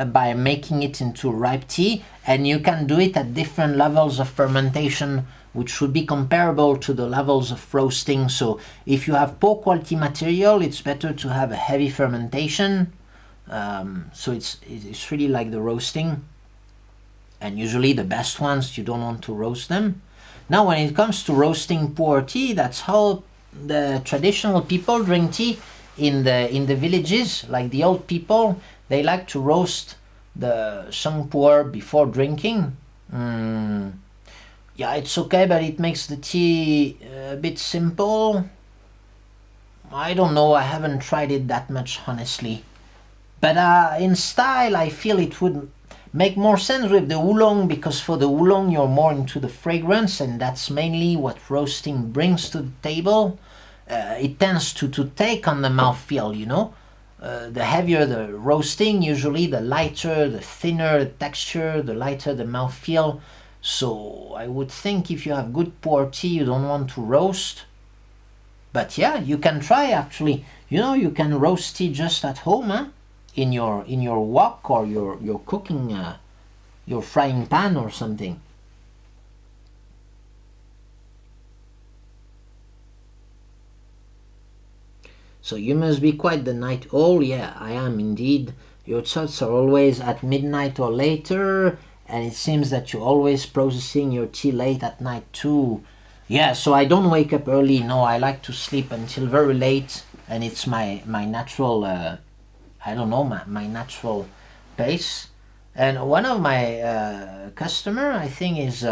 by making it into ripe tea, and you can do it at different levels of fermentation which should be comparable to the levels of roasting. So if you have poor quality material, it's better to have a heavy fermentation. So it's really like the roasting, and usually the best ones you don't want to roast them. Now when it comes to roasting Pu-erh tea, that's how the traditional people drink tea in the villages. Like the old people, they like to roast the shang Pu-erh before drinking. Yeah, it's okay, but it makes the tea a bit simple. I don't know, I haven't tried it that much, honestly. But in style, I feel it would make more sense with the oolong, because for the oolong you're more into the fragrance, and that's mainly what roasting brings to the table. It tends to take on the mouthfeel, you know. The heavier the roasting, usually the lighter, the thinner the texture, the lighter the mouthfeel. So I would think if you have good Pu-erh tea, you don't want to roast. But yeah, you can try actually. You know, you can roast tea just at home, huh? In your wok, or your cooking, your frying pan or something. So you must be quite the night owl. Yeah, I am indeed. Your thoughts are always at midnight or later, and it seems that you're always processing your tea late at night too. Yeah, so I don't wake up early. No, I like to sleep until very late, and it's my natural. I don't know, my natural pace. And one of my customer, I think, is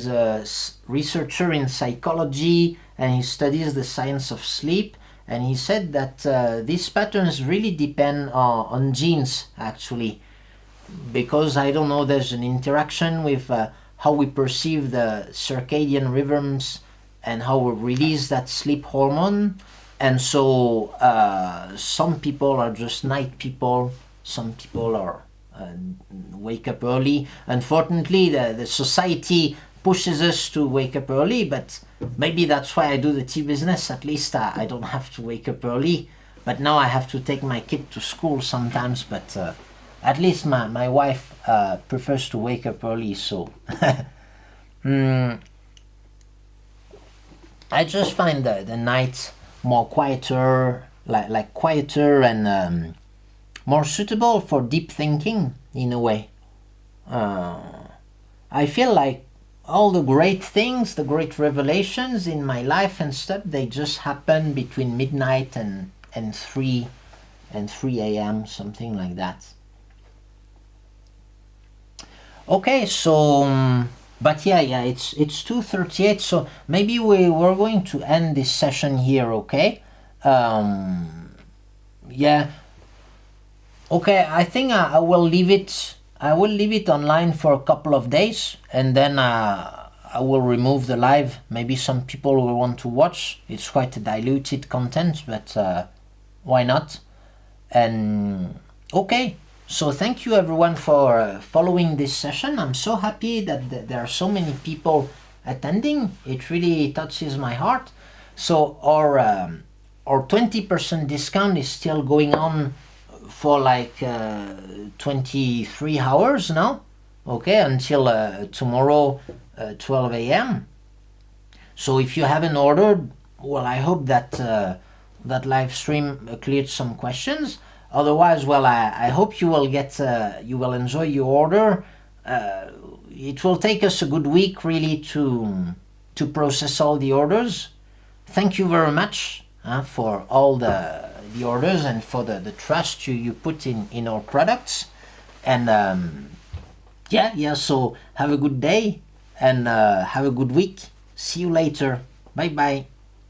a researcher in psychology, and he studies the science of sleep. And he said that these patterns really depend on genes, actually, because I don't know, there's an interaction with how we perceive the circadian rhythms and how we release that sleep hormone. And so some people are just night people, some people are wake up early. Unfortunately, the society pushes us to wake up early, but maybe that's why I do the tea business. At least I don't have to wake up early. But now I have to take my kid to school sometimes, but at least my wife prefers to wake up early, so I just find the night more quieter, like quieter and more suitable for deep thinking in a way. I feel like all the great things, the great revelations in my life and stuff, they just happen between midnight and 3 a.m., something like that. Okay, so but yeah, it's 2:38, so maybe we're going to end this session here, okay? Yeah. Okay, I think I will leave it. I will leave it online for a couple of days, and then I will remove the live. Maybe some people will want to watch. It's quite a diluted content, but why not? And okay, so thank you everyone for following this session. I'm so happy that there are so many people attending. It really touches my heart. So our 20% discount is still going on for like 23 hours now, okay, until tomorrow 12 a.m. So if you haven't ordered, well, I hope that that live stream cleared some questions. Otherwise, well, I hope you will you will enjoy your order. It will take us a good week really to process all the orders. Thank you very much for all the orders and for the trust you put in our products. And yeah, so have a good day and have a good week. See you later. Bye bye.